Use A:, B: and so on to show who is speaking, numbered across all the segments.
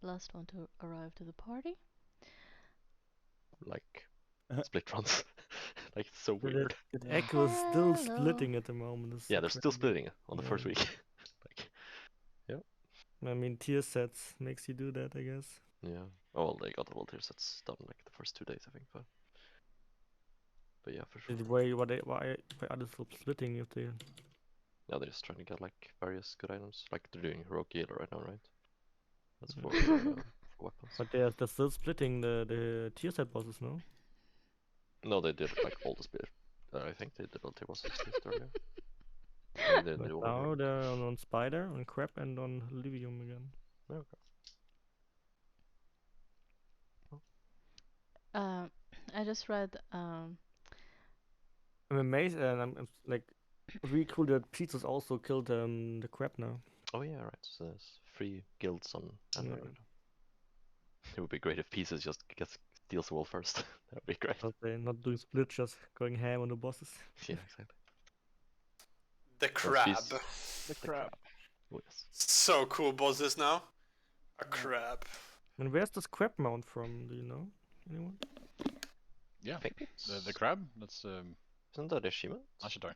A: last one to arrive to the party.
B: Like split runs. Like it's so weird.
C: That
D: Yeah.
C: echo is still
A: Hello.
C: splitting at the moment. It's
B: Yeah,
C: so
B: they're still
C: crazy.
B: splitting on the first
C: Yeah.
B: week. Like,
C: I mean, tier sets makes you do that, I guess.
B: yeah. Oh, well, they got all tier sets done like the first 2 days, I think. But yeah, for sure.
C: Why are they still splitting if they?
B: Yeah, they're just trying to get like various good items. Like they're doing heroic healer right now, right? That's for weapons.
C: But they're still splitting the tier set bosses, no?
B: No, they did like all the spear. I think they did all tier bosses at least earlier. And they
C: But
B: do all
C: now
B: heroic.
C: they're on Spider, on Crab, and on Livium again.
B: Yeah, okay.
A: I just read.
C: I'm amazed, and I'm like really cool that Pizzas also killed the Crab now.
B: Oh yeah, right. So there's 3 guilds on Android
C: Yeah.
B: right now. It would be great if Pieces just steals the wall first. That would be great.
C: But they're not doing split, just going ham on the bosses.
B: Yeah, exactly.
D: The
B: Those
D: crab.
B: The
D: crab.
B: Oh yes.
D: So cool bosses now. A crab.
C: And where's this Crab mount from? Do you know? Anyone?
E: Yeah,
B: I think
E: the crab. That's
B: isn't that achievement?
E: Ashidar.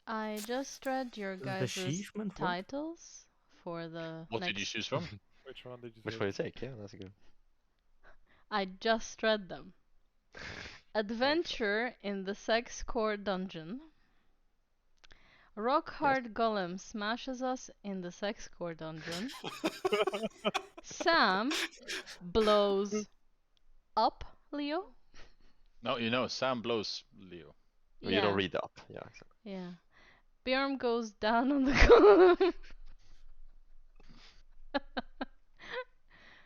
A: I just read your
C: Is the
A: guys'
C: achievement what?
A: titles for the
E: What
A: next.
E: did you choose from?
D: Which one did you
B: Which one you take? Yeah, that's a good.
A: I just read them. Adventure in the Sex Core Dungeon. Rock Hard Golem smashes us in the Sex Core Dungeon. Sam blows up Leo.
E: No, you know, Sam blows Leo.
B: Oh, you don't read that. Yeah, exactly.
A: Yeah. Bjorn goes down on the golem.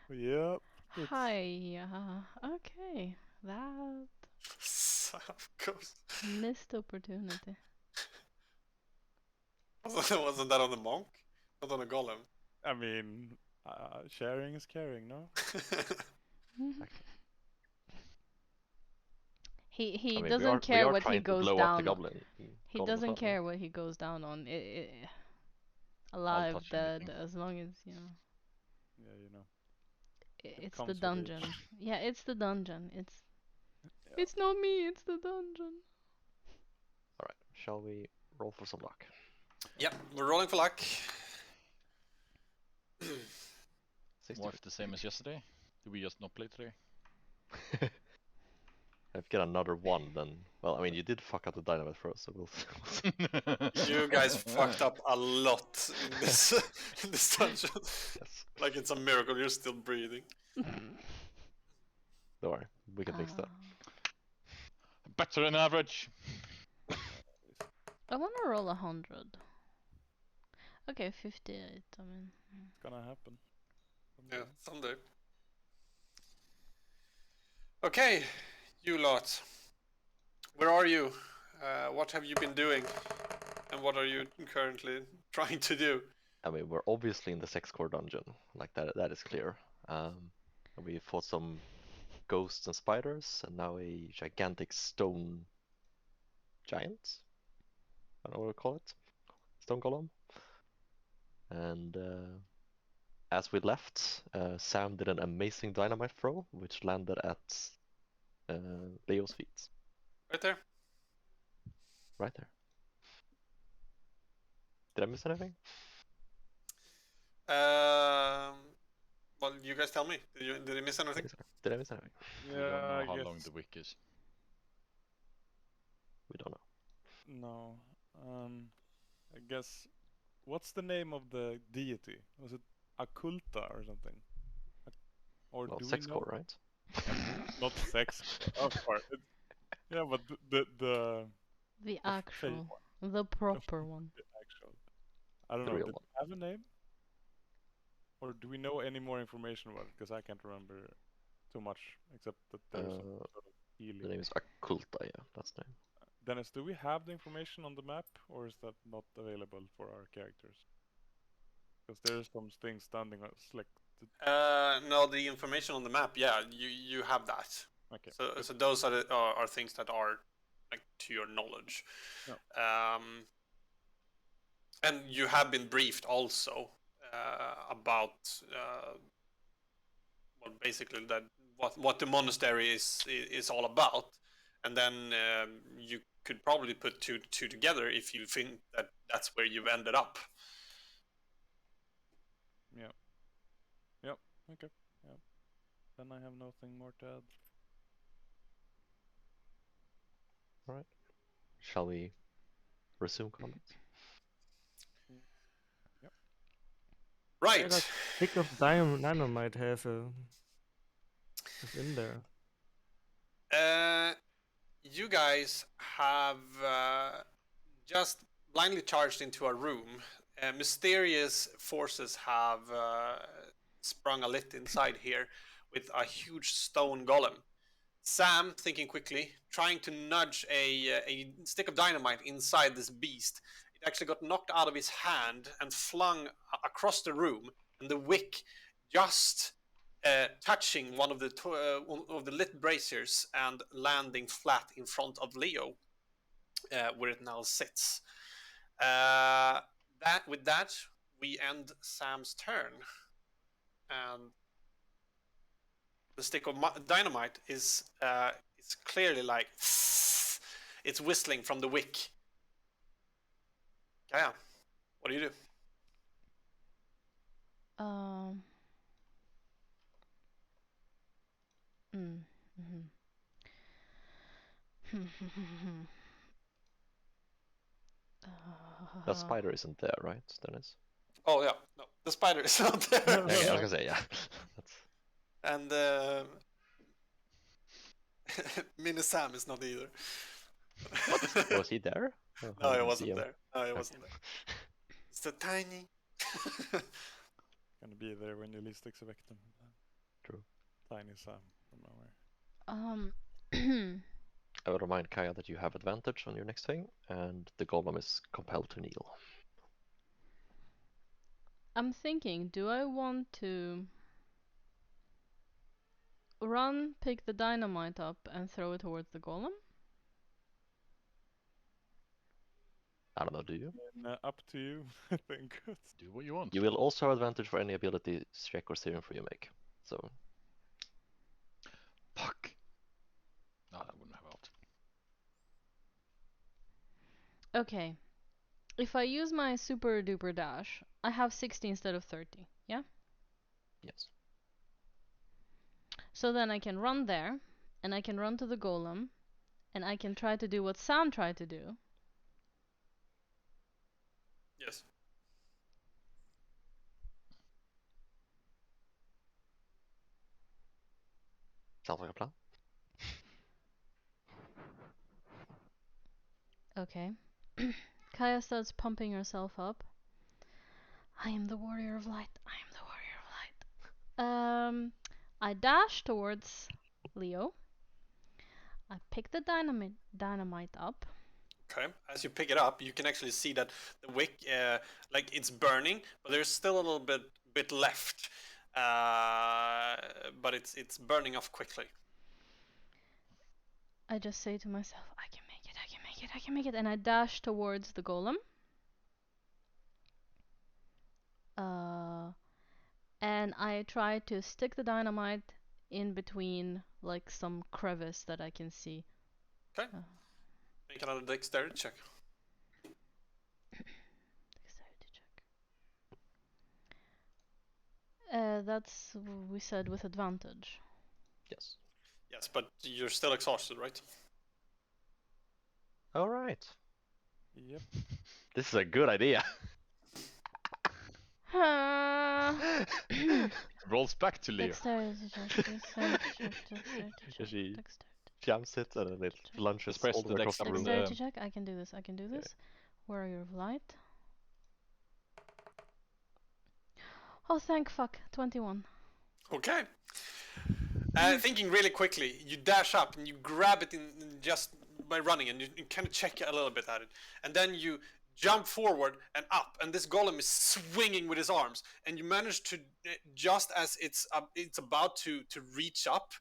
D: Yep.
A: Hi. Okay. That
D: Sam goes.
A: missed opportunity.
D: Wasn't that on the monk? Not on a golem.
F: I mean, sharing is caring, no?
A: He
B: I mean,
A: doesn't care
B: we are
A: what he
B: trying to
A: goes
B: blow
A: down.
B: up the goblin.
A: He
B: golem as
A: doesn't
B: well,
A: care what he goes down on. Alive,
E: touch
A: dead,
E: anything.
A: as long as you know.
F: Yeah, you know.
A: It's
F: comes
A: the
F: with
A: dungeon.
F: age.
A: Yeah, it's the dungeon.
F: Yeah.
A: It's not me. It's the dungeon.
B: Alright, shall we roll for some luck?
D: Yep, we're rolling for luck.
B: 60.
E: Morph the same as yesterday. Did we just not play today?
B: If you get another 1, then well, I mean, you did fuck up the dynamite for us, so we'll see.
D: You guys fucked up a lot in this in this dungeon.
B: Yes.
D: Like it's a miracle you're still breathing.
B: Don't worry, we can fix that.
E: Better than average.
A: I want to roll 100. Okay, 58. I mean,
F: It's gonna happen.
D: Yeah, someday. Okay, you lot. Where are you? What have you been doing? And what are you currently trying to do?
B: I mean, we're obviously in the sex core dungeon, like that is clear. We fought some ghosts and spiders, and now a gigantic stone giant. I don't know what to call it. Stone golem. And as we left, Sam did an amazing dynamite throw, which landed at Leo's feet.
D: Right there.
B: Right there. Did I miss anything?
D: Well, you guys tell me. Did I miss anything?
B: Did I miss anything?
E: We don't know how long the wick is.
B: We don't know.
F: No. I guess. What's the name of the deity? Was it Occulta or something? Or
B: Well,
F: do
B: sex
F: we know?
B: core, right?
F: Not sex. Of course. Yeah, but the
A: the
F: fake
A: actual,
F: one.
A: the proper one.
F: The actual. I don't
B: The
F: know.
B: real
F: Did
B: one.
F: it have a name? Or do we know any more information about it? Because I can't remember too much, except that there's some sort of healing.
B: The name is Occulta, yeah, that's the name.
F: Dennis, do we have the information on the map, or is that not available for our characters? Because there's some things standing on, like.
D: No, the information on the map. Yeah, you have that.
F: Okay.
D: So those are things that are like to your knowledge.
F: Yeah.
D: And you have been briefed also about well, basically that what the monastery is all about, and then you could probably put two together if you think that that's where you've ended up.
F: Yep. Okay. Yep. Then I have nothing more to add.
B: All right. Shall we resume combat?
F: Yep.
D: Right.
C: That stick of dynamite have is in there.
D: You guys have just blindly charged into a room. Mysterious forces have sprung a lit inside here with a huge stone golem. Sam, thinking quickly, trying to nudge a stick of dynamite inside this beast. It actually got knocked out of his hand and flung across the room, and the wick just touching one of the lit braziers and landing flat in front of Leo, where it now sits. With that, we end Sam's turn, and the stick of dynamite is clearly like it's whistling from the wick. Yeah, what do you do?
B: That spider isn't there, right, Dennis?
D: Oh yeah, no, the spider is not there.
B: Okay, I was gonna say, yeah. That's...
D: And Mini Sam is not either.
B: Was he there? Oh,
D: No,
B: I
D: he
B: didn't see
D: wasn't
B: him.
D: there. No, he
B: Okay.
D: wasn't there. It's the tiny.
F: Gonna be there when you least expect them.
B: True.
F: Tiny Sam from nowhere.
B: I would remind Kaya that you have advantage on your next thing, and the golem is compelled to kneel.
A: I'm thinking, do I want to run, pick the dynamite up, and throw it towards the golem?
B: I don't know, do you?
F: And, up to you, I think.
E: Do what you want.
B: You will also have advantage for any ability check or saving throw you make. So
E: Fuck. No, that wouldn't have helped.
A: Okay. If I use my super duper dash, I have 60 instead of 30, yeah?
B: yes.
A: So then I can run there, and I can run to the golem, and I can try to do what Sam tried to do.
D: Yes.
B: Sounds like a plan.
A: Okay. Kaya starts pumping herself up. I am the warrior of light. I am the warrior of light. I dash towards Leo. I pick the dynamite up.
D: Okay. As you pick it up, you can actually see that the wick, like it's burning, but there's still a little bit left. But it's burning off quickly.
A: I just say to myself, I can make it, I can make it, I can make it, and I dash towards the golem. And I try to stick the dynamite in between, like, some crevice that I can see.
D: Okay. Make another dexterity check.
A: Dexterity check. That's, we said, with advantage.
B: Yes.
D: Yes, but you're still exhausted, right?
B: All right.
F: Yep.
B: This is a good idea.
E: Rolls back to Leo.
A: Dexterity check, dexterity check,
B: She
A: dexterity
B: jumps it and then it lunges
E: Just press
B: all the way
E: the
B: across the
E: dex
B: room.
E: button.
A: Dexterity check, I can do this, I can do this. Warrior of light. Oh, thank fuck, 21.
D: Okay. Thinking really quickly, you dash up and you grab it in just by running, and you kind of check a little bit at it, and then you jump forward and up, and this golem is swinging with his arms, and you manage to just as it's about to reach up,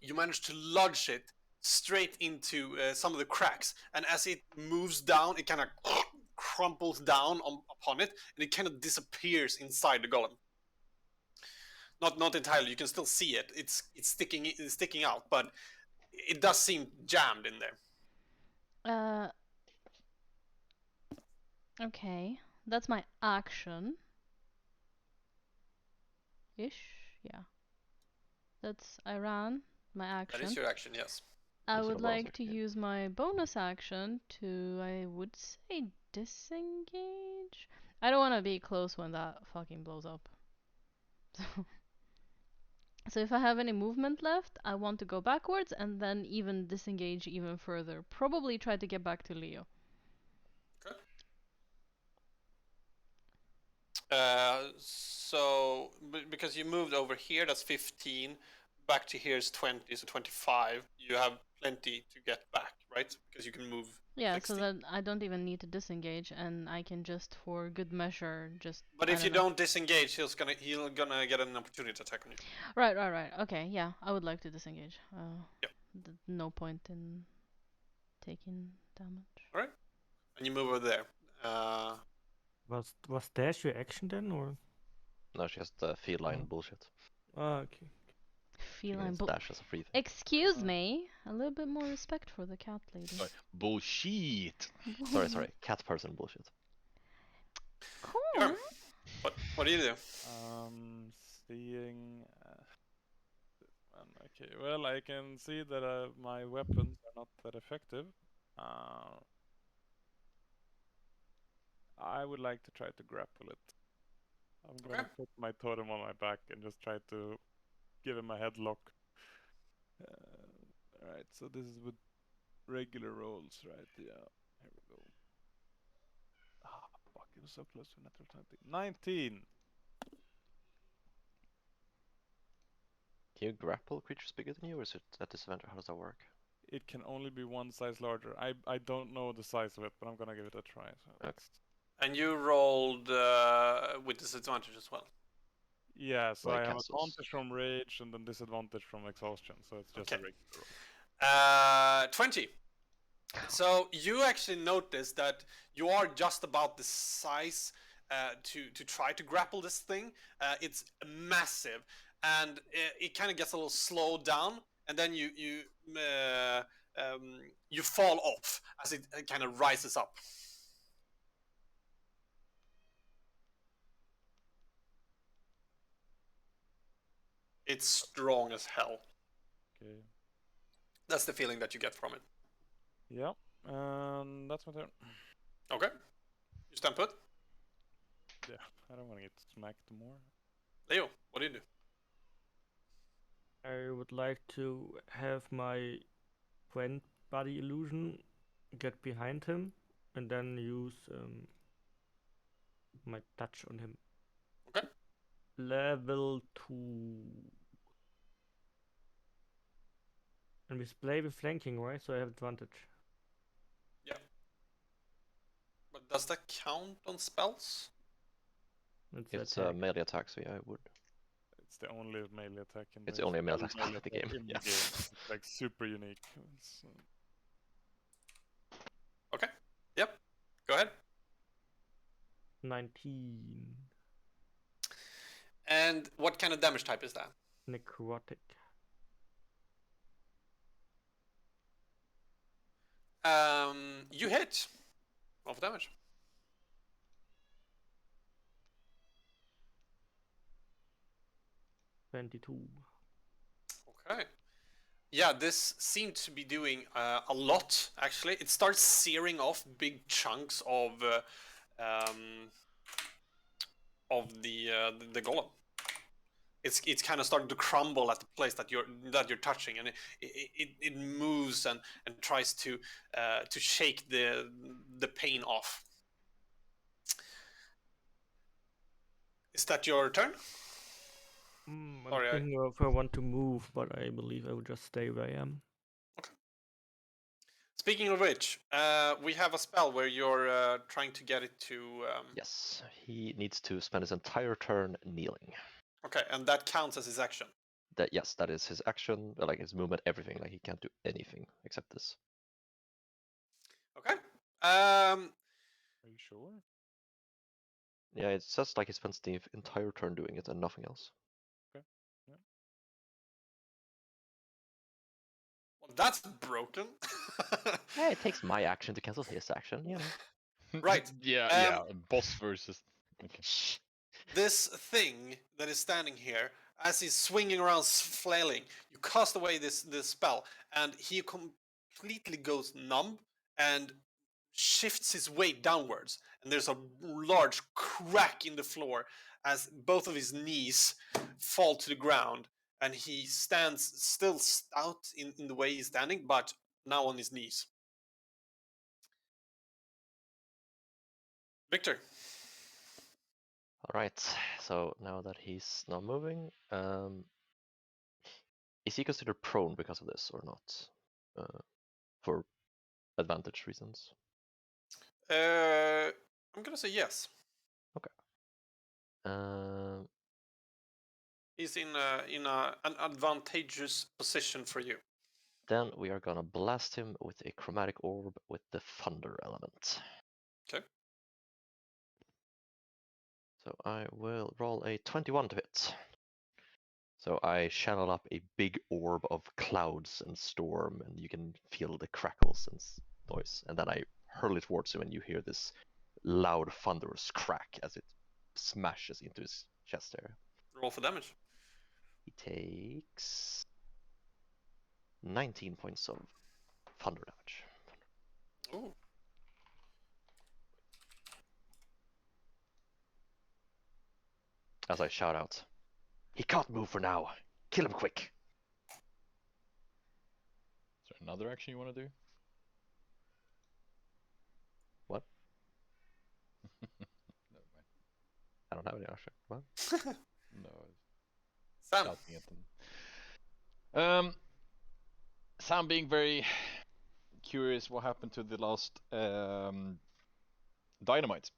D: you manage to lodge it straight into some of the cracks, and as it moves down, it kind of crumples down upon it, and it kind of disappears inside the golem. Not entirely. You can still see it. It's sticking out, but it does seem jammed in there.
A: Okay. That's my action. Ish? Yeah. I ran my
D: That is
A: action.
D: your action, yes.
A: I
B: Use
A: would
B: your bonus
A: like to
B: action, yeah.
A: use my bonus action to, I would say, disengage. I don't want to be close when that fucking blows up. So if I have any movement left, I want to go backwards and then even disengage even further. Probably try to get back to Leo.
D: So because you moved over here, that's 15. Back to here is 20, so 25. You have plenty to get back, right? Because you can move
A: Yeah,
D: 60.
A: so that I don't even need to disengage, and I can just, for good measure, just.
D: But
A: I
D: if you
A: know.
D: don't disengage, he's gonna get an opportunity attack on you.
A: Right. Okay, yeah, I would like to disengage.
D: Yep.
A: No point in taking damage.
D: All right, and you move over there.
C: Was dash your action then, or?
B: No, she has the feline bullshit.
C: Ah, okay.
B: She can
A: Feline
B: use dash as a free thing.
A: Excuse me, a little bit more respect for the cat lady.
E: Sorry. Bullshit.
B: Sorry. Cat person bullshit.
D: Bjorn, what do you do?
F: Seeing. Okay, well, I can see that my weapons are not that effective. I would like to try to grapple it. I'm gonna
D: Okay.
F: put my totem on my back and just try to give him a headlock. Alright, so this is with regular rolls, right? Yeah, here we go. Ah, fuck, it was so close to natural 20. 19!
B: Can you grapple creatures bigger than you, or is it at disadvantage? How does that work?
F: It can only be one size larger. I don't know the size of it, but I'm gonna give it a try. So let's...
D: And you rolled with disadvantage as well.
F: Yeah, so
B: Well,
F: I
B: it
F: have
B: cancels.
F: advantage from rage and then disadvantage from exhaustion, so it's just a
D: Okay.
F: regular roll.
D: 20. So you actually notice that you are just about the size to try to grapple this thing. It's massive, and it kind of gets a little slowed down, and then you fall off as it kind of rises up. It's strong as hell.
F: Okay.
D: That's the feeling that you get from it.
F: Yeah, and that's my turn.
D: Okay. You stand put.
F: Yeah, I don't want to get smacked more.
D: Leo, what do you do?
C: I would like to have my friend body illusion get behind him and then use my touch on him.
D: Okay.
C: Level 2. And we play with flanking, right? So I have advantage.
D: Yeah. But does that count on spells?
B: It's a melee attack, so yeah, I would.
F: It's the only melee attack in
B: It's the only melee attack
F: melee
B: in the game.
F: in the
B: Yeah.
F: game. It's like super unique. It's,
D: Okay. Yep. Go ahead.
C: 19.
D: And what kind of damage type is that?
C: Necrotic.
D: You hit. Roll for damage.
C: 22.
D: Okay. Yeah, this seemed to be doing a lot, actually. It starts searing off big chunks of the golem. It's kind of starting to crumble at the place that you're touching, and it moves and tries to shake the pain off. Is that your turn?
C: I'm
D: Sorry,
C: thinking if I want to move, but I believe I will just stay where I am.
D: Okay. Speaking of which, we have a spell where you're trying to get it to.
B: Yes, he needs to spend his entire turn kneeling.
D: Okay, and that counts as his action.
B: That is his action, like his movement, everything. Like he can't do anything except this.
D: Okay.
F: Are you sure?
B: Yeah, it's just like he spends the entire turn doing it and nothing else.
F: Okay.
D: that's broken.
B: Hey, it takes my action to cancel his action, you know.
D: Right.
E: Yeah,
D: Um,
E: yeah. Boss versus. Okay.
D: This thing that is standing here, as he's swinging around, flailing, you cast away this spell, and he completely goes numb and shifts his weight downwards. And there's a large crack in the floor as both of his knees fall to the ground, and he stands still stout in the way he's standing, but now on his knees. Victor.
B: All right. So now that he's not moving, is he considered prone because of this or not? For advantage reasons.
D: I'm gonna say yes.
B: Okay. Um,
D: He's in an advantageous position for you.
B: then we are gonna blast him with a chromatic orb with the thunder element.
D: Okay.
B: So I will roll a 21 to hit. So I channel up a big orb of clouds and storm, and you can feel the crackles and noise. And then I hurl it towards him, and you hear this loud thunderous crack as it smashes into his chest area.
D: Roll for damage.
B: He takes 19 points of thunder damage.
D: Ooh.
B: As I shout out, "He can't move for now. Kill him quick."
E: Is there another action you want to do?
B: What?
E: Never mind.
B: I don't have any action. What?
E: No,
D: Sam.
E: shouting at them. Sam being very curious what happened to the last dynamite,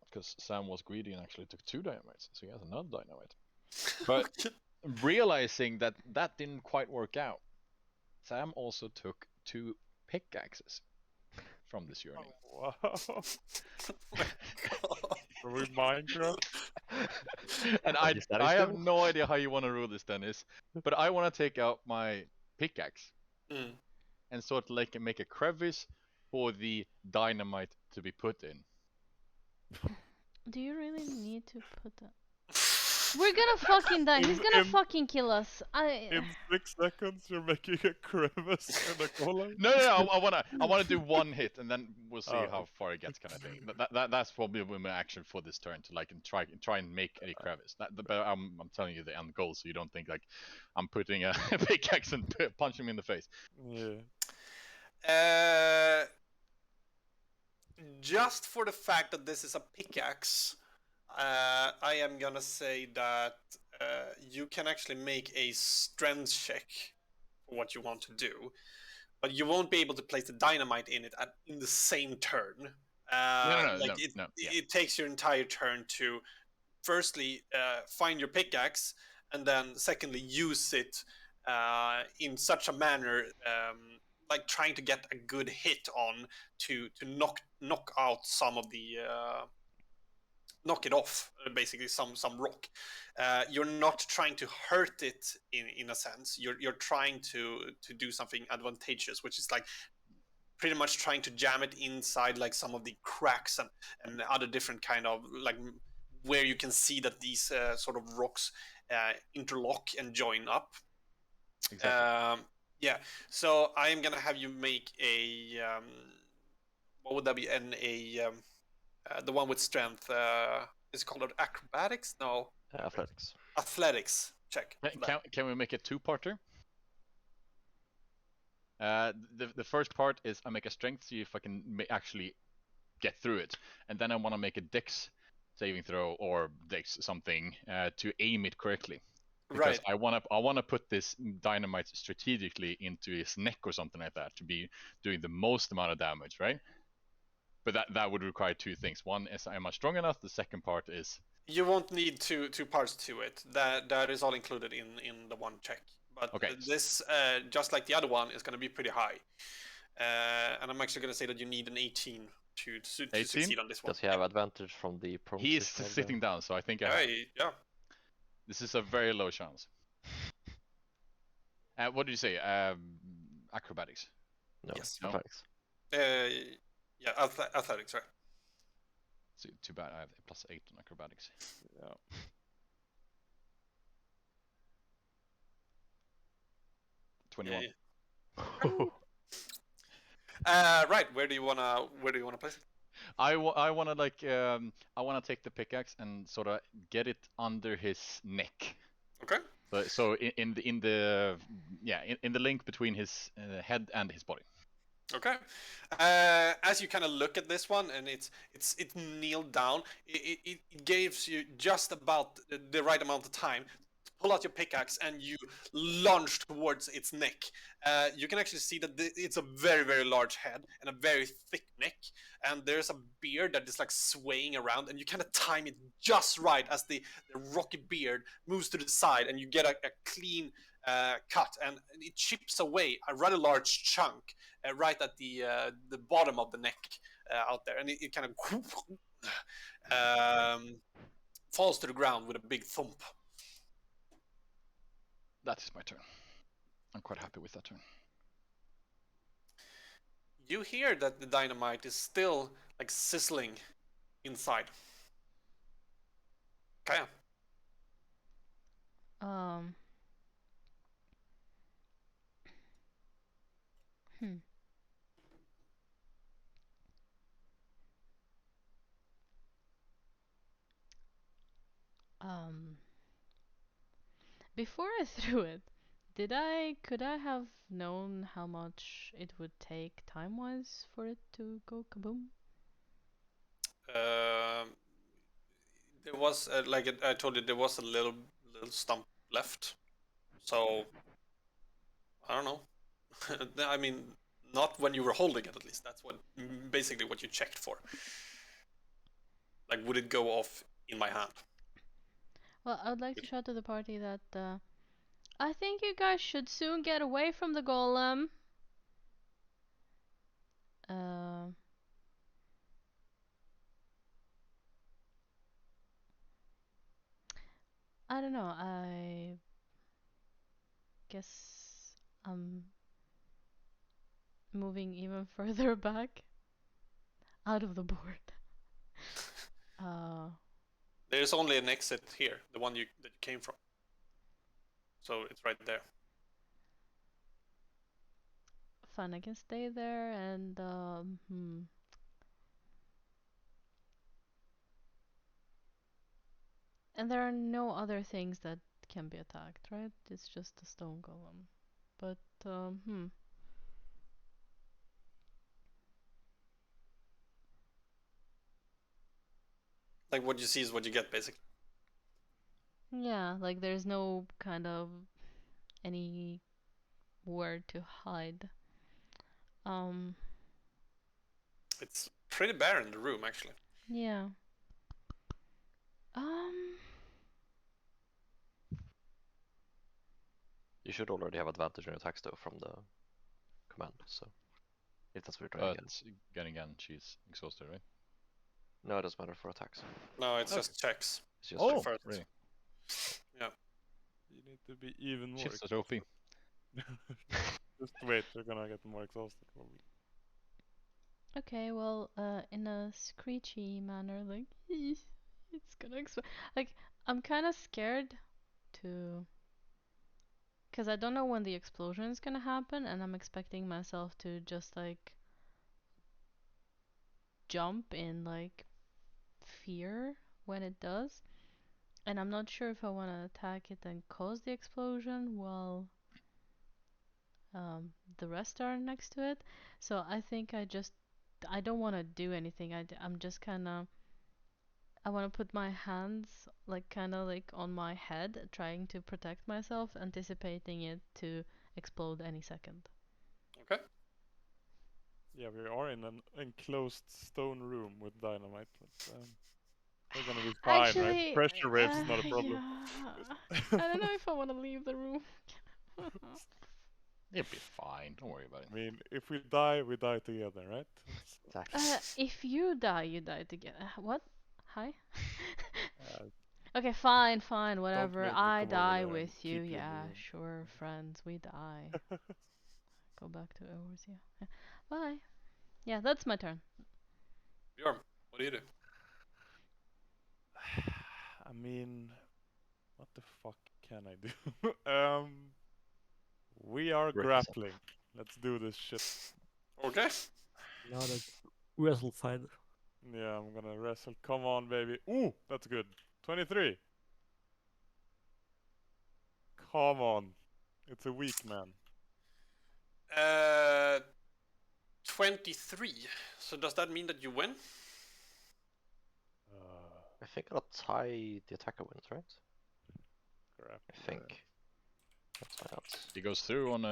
E: because Sam was greedy and actually took 2 dynamites, so he has another dynamite. But realizing that that didn't quite work out, Sam also took 2 pickaxes from this journey.
F: Wow. Are we Minecraft?
E: And
B: What is that
E: I
B: he's
E: have
B: doing?
E: no idea how you want to rule this, Dennis, but I want to take out my pickaxe
D: Mm.
E: and sort of like make a crevice for the dynamite to be put in.
A: Do you really need to put that? We're gonna fucking die. He's gonna fucking kill us.
F: In 6 seconds, you're making a crevice in a column?
E: No, I wanna do one hit and then we'll see how far it gets, kind of thing. That's probably my action for this turn, to like try and make a crevice. But I'm telling you the end goal, so you don't think like I'm putting a pickaxe and punching him in the face.
F: Yeah.
D: Just for the fact that this is a pickaxe, I am gonna say that you can actually make a strength check for what you want to do, but you won't be able to place the dynamite in it in the same turn.
E: No.
D: It takes your entire turn to firstly find your pickaxe, and then secondly use it in such a manner, like trying to get a good hit on to knock out some of the knock it off, basically some rock. You're not trying to hurt it in a sense. You're trying to do something advantageous, which is like pretty much trying to jam it inside like some of the cracks and other different kind of like where you can see that these sort of rocks interlock and join up.
E: Exactly.
D: Yeah, so I am gonna have you make a what would that be? The one with strength. Is it called acrobatics? No,
B: Athletics.
D: athletics check. for that.
E: Can we make a 2-parter? The first part is I make a strength, see if I can actually get through it, and then I want to make a dex saving throw or dex something to aim it correctly. Because
D: Right.
E: I wanna put this dynamite strategically into his neck or something like that to be doing the most amount of damage, right? But that would require 2 things. One is, am I strong enough? The second part is,
D: You won't need two parts to it. That is all included in the one check. But
E: okay.
D: this, just like the other one, is going to be pretty high. And I'm actually going to say that you need an 18 to
E: 18?
D: succeed on this one.
B: Does he have advantage from the prone
E: He is
B: position?
E: sitting down, so I think I
D: Yeah,
E: have.
D: yeah.
E: This is a very low chance. What did you say? acrobatics.
B: No,
D: Yes.
E: No?
B: athletics.
D: Yeah, athletics, right?
E: So, too bad I have a +8 on acrobatics.
F: Yeah.
E: 21.
D: Yeah. Right. Where do you wanna place it?
E: I wanna like I wanna take the pickaxe and sort of get it under his neck.
D: Okay.
E: So in the in the link between his head and his body.
D: Okay. As you kind of look at this one, and it's kneeled down, it gives you just about the right amount of time to pull out your pickaxe and you lunge towards its neck. You can actually see that it's a very very large head and a very thick neck, and there's a beard that is like swaying around, and you kind of time it just right as the rocky beard moves to the side, and you get a clean cut, and it chips away a rather large chunk right at the bottom of the neck out there, and it kind of falls to the ground with a big thump.
E: That is my turn. I'm quite happy with that turn.
D: You hear that the dynamite is still like sizzling inside. Kaya.
A: Um. Hmm. Um. Before I threw it, could I have known how much it would take time-wise for it to go kaboom?
D: Um, there was I told you there was a little stump left, so I don't know. I mean, not when you were holding it, at least. That's what basically what you checked for. Like, would it go off in my hand?
A: Well, I would like to shout to the party that I think you guys should soon get away from the golem. Uh, I don't know. I guess I'm moving even further back out of the board. Uh,
D: There's only an exit here, the one that you came from. So it's right there.
A: Fine, I can stay there and And there are no other things that can be attacked, right? It's just the stone golem. But
D: Like what you see is what you get, basically.
A: yeah, like there's no kind of any where to hide. Um,
D: It's pretty bare in the room, actually.
A: yeah. Um,
B: You should already have advantage on your attacks though from the command. So if that's what you're trying to
E: But again, she's exhausted, right?
B: No, it doesn't matter for attacks.
D: No, it's
E: Okay.
D: just checks.
B: It's just
E: Oh,
D: first.
E: really?
D: Yeah.
F: You need to be even more
E: She's so OP.
F: exhausted. Just wait, you're gonna get more exhausted probably.
A: okay, well, in a screechy manner, like it's gonna explode. Like I'm kind of scared to, cause I don't know when the explosion is gonna happen, and I'm expecting myself to just like jump in like fear when it does. And I'm not sure if I want to attack it and cause the explosion while the rest are next to it. So I think I don't want to do anything. I'm just kind of, I want to put my hands like kind of like on my head, trying to protect myself, anticipating it to explode any second.
D: Okay.
F: Yeah, we are in an enclosed stone room with dynamite. But, we're gonna be fine, right?
A: Actually,
F: Pressure waves is not a problem.
A: yeah. I don't know if I want to leave the room.
E: You'll be fine. Don't worry about it.
F: I mean, if we die together, right?
B: Exactly.
A: If you die together. What? Hi?
F: Uh,
A: Okay, fine, whatever.
F: make me
A: I
F: come over
A: die
F: there and
A: with you.
F: keep you in the
A: Yeah,
F: room.
A: sure, friends, we die. go back to ours. Yeah. Bye. Yeah, that's my turn.
D: Bjorn, what do you do?
F: I mean, what the fuck can I do? We are
B: Break this up.
F: grappling. Let's do this shit.
D: Okay.
C: Not a wrestle fight.
F: Yeah, I'm gonna wrestle. Come on, baby. Ooh, that's good. 23. Come on. It's a weak man.
D: 23. So does that mean that you win?
B: I think I'll tie the attacker wins, right?
F: Crap.
B: I think. Let's find out.
E: He goes through on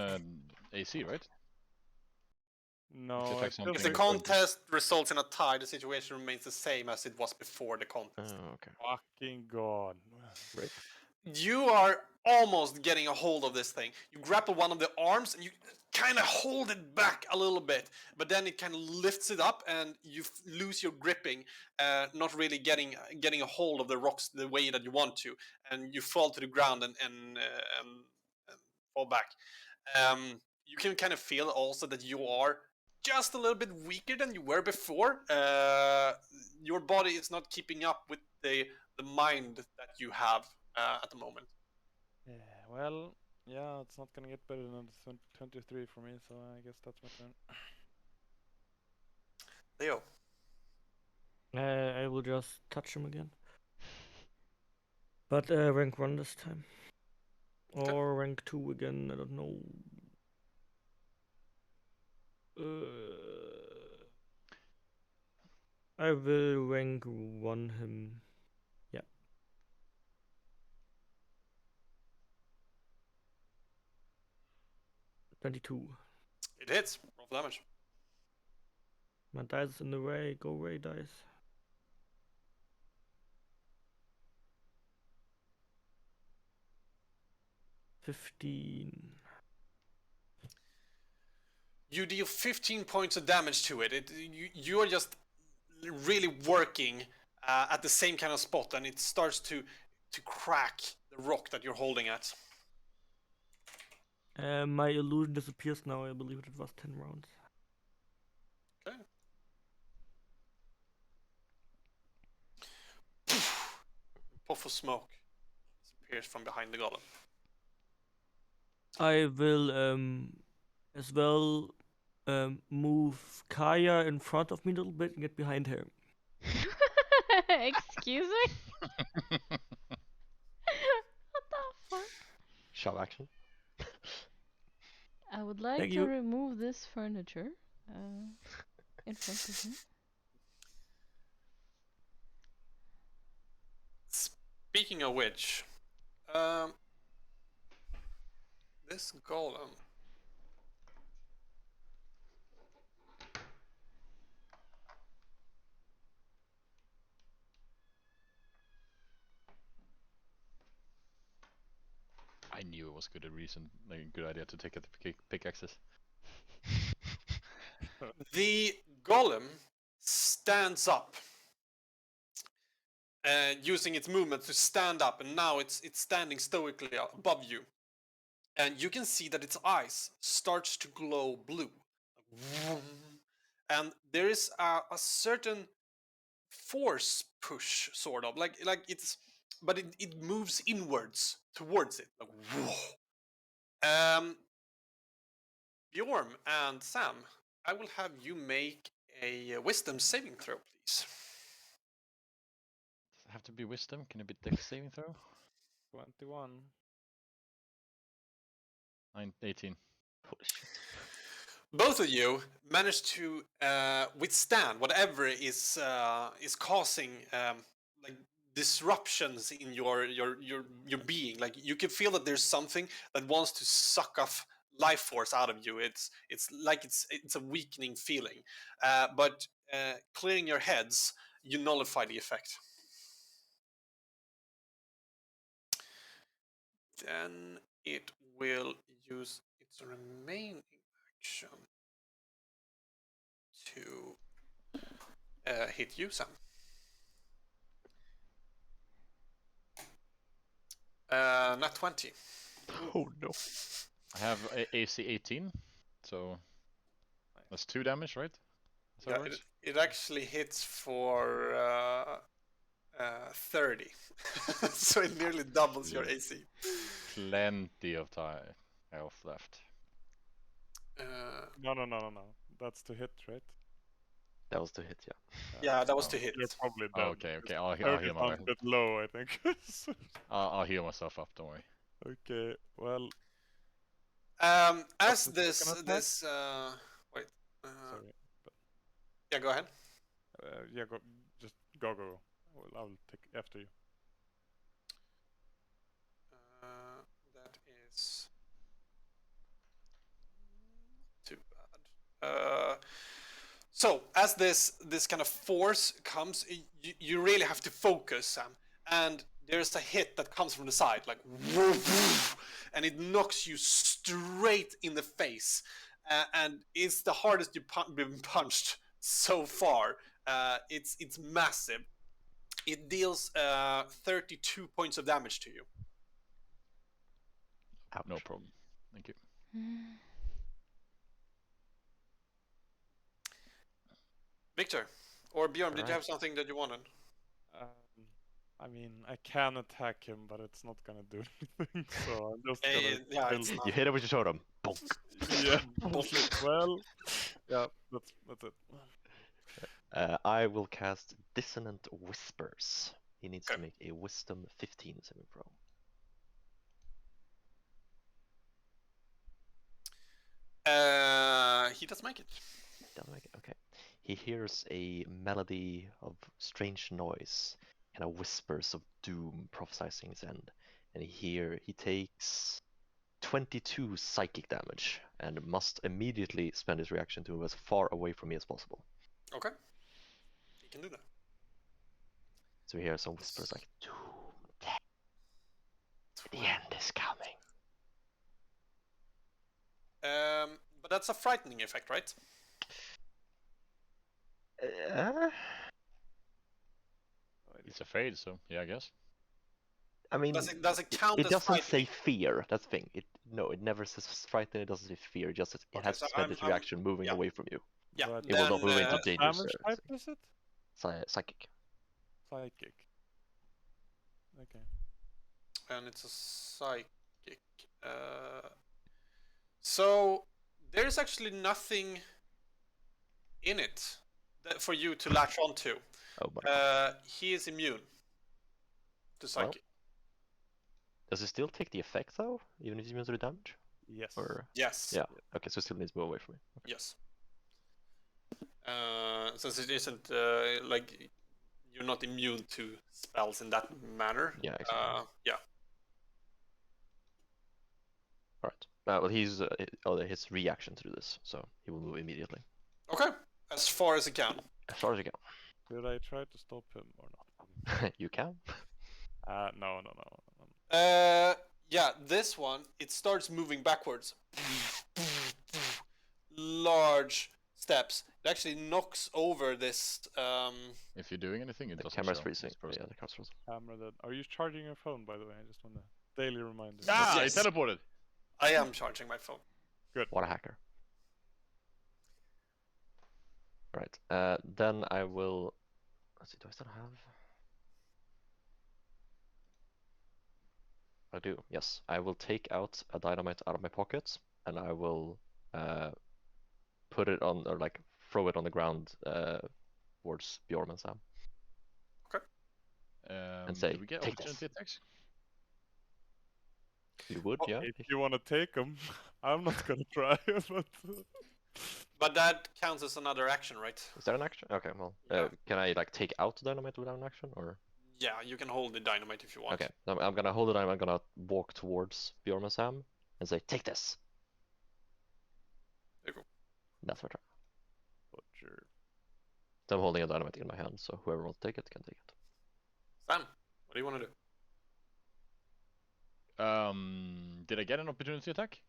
E: AC, right?
F: No,
E: If you
F: it
E: attack
F: feels
D: If the
E: something-
F: like
D: contest results in a tie, the situation remains the same as it was before the contest.
B: Oh, okay.
F: fucking god.
B: Great.
D: You are almost getting a hold of this thing. You grapple one of the arms and you kind of hold it back a little bit, but then it kind of lifts it up and you lose your gripping, not really getting a hold of the rocks the way that you want to, and you fall to the ground and fall back. You can kind of feel also that you are just a little bit weaker than you were before. Your body is not keeping up with the mind that you have at the moment.
F: Yeah, well, yeah, it's not gonna get better than 23 for me, so I guess that's my turn.
D: Leo.
C: I will just touch him again. But rank 1 this time.
D: Okay.
C: Or rank 2 again, I don't know. I will rank 1 him. Yeah. 22.
D: It hits. Roll for damage.
C: My dice is in the way. Go away, dice. $15.
D: You deal 15 points of damage to it. You are just really working at the same kind of spot, and it starts to crack the rock that you're holding at.
C: My illusion disappears now. I believe it was 10 rounds.
D: Okay. Puff of smoke disappears from behind the golem.
C: I will as well move Kaya in front of me a little bit and get behind her.
A: Excuse me? What the fuck?
B: Shove action.
A: I would like
C: Thank
A: to
C: you.
A: remove this furniture in front of me.
D: Speaking of which, this golem.
E: I knew it was good a good idea to take the pickaxes.
D: The golem stands up, using its movement to stand up, and now it's standing stoically above you. And you can see that its eyes starts to glow blue. And there is a certain force push, sort of like it's, but it moves inwards towards it. Like, Bjorn and Sam, I will have you make a wisdom saving throw, please.
E: Does it have to be wisdom? Can it be dex saving throw?
F: 21.
E: 18.
B: Holy shit.
D: Both of you manage to withstand whatever is causing like disruptions in your being. Like you can feel that there's something that wants to suck off life force out of you. It's like it's a weakening feeling, but clearing your heads, you nullify the effect. Then it will use its remaining action to hit you, Sam. Not 20.
B: Oh no.
E: I have AC 18, So that's 2 damage, right? That's how
D: Yeah,
E: it works?
D: it actually hits for 30. So it nearly doubles your AC.
E: Plenty of time health left.
F: No. That's to hit, right?
B: That was the hit, yeah.
D: Yeah, that was
E: Oh.
D: to hit.
F: You're probably
E: Oh,
F: dead.
E: okay,
F: because
E: I'll
F: 30
E: heal
F: sounds
E: my.
F: a bit low, I think.
E: I'll heal myself up. Don't worry.
F: Okay, well,
D: As
F: What's the
D: this
F: second attack?
D: this wait,
F: sorry.
D: yeah, go ahead.
F: Yeah, just go. I'll take after you.
D: That is too bad. So as this kind of force comes, you really have to focus, Sam. And there's a hit that comes from the side, like woof, and it knocks you straight in the face. And it's the hardest you've been punched so far. It's massive. It deals 32 points of damage to you.
B: Ouch.
E: No problem. Thank you.
D: Victor or Bjorn, did you
B: Alright.
D: have something that you wanted?
F: I mean, I can attack him, but it's not gonna do anything. So I'm just gonna.
D: Yeah, it's not.
B: You hit it with your totem. Bonk.
F: Yeah. Well, yeah. That's it.
B: I will cast Dissonant Whispers. He needs to
D: Okay.
B: make a Wisdom 15 saving throw.
D: He does make it.
B: Doesn't make it. Okay. He hears a melody of strange noise, kind of whispers of doom prophesizing his end. And he takes 22 psychic damage and must immediately spend his reaction to move as far away from me as possible.
D: Okay. He can do that.
B: So we hear some whispers like doom, death. The end is coming.
D: But that's a frightening effect, right?
E: He's afraid, so yeah, I guess.
B: I mean,
D: Does it count
B: it
D: as
B: doesn't say
D: frightening?
B: fear. That's the thing. It never says frighten. It doesn't say fear. It just says it
D: Okay,
B: has
D: so
B: to spend its reaction moving
D: yeah.
B: away from you.
D: Yeah,
F: But
B: It will not move into
F: what
B: danger.
F: damage type is it?
B: Psychic.
F: Psychic. Okay.
D: And it's a psychic. So there's actually nothing in it for you to latch onto.
B: Oh my.
D: He is immune to psychic.
B: Does it still take the effect though, even if it's immune to the damage?
F: Yes.
B: Or
D: Yes.
B: yeah. Okay, so it still needs to move away from me. Okay.
D: Yes. Since it isn't like you're not immune to spells in that manner.
B: Yeah, exactly.
D: Yeah.
B: All right. Well, he's his reaction to do this, so he will move immediately.
D: Okay. As far as it can.
B: As far as you
F: Should I try to stop him or not?
B: can. You can.
F: No.
D: Yeah, this one, it starts moving backwards. Large steps. It actually knocks over this.
E: If you're doing anything, it
B: The
E: doesn't
B: camera's
E: show.
B: freezing.
E: It's frozen.
B: Yeah, the camera's frozen.
F: Camera dead. Are you charging your phone, by the way? I just want a daily reminder.
E: Ah,
D: Yes.
E: he teleported.
D: I am charging my phone.
B: What a hacker. Right. Then I will. Let's see. Do I still have? I do. Yes. I will take out a dynamite out of my pocket, and I will put it on, or like throw it on the ground towards Bjorn and Sam. And say,
E: do we get
B: "Take
E: opportunity
B: this."
E: attacks?
B: You would,
D: Oh,
B: yeah.
F: If you want to take him, I'm not gonna try. But
D: But that counts as another action, right?
B: Is that an action? Okay. Well,
D: Yeah.
B: can I like take out the dynamite without an action, or?
D: Yeah, you can hold the dynamite if you want.
B: Okay. I'm gonna hold it. I'm gonna walk towards Bjorn and Sam and say, "Take this."
D: There you go.
B: That's my turn.
F: Butcher.
B: So I'm holding a dynamite in my hand, so whoever wants to take it can take it.
D: Sam, what do you want to do?
E: Did I get an opportunity attack?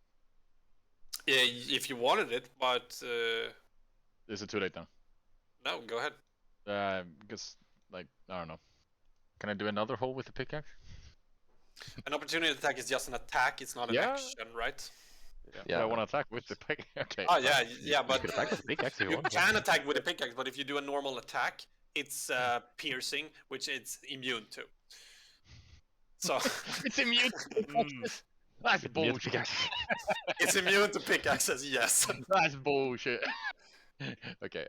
D: Yeah, if you wanted it, but
E: Is it too late now?
D: no, go ahead.
E: Because like I don't know. Can I do another hole with the pickaxe?
D: An opportunity attack is just an attack. It's not an
E: Yeah.
D: action, right?
E: Yeah, but I want to attack with the pick. Okay.
D: Oh yeah, yeah,
B: You
D: but
B: could attack with the pickaxe if you
D: you
B: want.
D: can attack with a pickaxe, but if you do a normal attack, it's piercing, which it's immune to. So
E: It's immune. That's
B: Mute
E: bullshit.
B: pickaxe.
D: it's immune to pickaxes, yes.
E: That's bullshit. Okay.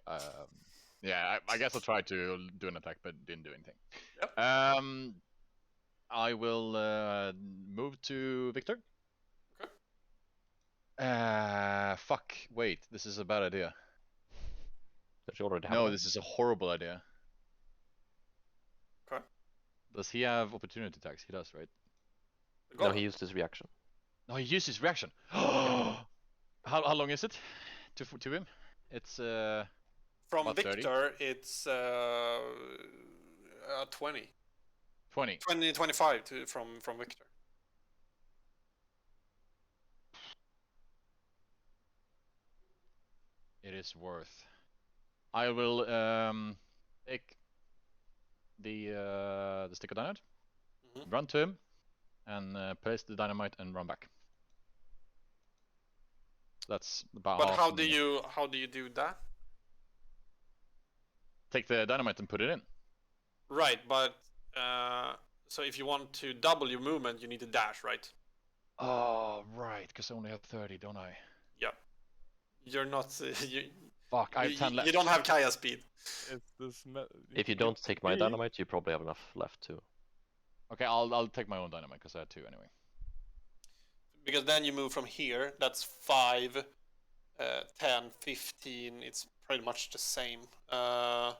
E: Yeah, I guess I'll try to do an attack, but didn't do anything.
D: Yep.
E: I will move to Victor.
D: Okay.
E: Fuck. Wait, this is a bad idea.
B: Does he already have
E: No,
B: one?
E: this is a horrible idea.
D: Okay.
E: Does he have opportunity attacks? He does, right?
B: No, he used his reaction.
E: No, he used his reaction. How long is it to him? It's
D: From
E: about 30?
D: Victor, it's 20.
E: 20.
D: 25 from Victor.
E: It is worth. I will take the stick of dynamite, run to him, and place the dynamite and run back. That's about.
D: But how do you do that?
E: Take the dynamite and put it in.
D: Right, but so if you want to double your movement, you need to dash, right?
E: Oh, right, because I only have 30, don't I?
D: Yeah. You're not.
E: Fuck, I have 10 left.
D: You don't have Kaya speed.
F: It's this
B: If you don't take my dynamite, you probably have enough left too.
E: Okay, I'll take my own dynamite because I had 2 anyway.
D: Because then you move from here. That's 5, 10, 15. It's pretty much the same. The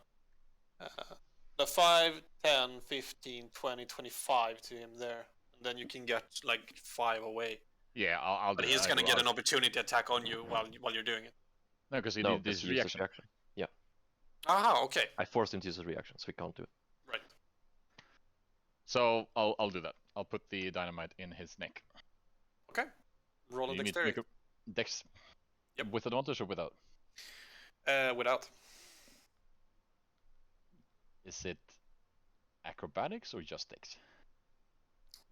D: 5, 10, 15, 20, 25 to him there. And then you can get like 5 away.
E: Yeah, I'll do
D: But
E: that.
D: he's gonna get an opportunity attack on you while you're doing it.
E: No, because he
B: No,
E: did this
B: he used his
E: reaction.
B: Yeah.
D: Aha, okay.
B: I forced him to use his reaction, so he can't do it.
D: Right.
E: So I'll do that. I'll put the dynamite in his neck.
D: Okay. Roll a
E: You need to make
D: dexterity.
E: a dex.
D: Yep.
E: With advantage or without?
D: Without.
E: Is it acrobatics or just dex?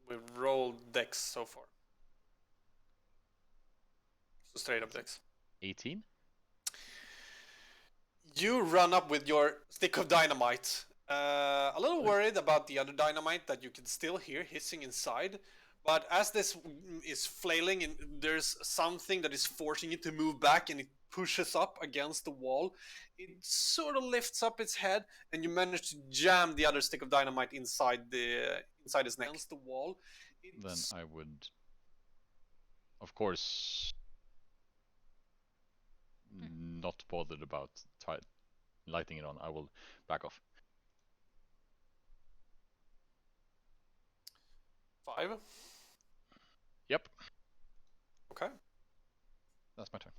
D: We've rolled dex so far. So straight up dex.
E: 18?
D: You run up with your stick of dynamite. A little worried about the other dynamite that you can still hear hissing inside. But as this is flailing and there's something that is forcing it to move back and it pushes up against the wall, it sort of lifts up its head and you manage to jam the other stick of dynamite inside his neck. Against the wall.
E: Then I would, of course, not bothered about lighting it on. I will back off.
D: 5.
E: Yep,
D: Okay.
E: that's my turn.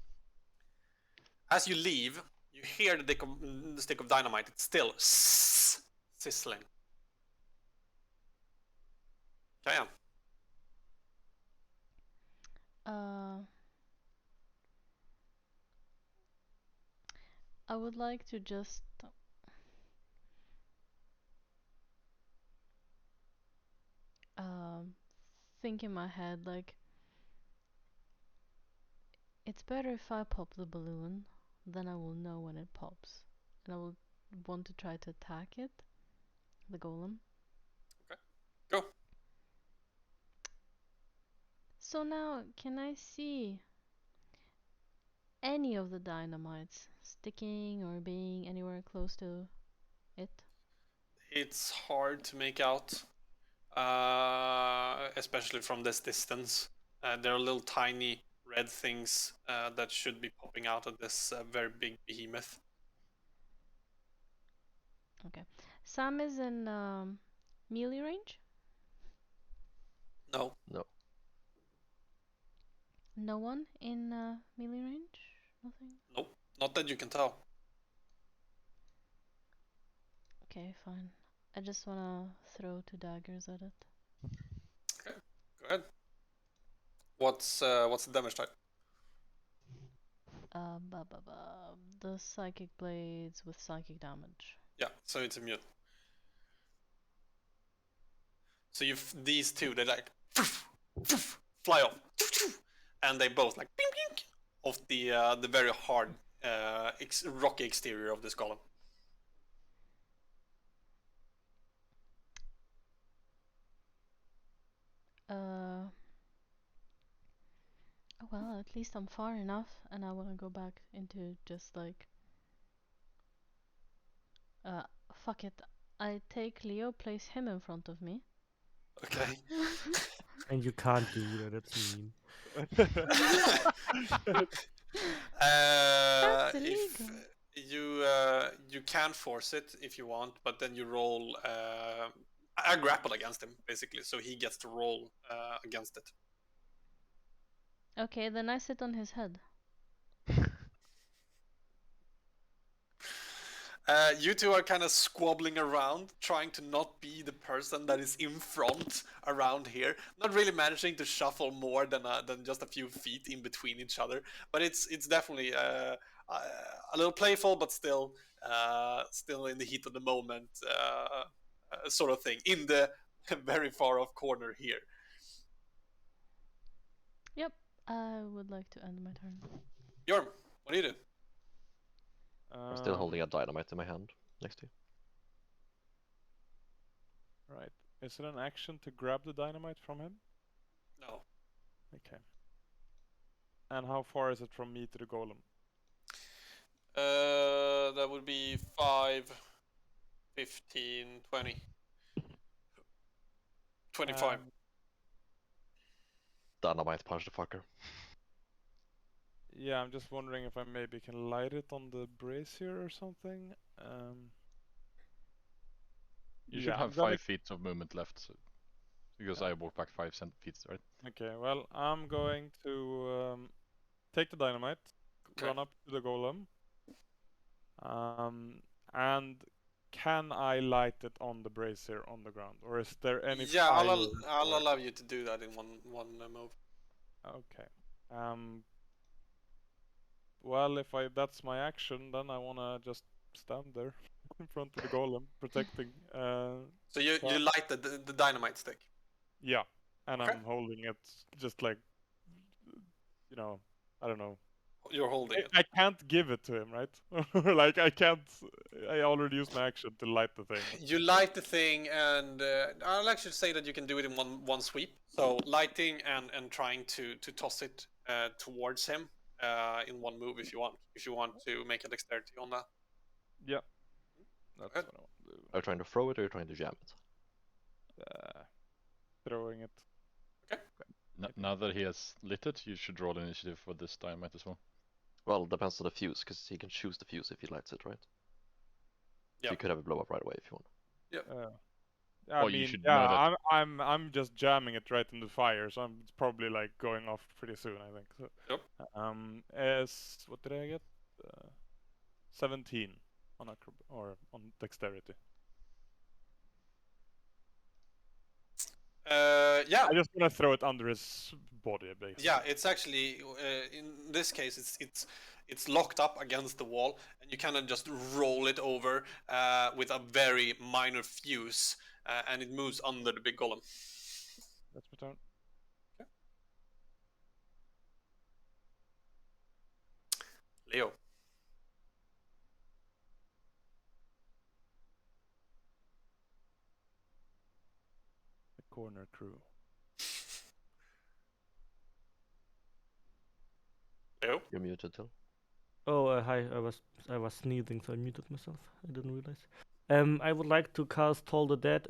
D: As you leave, you hear the stick of dynamite. It's still sizzling. Kaya.
A: I would like to just think in my head like it's better if I pop the balloon, then I will know when it pops, and I will want to try to attack it, the golem.
D: Okay, go.
A: So now, can I see any of the dynamites sticking or being anywhere close to it?
D: It's hard to make out, especially from this distance. There are little tiny red things that should be popping out of this very big behemoth.
A: Okay. Sam is in melee range?
D: No.
B: No.
A: No one in melee range? Nothing?
D: Nope. Not that you can tell.
A: Okay, fine. I just wanna throw 2 daggers at it.
D: Okay, go ahead. What's the damage type?
A: The psychic blades with psychic damage.
D: Yeah, so it's immune. So these two, they like fly off. and they both like ping, ping, off the very hard rocky exterior of this golem.
A: Well, at least I'm far enough, and I want to go back into just like. Fuck it. I take Leo, place him in front of me.
D: Okay.
C: And you can't do that. That's mean.
A: That's
D: If
A: illegal.
D: you can force it if you want, but then you roll a grapple against him basically, so he gets to roll against it.
A: Okay, then I sit on his head.
D: You two are kind of squabbling around, trying to not be the person that is in front around here. Not really managing to shuffle more than just a few feet in between each other. But it's definitely a little playful, but still in the heat of the moment, sort of thing. In the very far off corner here.
A: Yep. I would like to end my turn.
D: Jorm, what do you do?
B: I'm still holding a dynamite in my hand next to you.
F: Right. Is it an action to grab the dynamite from him?
D: No.
F: Okay. And how far is it from me to the golem?
D: That would be 5, 15, 20. 25.
B: Dynamite punch the fucker.
F: Yeah, I'm just wondering if I maybe can light it on the brazier or something.
E: You
F: Yeah,
E: should
F: I'm
E: have
F: gonna-
E: 5 feet of movement left, so, because I walk back 5 feet, right?
F: Okay, well, I'm going to take the dynamite,
D: Okay.
F: run up to the golem, and can I light it on the brazier on the ground, or is there any
D: Yeah,
F: fire?
D: I'll
F: or-
D: allow you to do that in one move.
F: Okay. Well, if that's my action, then I wanna just stand there in front of the golem, protecting.
D: So you light the dynamite stick.
F: Yeah, and
D: Okay.
F: I'm holding it just like, I don't know.
D: You're holding it.
F: I can't give it to him, right? Like I can't. I already used my action to light the thing.
D: You light the thing, and I'll actually say that you can do it in one sweep. So lighting and trying to toss it towards him in one move if you want. If you want to make a dexterity on that.
F: Yeah, that's
D: Good.
F: what I want to do.
B: Are you trying to throw it or are you trying to jam it?
F: Throwing it.
E: Now that he has lit it, you should roll initiative for this dynamite as well.
B: Well, it depends on the fuse, because he can choose the fuse if he lights it, right? So
D: Yeah.
B: you could have it blow up right away if you want.
F: I
E: Well, you
F: mean,
E: should
F: yeah,
E: know that-
F: I'm just jamming it right in the fire, so it's probably like going off pretty soon, I think. So,
D: Yep.
F: what did I get? 17 on on dexterity.
D: Yeah.
F: I just want to throw it under his body, basically.
D: Yeah, it's actually in this case it's locked up against the wall, and you kind of just roll it over with a very minor fuse, and it moves under the big golem.
F: That's my turn.
D: Leo.
F: The corner crew.
D: Leo.
B: You're muted till.
C: Oh, hi. I was sneezing, so I muted myself. I didn't realize. I would like to cast Toll the Dead.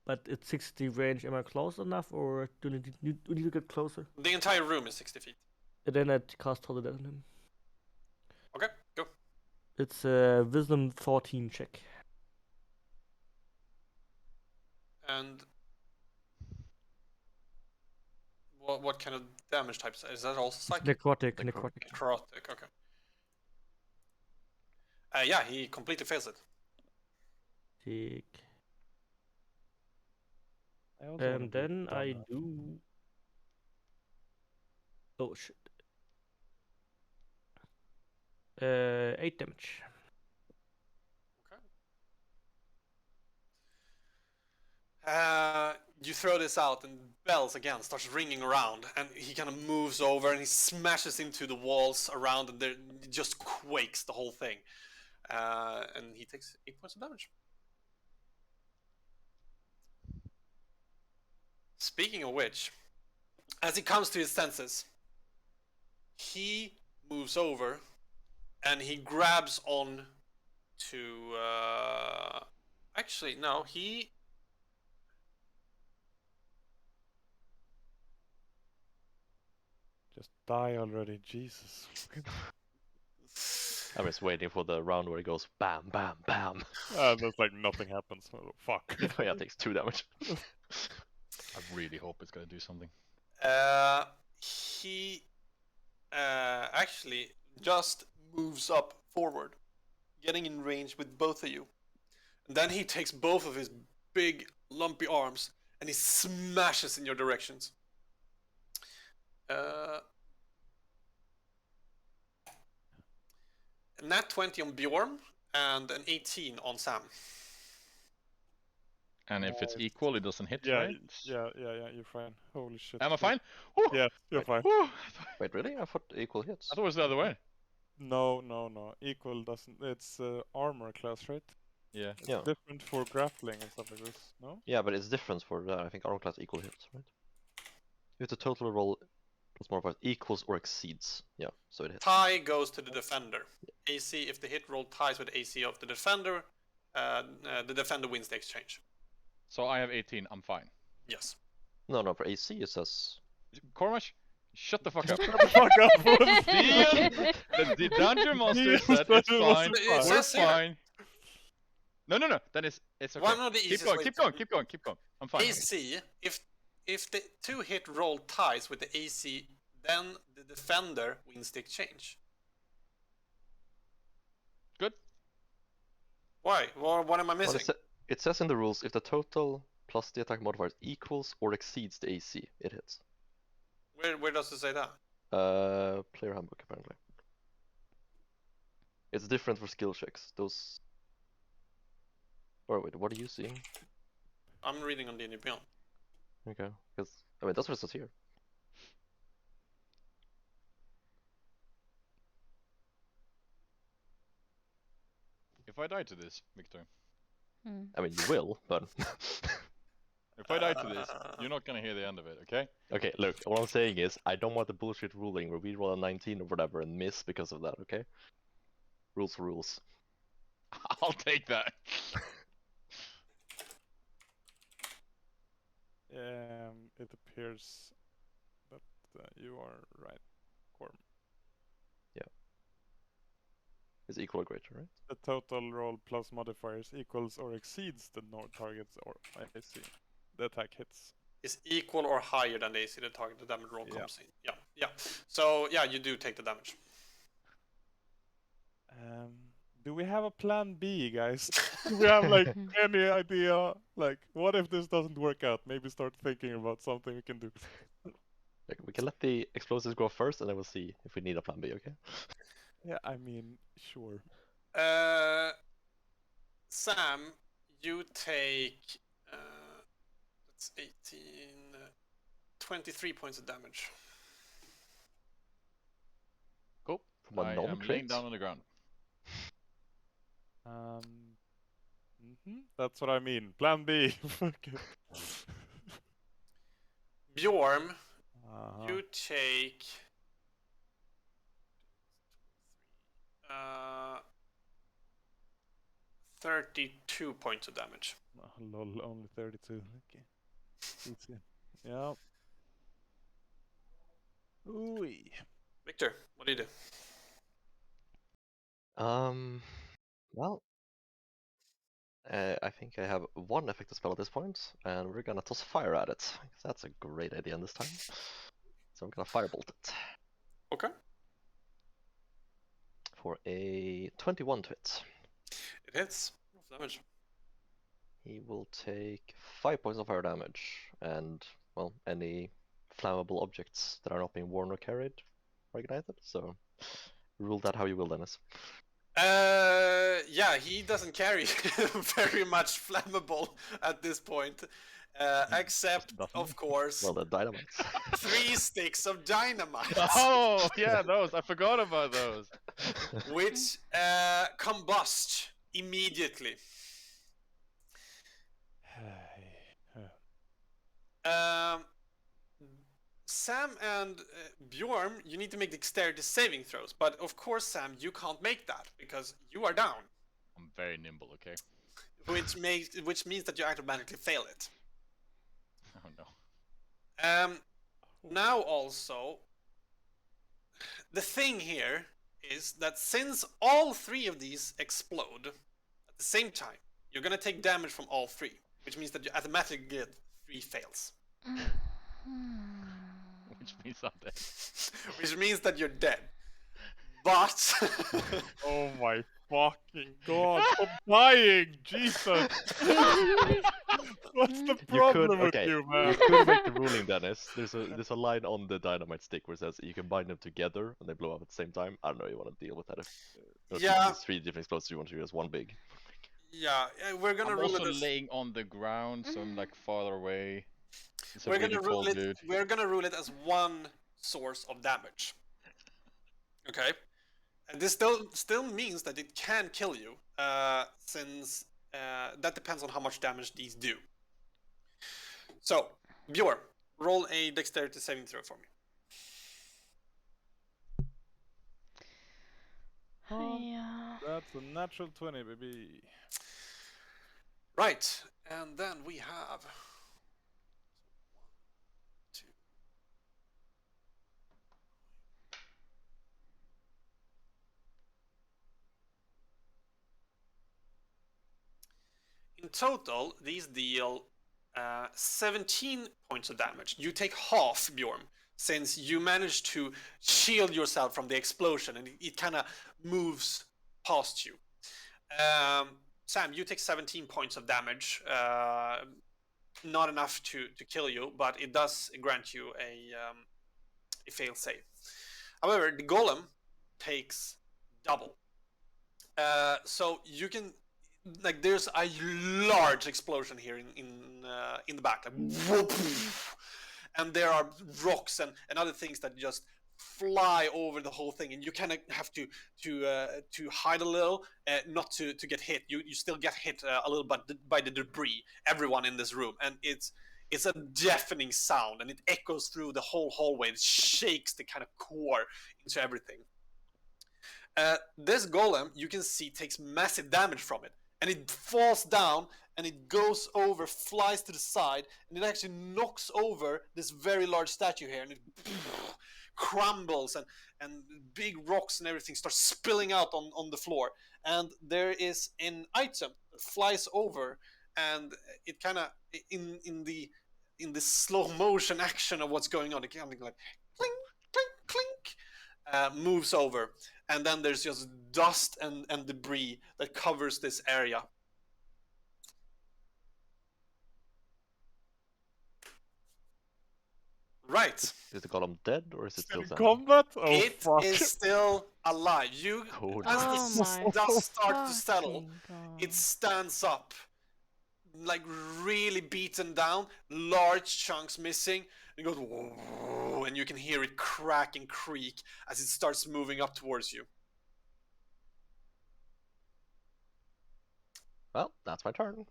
C: But it's 60 range. Am I close enough, or do you need to get closer?
D: The entire room is 60 feet.
C: And then I'd cast Toll the Dead on him.
D: Okay, go.
C: It's a Wisdom 14 check.
D: And what kind of damage types is that? Also psychic?
C: Necrotic.
D: Necrotic. Okay. Yeah, he completely fails it.
C: Tick.
F: I also wanna do
C: Then I
F: damage.
C: do. Oh shit. 8 damage.
D: you throw this out, and bells again starts ringing around, and he kind of moves over and he smashes into the walls around, and there it just quakes the whole thing. And he takes 8 points of damage. Speaking of which, as he comes to his senses, he moves over and he grabs on to. Actually, no, he.
F: Just die already, Jesus.
B: I'm just waiting for the round where it goes bam, bam, bam.
F: That's like nothing happens. Oh, fuck.
B: Oh yeah, it takes 2 damage.
E: I really hope it's gonna do something.
D: He actually just moves up forward, getting in range with both of you. And then he takes both of his big, lumpy arms and he smashes in your directions. A nat 20 on Bjorn and an 18 on Sam.
E: And if it's
F: Nice.
E: equal, it doesn't hit,
F: Yeah,
E: right?
F: yeah, you're fine. Holy shit.
E: Am I fine? Woo!
F: Yeah, you're fine.
E: Woo!
B: Wait, really? I thought equal hits.
E: I thought it was the other way.
F: No. Equal doesn't. It's armor class, right?
E: Yeah.
F: It's
B: Yeah.
F: different for grappling and stuff like this. No?
B: Yeah, but it's different for I think armor class equal hits, right? If the total roll plus modifiers equals or exceeds, yeah, so it hits.
D: Tie goes to the defender. AC, if the hit roll ties with AC of the defender wins the exchange.
E: So I have 18. I'm fine.
D: Yes.
B: No, for AC it says.
E: Cormash, shut the fuck up.
F: Shut the fuck up.
E: The dungeon master said it's fine.
D: It
E: We're
D: says here.
E: fine. No. Then it's okay.
D: One of the
E: Keep
D: easiest
E: going.
D: ways
E: Keep going. I'm fine.
D: AC, if the 2-hit roll ties with the AC, then the defender wins the exchange.
E: Good.
D: Why? What am I
B: Well,
D: missing?
B: it says in the rules if the total plus the attack modifiers equals or exceeds the AC, it hits.
D: Where does it say that?
B: Player handbook apparently. It's different for skill checks. Those. Or wait, what are you seeing?
D: I'm reading on D&D Beyond.
B: Okay, because I mean that's what it says here.
E: If I die to this, Victor.
B: I mean you will, but.
E: If I die to this, you're not gonna hear the end of it, okay?
B: Okay, look, what I'm saying is I don't want the bullshit ruling where we roll a 19 or whatever and miss because of that, okay? Rules are rules.
E: I'll take that.
F: It appears that you are right, Corm.
B: It's equal or greater, right?
F: The total roll plus modifiers equals or exceeds the target's or AC. The attack hits.
D: Is equal or higher than the AC the target the damage roll
F: Yeah.
D: comes in. Yeah. So yeah, you do take the damage.
F: Do we have a plan B, guys? Do we have like any idea? Like, what if this doesn't work out? Maybe start thinking about something we can do.
B: Like, we can let the explosives go first and then we'll see if we need a plan B, okay?
F: Yeah, I mean, sure.
D: Sam, you take that's 18, 23 points of damage.
E: Cool.
B: From a
E: I am
B: non-crit?
E: laying down on the ground.
F: That's what I mean. Plan B. Fuck it.
D: Bjorn,
F: Uh-huh.
D: you take 32 points of damage.
F: Oh, lol, only 32. Okay. Easy. Yeah. Ooh.
D: Victor, what do you do?
B: Well, I think I have one effective spell at this point, and we're gonna toss fire at it. That's a great idea this time. So I'm gonna firebolt it.
D: Okay.
B: For a 21 to hit.
D: It hits. Roll damage.
B: He will take 5 points of fire damage, and, well, any flammable objects that are not being worn or carried are ignited, so rule that how you will, Dennis.
D: Yeah, he doesn't carry very much flammable at this point. Except,
E: Doesn't
D: of
E: he?
D: course,
B: Well, the dynamites.
D: 3 sticks of dynamite,
E: Oh yeah, those. I forgot about those.
D: which combust immediately. Um, Sam and Bjorn, you need to make dexterity saving throws. But of course, Sam, you can't make that because you are down,
E: I'm very nimble. Okay.
D: which means that you automatically fail it.
E: Oh no.
D: Now also, the thing here is that since all 3 of these explode at the same time, you're gonna take damage from all 3, which means that you automatically get 3 fails.
E: Which means I'm dead.
D: Which means that you're dead. But
F: Oh my fucking god! Stop dying! Jesus! What's the problem with you, man?
B: You could make the ruling, Dennis. There's a line on the dynamite stick where it says you can bind them together and they blow up at the same time. I don't know. You want to deal with that if
D: yeah,
B: there's 3 different explosives. You want to do as one big.
D: yeah, we're gonna
E: I'm
D: rule
E: also
D: it as
E: laying on the ground, so I'm like farther away. It's a
D: we're
E: really
D: gonna rule
E: cold
D: it.
E: dude.
D: We're gonna rule it as one source of damage. Okay, and this still means that it can kill you, since that depends on how much damage these do. So, Bjorn, roll a dexterity saving throw for me.
A: Yeah.
F: That's a natural 20, baby.
D: Right, and then we have 2. In total, these deal 17 points of damage. You take half, Bjorn, since you managed to shield yourself from the explosion and it kind of moves past you. Sam, you take 17 points of damage. Not enough to kill you, but it does grant you a fail save. However, the golem takes double. So you can, like, there's a large explosion here in the back, like, whoop, and there are rocks and other things that just fly over the whole thing, and you kind of have to hide a little, not to get hit. You still get hit a little bit by the debris. Everyone in this room, and it's a deafening sound, and it echoes through the whole hallway. It shakes the kind of core into everything. This golem, you can see, takes massive damage from it, and it falls down, and it goes over, flies to the side, and it actually knocks over this very large statue here, and it crumbles, and big rocks and everything start spilling out on the floor. And there is an item that flies over, and it kind of in the slow motion action of what's going on, it kind of like clink, clink, clink, moves over, and then there's just dust and debris that covers this area. Right.
B: Is the golem dead or is it still
F: In
B: standing?
F: combat? Oh
D: It
F: fuck.
D: is still alive. You,
B: Cool.
D: as
A: Oh
D: the
A: my
D: dust starts to settle,
A: fucking God.
D: it stands up, like really beaten down, large chunks missing. It goes, whoa, and you can hear it crack and creak as it starts moving up towards you.
B: Well, that's my turn.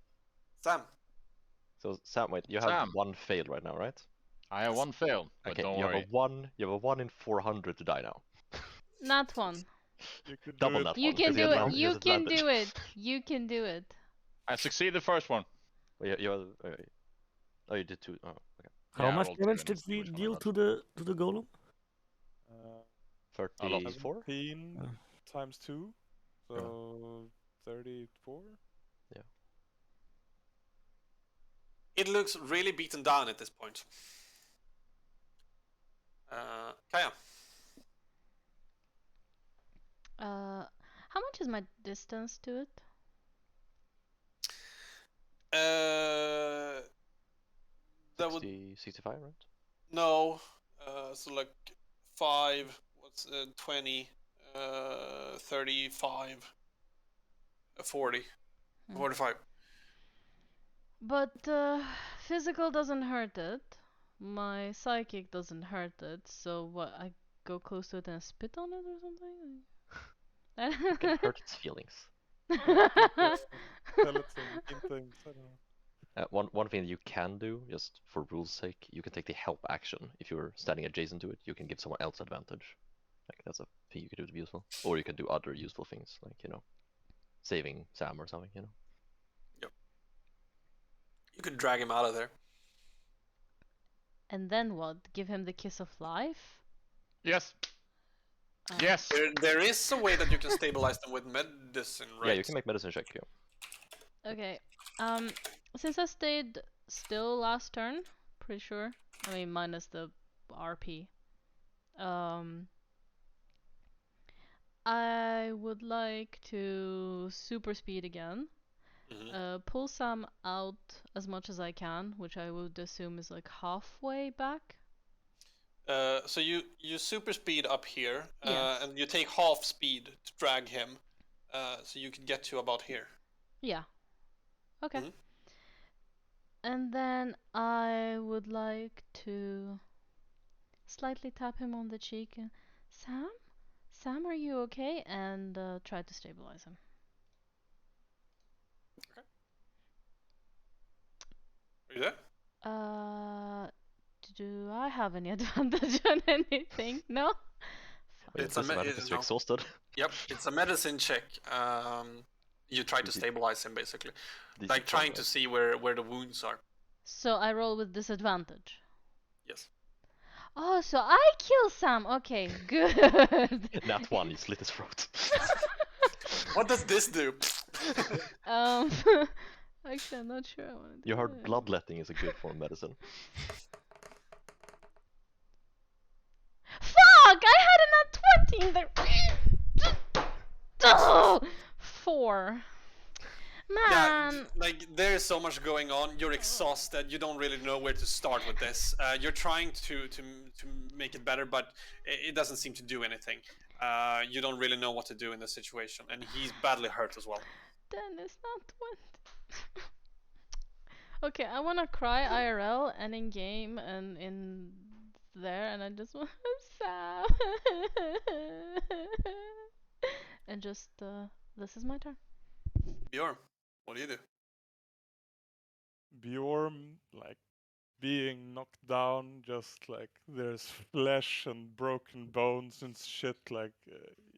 D: Sam,
B: So Sam, wait, you have
E: Sam.
B: 1 fail right now, right?
E: I have 1 fail, but
B: Okay,
E: don't
B: you
E: worry.
B: have a 1. You have a 1 in 400 to die now.
A: Not one.
F: You could
B: Double
F: do it.
B: that
A: You
B: one.
A: can
B: 'cause
A: do
B: had
A: it.
B: an-
A: You
B: has
A: can
B: advantage.
A: do it. You can do it.
E: I succeed the first one.
B: Well, oh, you did 2. Oh, okay.
G: How
E: Yeah, I
G: much
E: rolled two
G: damage
E: and
G: did
E: it's
G: we
E: which one I
G: deal
E: got.
G: to the golem?
F: Uh,
B: 34?
F: 17
G: Oh.
F: times 2, so 34?
D: it looks really beaten down at this point. Kaya.
A: How much is my distance to it?
D: That would
B: 65, right?
D: no. So like 5. What's 20? 35. 40. 45.
A: But physical doesn't hurt it. My psychic doesn't hurt it. So what? I go close to it and spit on it or something?
B: You can hurt its feelings.
F: Tell it some mean things. I don't know.
B: One thing you can do, just for rules' sake, you can take the help action. If you're standing adjacent to it, you can give someone else advantage. Like that's a thing you can do to be useful. Or you can do other useful things, like saving Sam or something.
D: Yep. You could drag him out of there.
A: And then what? Give him the kiss of life?
E: Yes.
A: Uh,
E: Yes.
D: There is a way that you can stabilize them with medicine, right?
B: Yeah, you can make medicine check. Yeah.
A: Okay. Since I stayed still last turn, pretty sure. I mean, minus the RP. I would like to super speed again. Pull Sam out as much as I can, which I would assume is like halfway back.
D: So you super speed up here,
A: Yes.
D: and you take half speed to drag him, so you can get to about here.
A: Yeah. Okay. And then I would like to slightly tap him on the cheek and Sam, are you okay? And try to stabilize him.
D: Okay. Are you there?
A: Do I have any advantage on anything? No?
B: Well,
D: It's
B: it doesn't matter because you're
D: no.
B: exhausted.
D: Yep, it's a medicine check. You try to stabilize him basically, like trying to see where the wounds are.
A: So I roll with disadvantage.
D: Yes.
A: Oh, so I kill Sam. Okay, good.
B: Nat 1, you slit his throat.
D: What does this do?
A: Actually, I'm not sure I want to do
B: You heard
A: it.
B: bloodletting is a good form of medicine.
A: Fuck! I had a nat 20 in there. Oh, 4. Man.
D: Yeah, like there's so much going on. You're exhausted. You don't really know where to start with this. You're trying to make it better, but it doesn't seem to do anything. You don't really know what to do in this situation, and he's badly hurt as well.
A: Dennis, not 20. Okay, I wanna cry IRL and in game and in there, and I just want Sam. And just this is my turn.
D: Bjorn, what do you do?
F: Bjorn, like, being knocked down, just like there's flesh and broken bones and shit. Like,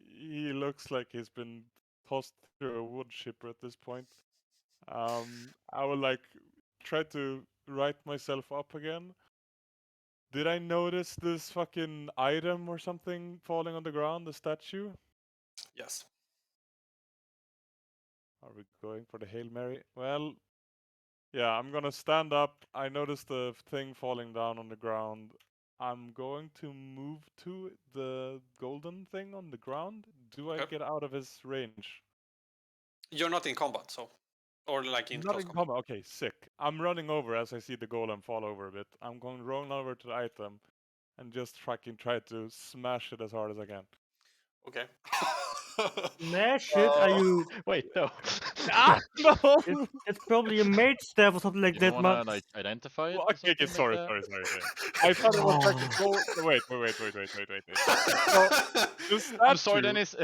F: he looks like he's been tossed through a wood chipper at this point. I would like try to right myself up again. Did I notice this fucking item or something falling on the ground, the statue?
D: Yes.
F: Are we going for the Hail Mary? Well, yeah, I'm gonna stand up. I noticed the thing falling down on the ground. I'm going to move to the golden thing on the ground. Do I
D: Okay.
F: get out of his range?
D: You're not in combat, so, or like in
F: Not
D: close
F: in
D: combat.
F: combat. Okay, sick. I'm running over as I see the golem fall over a bit. I'm going to run over to the item and just fucking try to smash it as hard as I can.
D: Okay.
G: Smash it? Are you?
B: Wait, no.
F: Ah, no!
G: It's probably a mage staff or something like
E: You
G: that,
E: don't
G: man.
E: wanna like identify it?
F: Well,
E: or
F: okay,
E: something
F: sorry.
E: like that?
F: I thought it was like a
G: Oh.
F: gold. Wait. So, the statue.
E: I'm sorry, Dennis.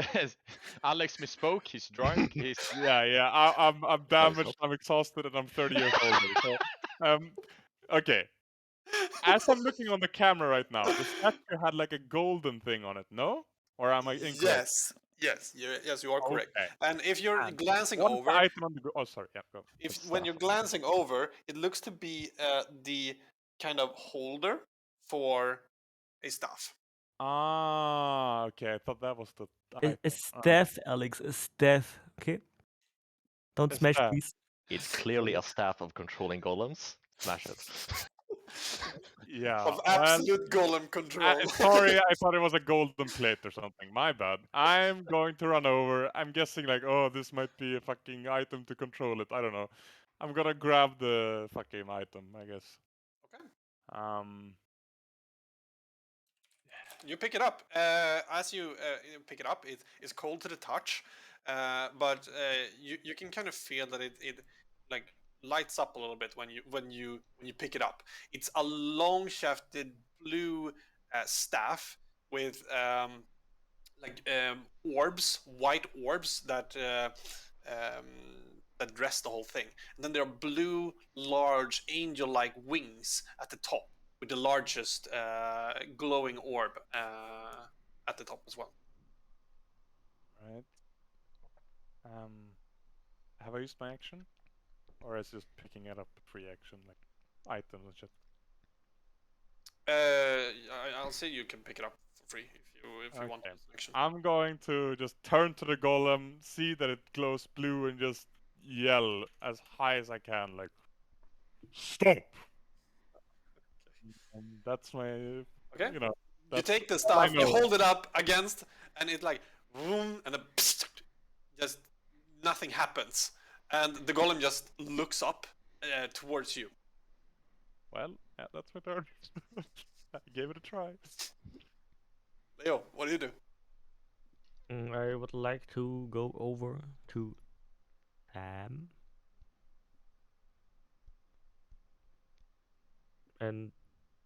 E: Alex misspoke. He's drunk. He's
F: Yeah. I'm damaged. I'm exhausted, and I'm 30 years old. So, okay. As I'm looking on the camera right now, the statue had like a golden thing on it. No, or am I incorrect?
D: Yes, you are correct.
F: Okay.
D: And if you're
F: And
D: glancing
F: what is the
D: over,
F: item on the oh, sorry. Yeah, go.
D: when you're glancing over, it looks to be the kind of holder for a staff.
F: Ah, okay. I thought that was the
G: A
F: item.
G: staff, Alex. A staff. Okay. Don't
F: A
G: smash,
F: staff.
G: please.
B: It's clearly a staff of controlling golems. Smash it.
F: Yeah.
D: Of
F: Well,
D: absolute golem control.
F: sorry, I thought it was a golden plate or something. My bad. I'm going to run over. I'm guessing like, oh, this might be a fucking item to control it. I don't know. I'm gonna grab the fucking item, I guess.
D: Okay. You pick it up. As you pick it up, it's cold to the touch, but you can kind of feel that it like lights up a little bit when you pick it up. It's a long-shafted blue staff with orbs, white orbs um, that dress the whole thing. And then there are blue, large, angel-like wings at the top, with the largest glowing orb at the top as well.
F: Right. Have I used my action? Or is just picking it up free action, like items and shit?
D: I'll say you can pick it up for free if you want
F: Okay.
D: this action.
F: I'm going to just turn to the golem, see that it glows blue, and just yell as high as I can, like, stop! And that's my,
D: Okay.
F: you know,
D: You
F: that's
D: take the
F: all I
D: staff, you
F: know.
D: hold it up against, and it like boom, and then just nothing happens, and the golem just looks up towards you.
F: Well, yeah, that's my turn. I gave it a try.
D: Leo, what do you do?
C: I would like to go over to Sam and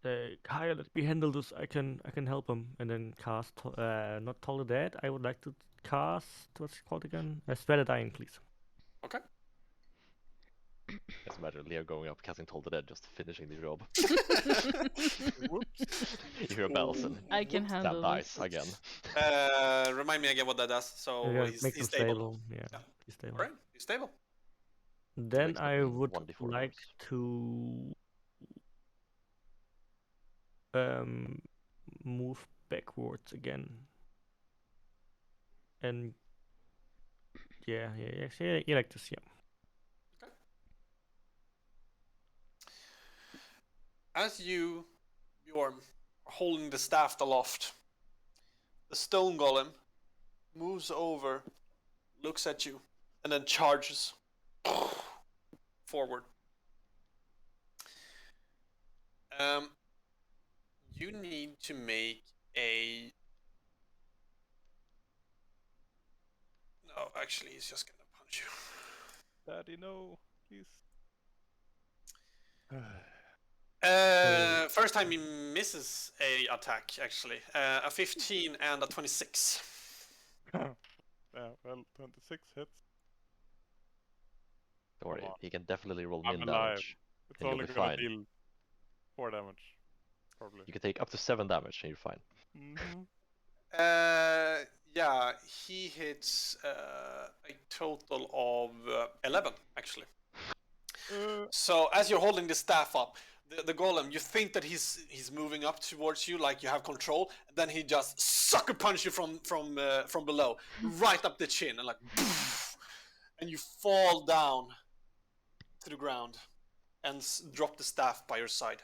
C: say, Kaya, let me handle this. I can help him. And then cast not Toll the Dead. I would like to cast what's it called again? Spread the Dying, please.
D: Okay.
B: Just imagine Leo going up, casting Toll the Dead, just finishing the job.
F: Whoops.
B: You hear bells and
A: I can
B: Sam
A: handle
B: dies
A: this.
B: again.
D: Remind me again what that does. So
C: Yeah,
D: he's
C: make him
D: stable.
C: stable. Yeah,
D: Yeah.
C: he's stable.
D: All right, he's stable.
C: Then
B: wakes up
C: I
B: in
C: would
B: 1d4
C: like
B: rounds.
C: to move backwards again. And yeah, like this, yeah.
D: As you're holding the staff aloft, the stone golem moves over, looks at you, and then charges forward. You need to make a. No, actually, he's just gonna punch you.
F: Daddy, no, please.
D: First time he misses a attack, actually. A 15 and a 26.
F: Yeah, well, 26 hits.
B: Don't worry,
F: Come on.
B: he can definitely roll
F: I'm
B: min
F: alive.
B: damage.
F: It's
B: and you'll
F: only
B: be
F: gonna
B: fine.
F: deal 4 damage, probably.
B: You can take up to 7 damage and you're fine.
D: Yeah, he hits a total of 11, actually. So as you're holding the staff up, the golem, you think that he's moving up towards you, like you have control, and then he just sucker punch you from below, right up the chin, and like, and you fall down to the ground and drop the staff by your side.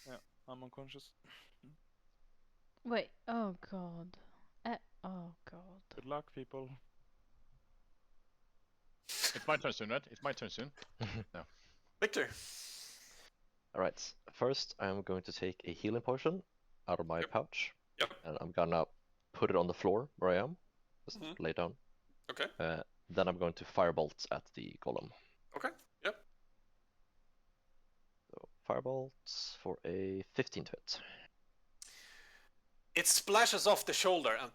F: Yeah, I'm unconscious.
A: Wait, oh god. Oh god.
F: Good luck, people.
E: It's my turn soon, right? It's my turn soon. No.
D: Victor.
B: Alright, first I'm going to take a healing potion out of my pouch.
D: Yep.
B: And I'm gonna put it on the floor where I am. Just lay down.
D: Okay.
B: Then I'm going to firebolt at the golem.
D: Okay. Yep.
B: So firebolts for a 15 to hit.
D: It splashes off the shoulder and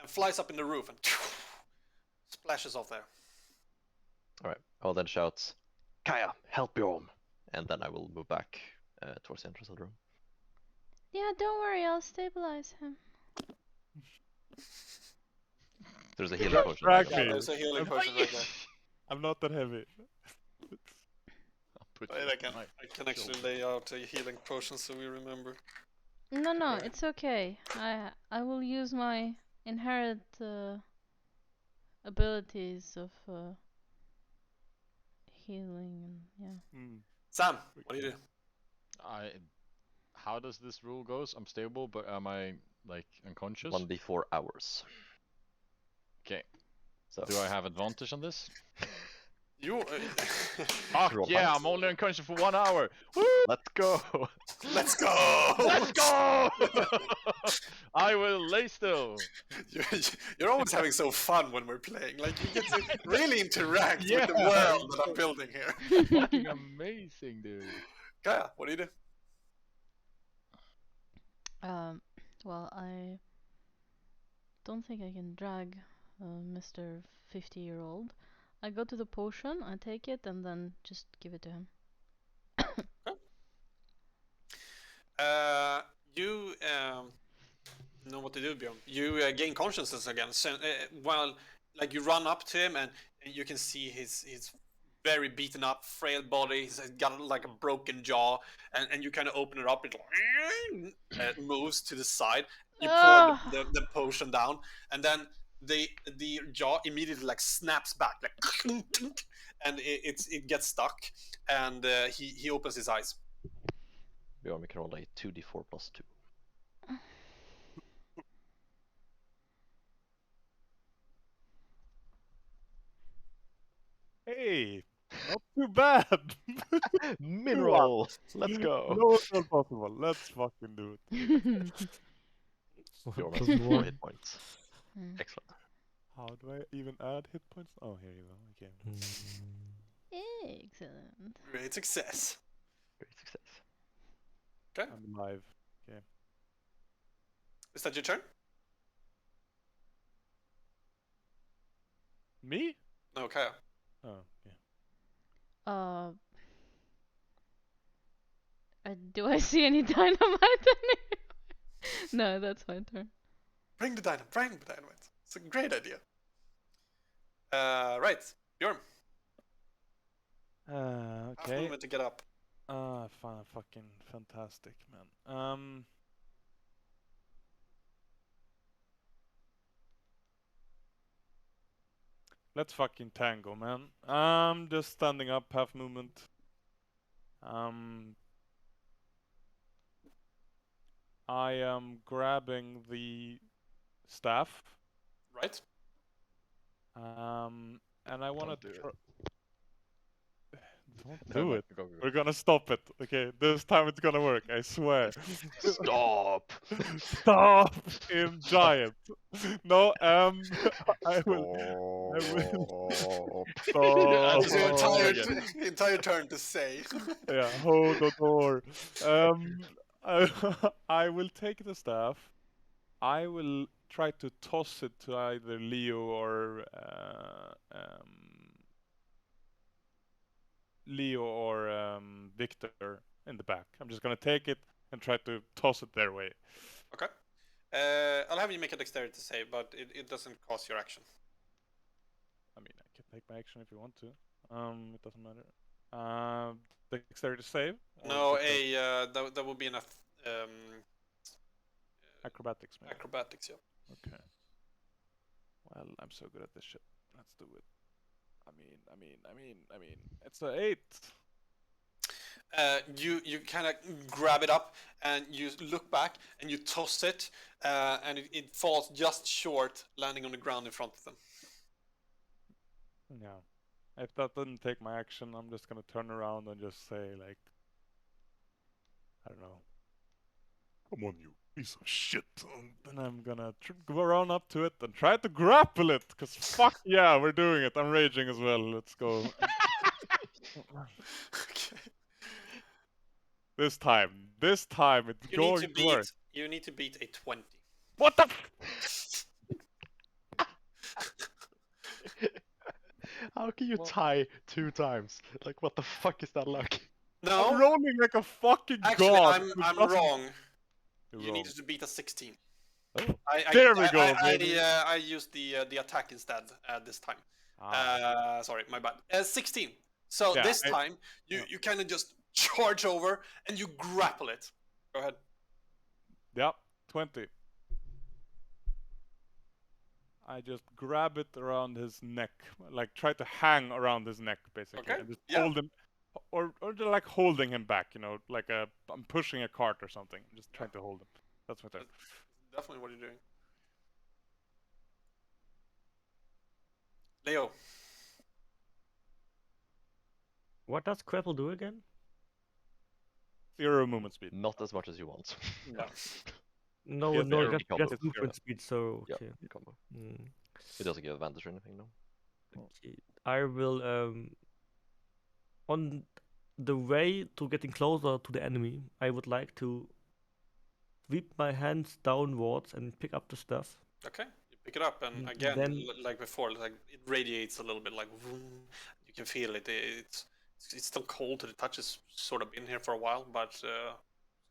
D: flies up in the roof and splashes off there.
B: Alright, I'll then shout, Kaya, help Bjorn! And then I will move back towards the entrance of the room.
A: Yeah, don't worry, I'll stabilize him.
B: There's a healing potion.
F: Drag
D: Yeah,
F: me.
D: there's a healing potion right there.
F: I'm not that heavy.
E: I'll put
D: Wait,
E: you
D: I can
E: on my
D: actually
E: shoulder.
D: lay out a healing potion so we remember.
A: No,
D: Right.
A: it's okay. I will use my inherent abilities of healing and yeah.
D: Sam, what do you do?
E: How does this rule goes? I'm stable, but am I like unconscious?
B: 1d4 hours.
E: Okay.
B: So
E: Do I have advantage on this?
D: You.
E: Fuck
B: Roll
E: yeah,
B: out.
E: I'm only unconscious for 1 hour. Woo!
B: Let's go.
D: Let's go!
E: Let's go! I will lay still.
D: You're always having so fun when we're playing. Like you get to really interact with the
E: Yeah.
D: world that I'm building here.
E: Fucking amazing, dude.
D: Kaya, what do you do?
A: Well, I don't think I can drag Mr. 50-year-old. I go to the potion, I take it, and then just give it to him.
D: You know what to do, Bjorn. You gain consciousness again. So, while like you run up to him and you can see his very beaten up, frail body. He's got like a broken jaw, and you kind of open it up. It moves to the side. You pour the potion down, and then the jaw immediately like snaps back, like, and it gets stuck, and he opens his eyes.
B: Bjorn, we can roll a 2d4 plus 2.
F: Hey, not too bad.
B: Mineral! Let's go!
F: No, it's not possible. Let's fucking do it.
B: Bjorn has
G: Plus
B: 4
G: 1.
B: hit points. Excellent.
F: How do I even add hit points? Oh, here you go. Okay.
A: Excellent.
D: Great success.
B: Great success.
D: Okay,
F: I'm alive. Okay.
D: is that your turn?
F: Me?
D: No, Kaya.
F: Oh, yeah.
A: Do I see any dynamite anywhere? No, that's my turn.
D: Bring the dynamite. Bring the dynamite. It's a great idea. Right, Bjorn. Half
F: Okay.
D: movement to get up.
F: Fucking fantastic, man. Let's fucking tango, man. I'm just standing up, half movement. I am grabbing the staff.
D: Right.
F: And I want
E: Don't
F: to
E: do it.
F: Don't
E: Never
F: do
E: mind.
F: it.
E: Go, go, go.
F: We're gonna stop it. Okay, this time it's gonna work. I swear.
B: Stop!
F: Stop in giant. No, I will. I will.
B: Stop!
D: This is your
F: Stop.
D: entire turn to say.
F: Yeah, hold the door. I will take the staff. I will try to toss it to either Leo or Victor in the back. I'm just gonna take it and try to toss it their way.
D: Okay. I'll have you make a dexterity save, but it doesn't cost your action.
F: I mean, I can take my action if you want to. It doesn't matter. Dexterity save? Or
D: No,
F: just
D: that would be enough.
F: acrobatics, maybe.
D: Acrobatics, yeah.
F: Okay. Well, I'm so good at this shit. Let's do it. I mean, it's an 8.
D: You kind of grab it up and you look back and you toss it, and it falls just short, landing on the ground in front of them.
F: Yeah. If that didn't take my action, I'm just gonna turn around and just say, like, I don't know. Come on, you piece of shit. Then I'm gonna go around up to it and try to grapple it. Cause fuck yeah, we're doing it. I'm raging as well. Let's go.
D: Okay.
F: This time it's going to work.
D: You need to beat a 20.
F: What the?
B: How can you tie 2 times? Like, what the fuck is that luck?
D: No,
F: I'm rolling like a fucking
D: actually,
F: god.
D: I'm wrong.
F: You're
D: You
F: wrong.
D: needed to beat a 16.
B: Oh.
F: There we go, baby.
D: I used the attack instead this time. Sorry, my bad. 16. So
F: Yeah,
D: this time you kind of just charge over and you grapple it. Go ahead.
F: Yeah, 20. I just grab it around his neck, like try to hang around his neck, basically,
D: Okay,
F: and just
D: yeah.
F: hold him, or just like holding him back, like I'm pushing a cart or something. I'm just trying to hold him. That's what I'm.
D: Definitely what you're doing. Leo.
C: What does grapple do again?
F: 0 movement speed.
B: Not as much as you want.
D: No.
C: No,
F: Yes,
C: no,
F: zero.
C: just
B: combo.
F: It's
C: movement
F: zero.
C: speed. So
B: Yeah,
C: okay.
B: combo.
C: Mm,
B: It doesn't give advantage or anything, no.
C: okay. I will on the way to getting closer to the enemy, I would like to sweep my hands downwards and pick up the stuff.
D: Okay, you pick it up, and again,
C: Then
D: like before, like it radiates a little bit, like vroom. You can feel it. It's still cold to the touch. It's sort of been here for a while, but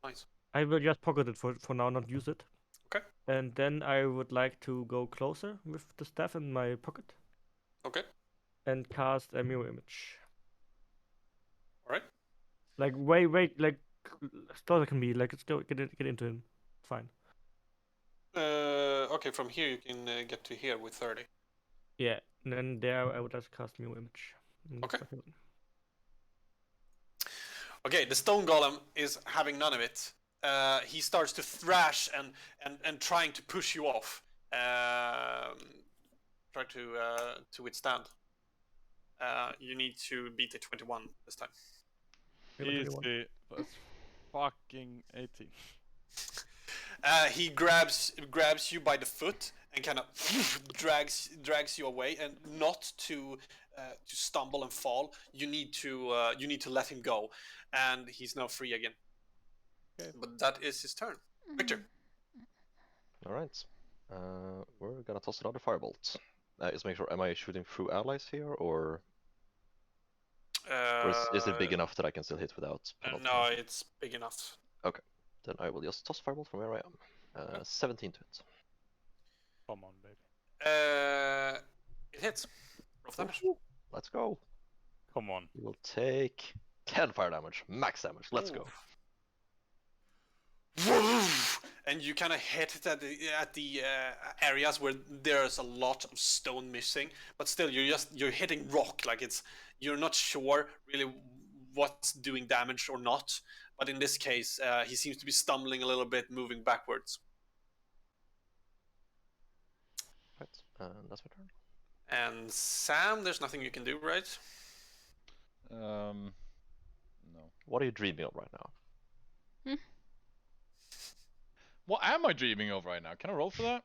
D: nice.
C: I will just pocket it for now, not use it.
D: Okay.
C: And then I would like to go closer with the staff in my pocket.
D: Okay.
C: And cast a mirror image.
D: All right.
C: Like wait, like as close as I can be. Like let's go get into him. It's fine.
D: Okay, from here you can get to here with 30.
C: Yeah. And then there I would like to cast mirror image.
D: Okay. Okay, the stone golem is having none of it. He starts to thrash and trying to push you off. Try to withstand. You need to beat a 21 this time.
F: Easy. Plus fucking 18.
D: He grabs you by the foot and kind of drags you away, and not to stumble and fall. You need to let him go, and he's now free again.
F: Okay.
D: But that is his turn. Victor.
B: Alright. We're gonna toss another firebolt. Just make sure, am I shooting through allies here, or is it big enough that I can still hit without penalty?
D: No, it's big enough.
B: Then I will just toss firebolt from where I am. 17 to hit.
F: Come on, baby.
D: It hits. Roll for damage.
B: Ooh, let's go.
F: Come on.
B: We will take 10 fire damage, max damage. Let's go.
D: And you kind of hit it at the areas where there's a lot of stone missing, but still you're hitting rock. Like you're not sure really what's doing damage or not. But in this case, he seems to be stumbling a little bit, moving backwards.
B: Right, and that's my turn.
D: And Sam, there's nothing you can do, right?
E: No.
B: What are you dreaming of right now?
E: What am I dreaming of right now? Can I roll for that?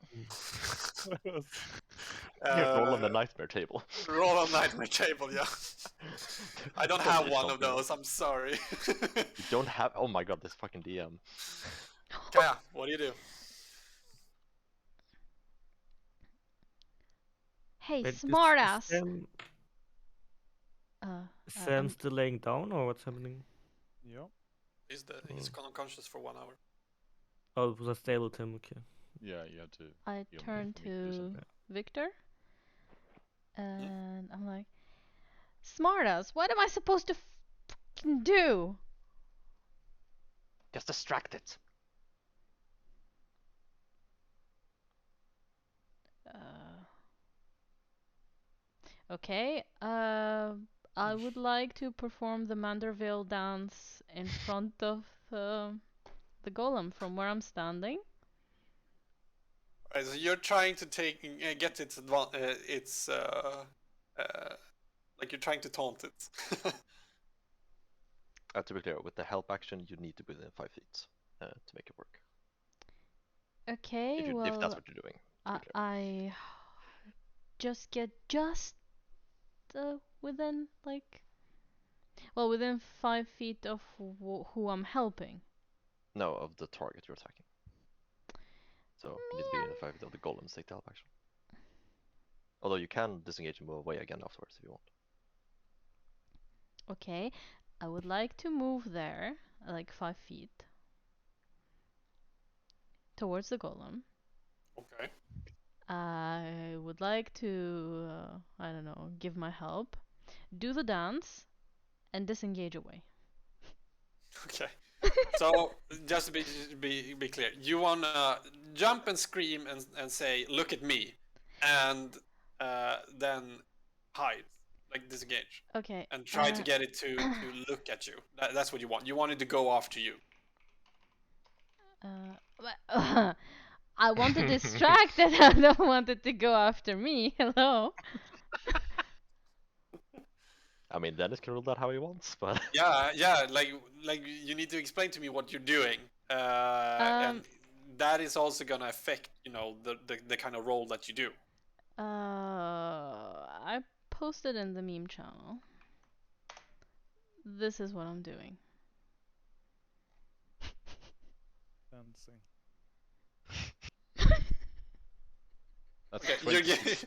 B: Roll on the nightmare table.
D: Roll on nightmare table, yeah. I don't have one of those. I'm sorry.
B: You don't have. Oh my god, this fucking DM.
D: Kaya, what do you do?
A: Hey,
C: Wait, is
A: smartass.
C: Sam, is Sam still laying down, or what's happening?
F: Yeah.
D: He's unconscious for 1 hour.
C: Oh, it was a stay with him. Okay.
E: Yeah, you had to.
A: I
E: you
A: turn
E: make me do
A: to
E: something.
A: Victor, and I'm like, smartass, what am I supposed to fucking do?
B: Just distract it.
A: Okay, I would like to perform the Manderville dance in front of the golem from where I'm standing.
D: Right, so you're trying to get its like you're trying to taunt it.
B: To be clear, with the help action, you need to be within 5 feet to make it work.
A: Okay,
B: If that's what you're doing.
A: I just get within within 5 feet of who I'm helping.
B: No, of the target you're attacking. So you need to be within 5 feet of the golems take the help action. Although you can disengage and move away again afterwards if you want.
A: Okay, I would like to move there, like 5 feet, towards the golem.
D: Okay.
A: I would like to, I don't know, give my help, do the dance, and disengage away.
D: Okay. So just to be clear, you wanna jump and scream and say, "Look at me," and then hide, like disengage,
A: Okay.
D: and try to get it to look at you. That's what you want. You want it to go after you.
A: I want to distract it. I don't want it to go after me. Hello.
B: I mean, Dennis can rule that how he wants, but
D: Yeah. Like you need to explain to me what you're doing, and that is also gonna affect the kind of role that you do.
A: I posted in the meme channel. This is what I'm doing.
F: Dancing.
E: That's
D: Okay,
E: 26.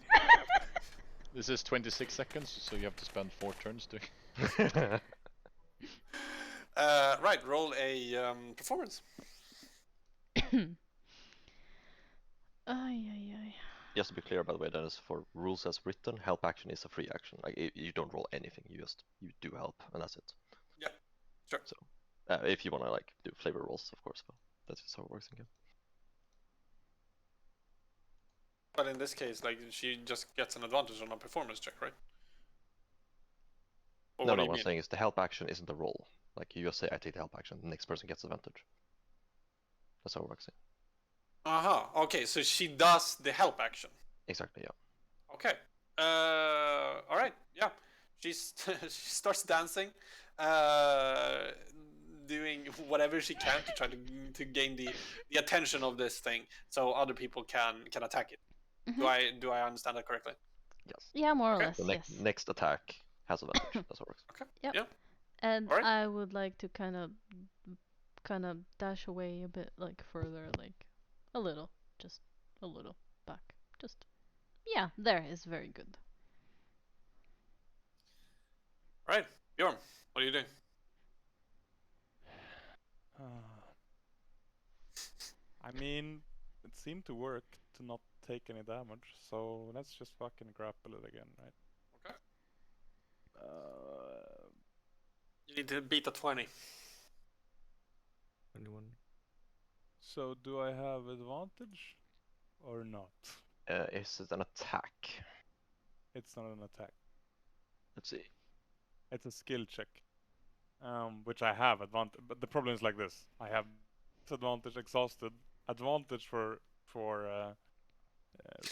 E: This is 26 seconds, so you have to spend 4 turns doing.
D: Right. Roll a performance.
A: Ay.
B: just to be clear, by the way, Dennis, for rules as written, help action is a free action. Like you don't roll anything, you do help, and that's it.
D: Yeah, sure.
B: So if you want to like do flavor rolls, of course, but that's just how it works in game.
D: But in this case, like she just gets an advantage on a performance check, right? Or
B: No,
D: what do
B: no,
D: you
B: what I'm
D: mean?
B: saying is the help action isn't the roll. Like you just say I take the help action, the next person gets advantage. That's how it works.
D: Okay, so she does the help action.
B: Exactly, yeah.
D: Okay. All right. Yeah. She's she starts dancing, doing whatever she can to try to gain the attention of this thing, so other people can attack it. Do I understand that correctly?
B: Yes.
A: Yeah, more or
D: Okay.
A: less.
B: The
A: Yes.
B: next attack has advantage. That's how it works.
D: Okay.
A: Yep.
D: Yeah.
A: And
D: Alright.
A: I would like to kind of dash away a bit, like further, like a little, just a little back. Just yeah, there is very good.
D: All right, Bjorn, what are you doing?
F: I mean, it seemed to work to not take any damage, so let's just fucking grapple it again, right?
D: Okay. You need to beat a 20.
C: 21.
F: So do I have advantage or not?
B: Is it an attack?
F: It's not an attack.
B: Let's see.
F: It's a skill check, which I have advantage. But the problem is like this: I have disadvantage, exhausted, advantage for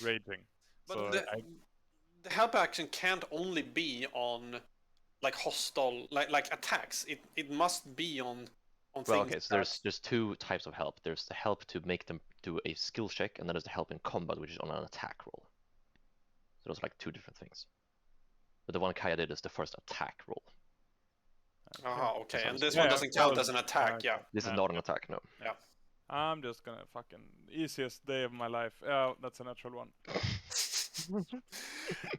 F: raging.
D: But
F: So
D: the help action can't only be on like hostile like attacks. It must be on
B: Well,
D: things.
B: okay, so there's two types of help. There's the help to make them do a skill check, and then there's the help in combat, which is on an attack roll. So those are like two different things. But the one Kaya did is the first attack roll.
D: Okay, and
B: That's
D: this
B: how
D: one
B: it's-
D: doesn't count as an attack.
F: okay.
D: Yeah.
B: This is not an attack, no.
D: Yeah.
F: I'm just gonna fucking easiest day of my life. Oh, that's a natural one.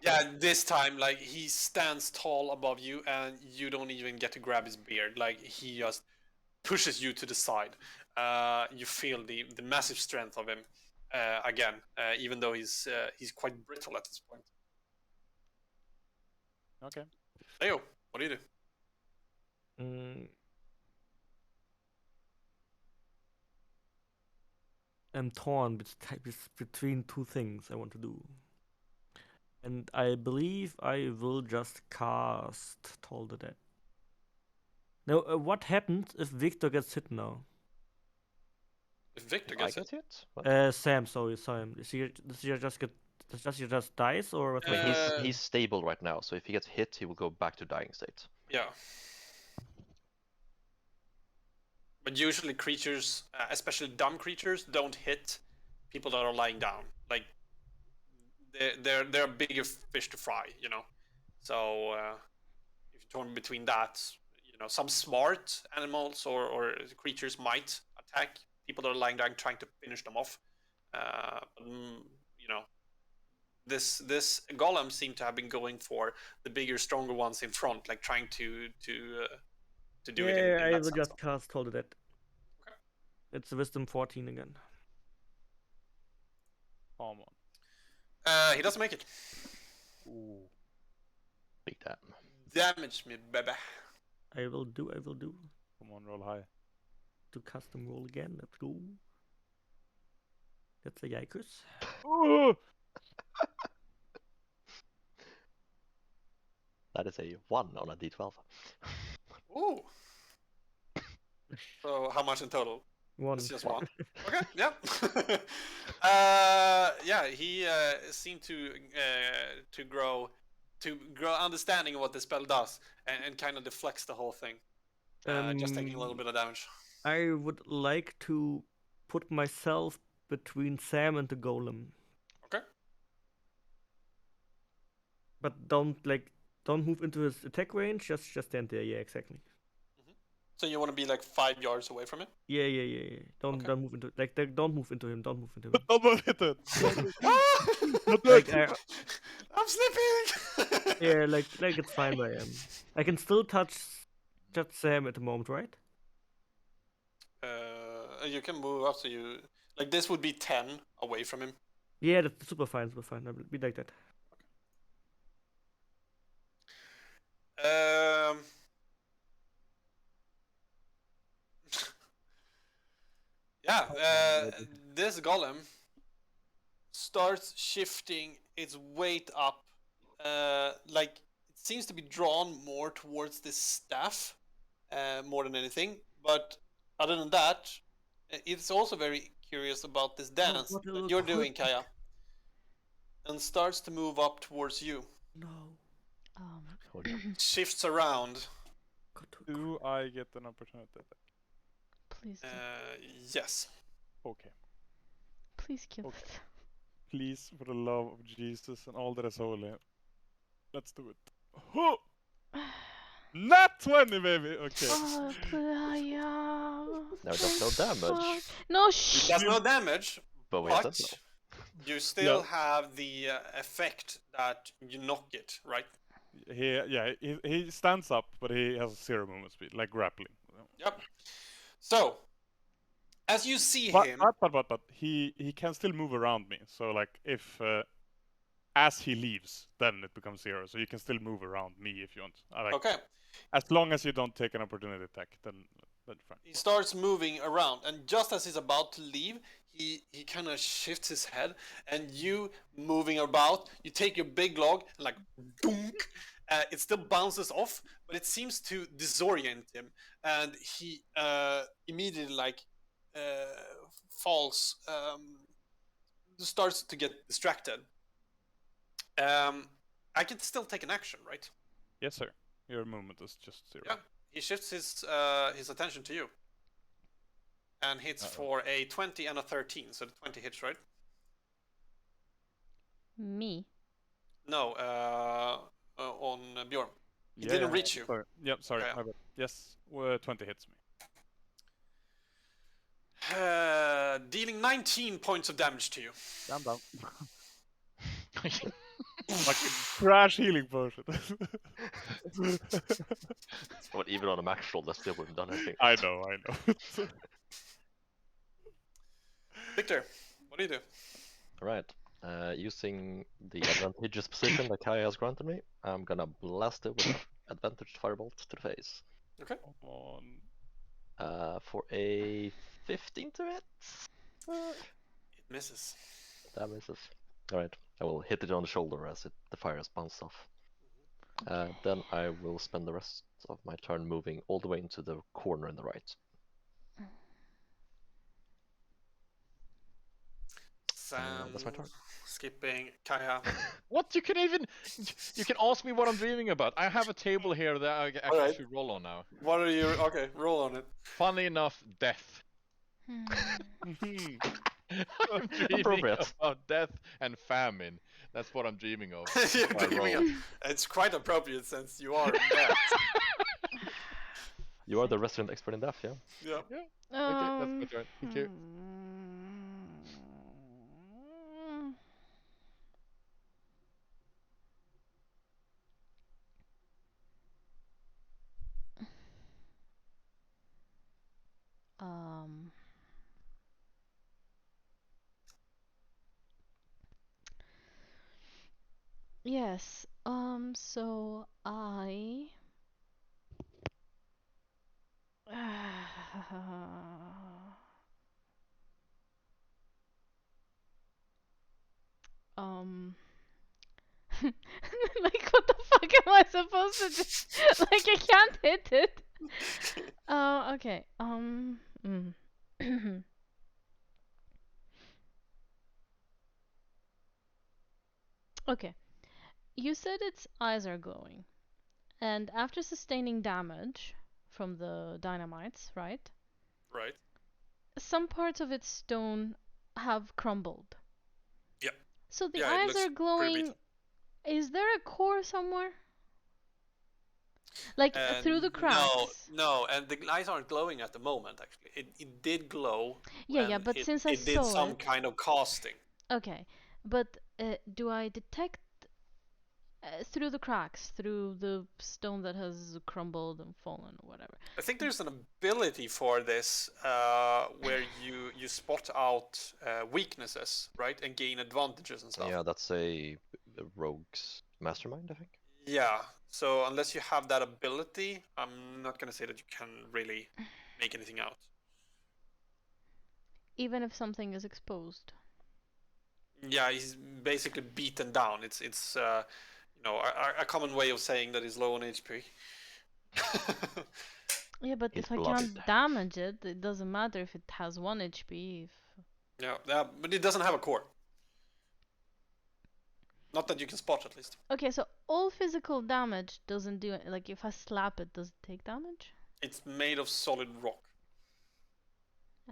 D: Yeah, this time like he stands tall above you and you don't even get to grab his beard. Like he just pushes you to the side. You feel the massive strength of him again, even though he's quite brittle at this point.
F: Okay.
D: Leo, what do you do?
C: I'm torn between two things I want to do. And I believe I will just cast Toll the Dead. Now, what happens if Victor gets hit now?
D: If Victor
B: I
D: gets
B: get
D: it,
B: hit?
C: Sam, sorry, Sam. Does he just dies or what's
B: I mean,
C: what?
B: he's stable right now, so if he gets hit, he will go back to dying state.
D: yeah. But usually creatures, especially dumb creatures, don't hit people that are lying down. Like they're a bigger fish to fry, you know. So if you're torn between that, you know, some smart animals or creatures might attack people that are lying down, trying to finish them off. You know, this golem seemed to have been going for the bigger, stronger ones in front, like trying to do it in
C: I
D: that
C: will
D: sense.
C: just cast Toll the Dead.
D: Okay.
C: It's Wisdom 14 again.
F: Come on.
D: He doesn't make it.
F: Ooh.
B: Big damn.
D: Damage me, baby.
C: I will do.
F: Come on, roll high.
C: To custom roll again. Let's go. That's a yikers.
B: That is a 1 on a d12.
D: Ooh. So how much in total?
C: 1.
D: It's just one. Okay, yeah. Yeah, he seemed to grow to grow understanding of what the spell does, and kind of deflects the whole thing. Just taking a little bit of damage.
C: I would like to put myself between Sam and the golem.
D: Okay.
C: But don't move into his attack range. Just stand there. Yeah, exactly.
D: So you want to be like 5 yards away from it?
C: Yeah. Don't move into don't move into him. Don't move into him.
F: Don't move into it.
C: Like
D: I'm slipping.
C: yeah, like it's fine by him. I can still touch Sam at the moment, right?
D: You can move up to you. Like this would be 10 away from him.
C: Yeah, that's super fine. I'll be like that.
D: Yeah, this golem starts shifting its weight up. Like it seems to be drawn more towards this staff more than anything. But other than that, it's also very curious about this dance that you're doing, Kaya, and starts to move up towards you.
C: No.
B: Oh, no.
D: Shifts around.
F: Do I get an opportunity?
A: Please do.
D: Yes.
F: Okay.
A: Please kill
F: Okay.
A: it.
F: Please, for the love of Jesus and all that is holy, let's do it. Huh! Not 20, baby! Okay.
A: Oh, yeah.
B: No, it does no damage.
A: No,
D: It does no damage,
B: But we
D: but
B: said no.
D: you still
F: Yeah.
D: have the effect that you knock it, right?
F: He stands up, but he has 0 movement speed, like grappling.
D: Yep. So, as you see
F: But
D: him,
F: he can still move around me. So like if as he leaves, then it becomes 0. So you can still move around me if you want.
D: okay,
F: As long as you don't take an opportunity attack, then fine.
D: he starts moving around, and just as he's about to leave, he kind of shifts his head, and you moving about, you take your big log and like boom, it still bounces off, but it seems to disorient him, and he immediately like falls, starts to get distracted. I can still take an action, right?
F: Yes, sir. Your movement is just 0.
D: Yeah. He shifts his attention to you, and hits for a 20 and a 13. So the 20 hits, right?
A: Me.
D: No, on Bjorn. He didn't reach you.
F: Sorry. Yep, sorry.
D: Okay.
F: My bad. Yes, 20 hits me.
D: Dealing 19 points of damage to you.
F: Calm down. Fucking trash healing potion.
B: But even on a max roll, that still wouldn't done anything.
F: I know.
D: Victor, what do you do?
B: Alright. Using the advantageous position that Kaya has granted me, I'm gonna blast it with an advantage firebolt to the face.
D: Okay.
B: For a 15 to hit.
D: It misses.
B: That misses. Alright, I will hit it on the shoulder as the fire has bounced off. Then I will spend the rest of my turn moving all the way into the corner in the right.
D: Sam,
B: that's my turn.
D: skipping, Kaya.
E: What? You can ask me what I'm dreaming about. I have a table here that I actually
D: Alright.
E: should roll on now.
D: What are you? Okay, roll on it.
E: Funnily enough, death. I'm dreaming
B: Appropriate.
E: about death and famine. That's what I'm dreaming of.
D: You're
E: I
D: dreaming
E: roll.
D: of- It's quite appropriate since you are dead.
B: You are the resident expert in death, yeah?
D: Yeah.
E: Okay, that's my turn. Thank you.
A: Yes. So I. Like, what the fuck am I supposed to do? Like, I can't hit it. Okay. Okay. You said its eyes are glowing, and after sustaining damage from the dynamites, right?
D: Right.
A: Some parts of its stone have crumbled.
D: Yep.
A: So the
D: Yeah, it
A: eyes
D: looks
A: are
D: pretty
A: glowing.
D: beaten.
A: Is there a core somewhere? Like through the cracks?
D: No, and the eyes aren't glowing at the moment. Actually, it did glow
A: Yeah, yeah,
D: when
A: but since I
D: it did
A: saw
D: some
A: it.
D: kind of casting.
A: Okay, but do I detect through the cracks, through the stone that has crumbled and fallen or whatever?
D: I think there's an ability for this where you spot out weaknesses, right, and gain advantages and stuff.
B: Yeah, that's a rogue's mastermind, I think.
D: Yeah. So unless you have that ability, I'm not gonna say that you can really make anything out.
A: Even if something is exposed.
D: Yeah, he's basically beaten down. It's you know, a common way of saying that he's low on HP.
A: Yeah, but
B: He's
A: if I
B: bloodied.
A: can't damage it, it doesn't matter if it has 1 HP.
D: Yeah, but it doesn't have a core. Not that you can spot, at least.
A: Okay, so all physical damage doesn't do it. Like if I slap it, does it take damage?
D: It's made of solid rock.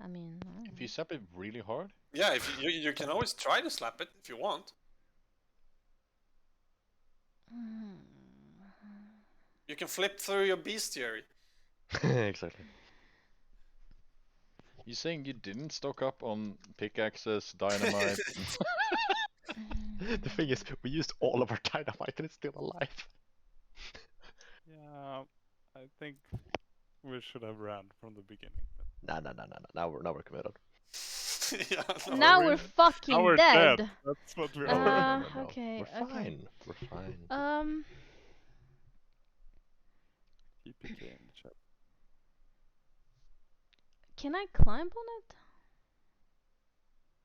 A: I mean, I don't
E: If
A: know.
E: you slap it really hard,
D: Yeah, if you can always try to slap it if you want. You can flip through your bestiary.
B: Exactly.
E: you saying you didn't stock up on pickaxes, dynamite?
B: The thing is, we used all of our dynamite and it's still alive.
F: Yeah, I think we should have ran from the beginning.
B: Nah. Now we're committed.
D: Yeah, no.
A: Now
F: we-
A: we're fucking
F: Now we're
A: dead.
F: dead. That's what we
B: No,
F: are.
B: no.
A: Okay,
B: We're
A: okay.
B: fine. We're fine.
F: TPK in the chat.
A: Can I climb on it?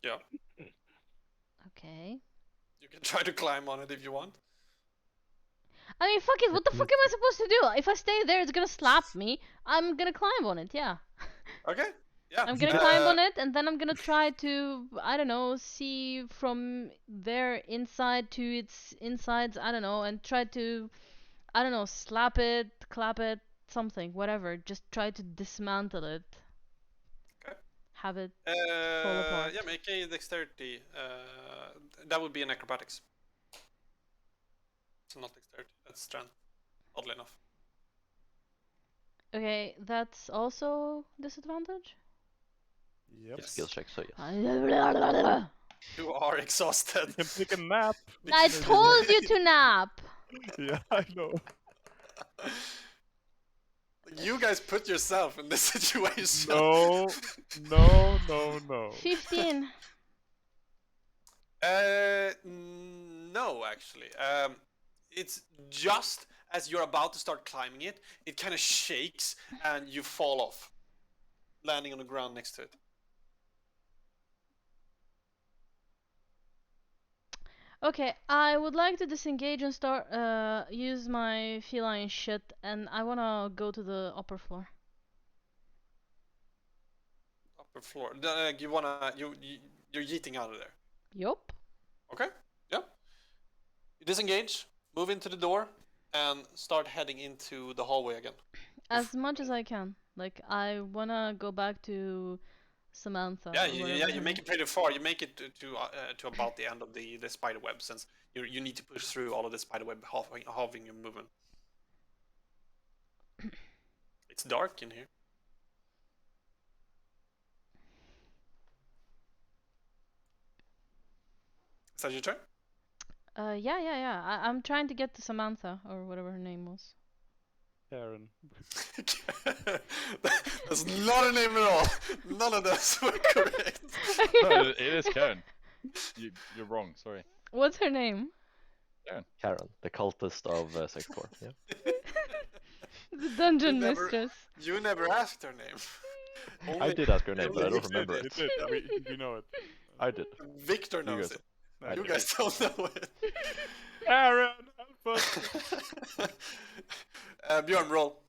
D: Yeah,
A: Okay.
D: you can try to climb on it if you want.
A: I mean, fuck it. What the fuck am I supposed to do? If I stay there, it's gonna slap me. I'm gonna climb on it. Yeah.
D: Okay. Yeah.
A: I'm gonna climb on it, and then I'm gonna try to, I don't know, see from their inside to its insides. I don't know, and try to, I don't know, slap it, clap it, something, whatever. Just try to dismantle it.
D: Okay.
A: Have it fall apart.
D: Yeah, make a dexterity. That would be an acrobatics. It's not dexterity. That's strength. Oddly enough.
A: Okay, that's also disadvantage.
F: Yep.
D: Yes.
B: Skill check, so yes.
A: I
D: You are exhausted.
F: You can take a nap.
A: told you to nap.
F: Yeah, I know.
D: You guys put yourself in this situation.
F: No.
A: 15.
D: No, actually. It's just as you're about to start climbing it, it kind of shakes and you fall off, landing on the ground next to it.
A: Okay, I would like to disengage and start use my feline shit, and I wanna go to the upper floor.
D: Upper floor. You're yeeting out of there.
A: Yup.
D: Okay. Yeah. You disengage, move into the door, and start heading into the hallway again.
A: As much as I can. Like I wanna go back to Samantha.
D: Yeah,
A: or whatever
D: you
A: her
D: make
A: name-
D: it pretty far. You make it to about the end of the spider web, since you need to push through all of the spider web, halving your movement. It's dark in here. Is that your turn?
A: Yeah. I'm trying to get to Samantha or whatever her name was.
F: Karen.
D: That's not a name at all. None of those were correct.
E: No, it is Karen. You're wrong. Sorry.
A: What's her name?
B: Karen, the cultist of Sex Core. Yeah.
A: The dungeon
D: never-
A: mistress.
D: You never asked her name.
B: I did ask her name, but I
D: only
B: don't remember
F: You
B: it.
F: did. We know it.
B: I did.
D: Victor knows
B: guys-
D: it.
B: I
D: You
B: do.
D: guys don't know it.
F: Karen, help us.
D: Björn, roll.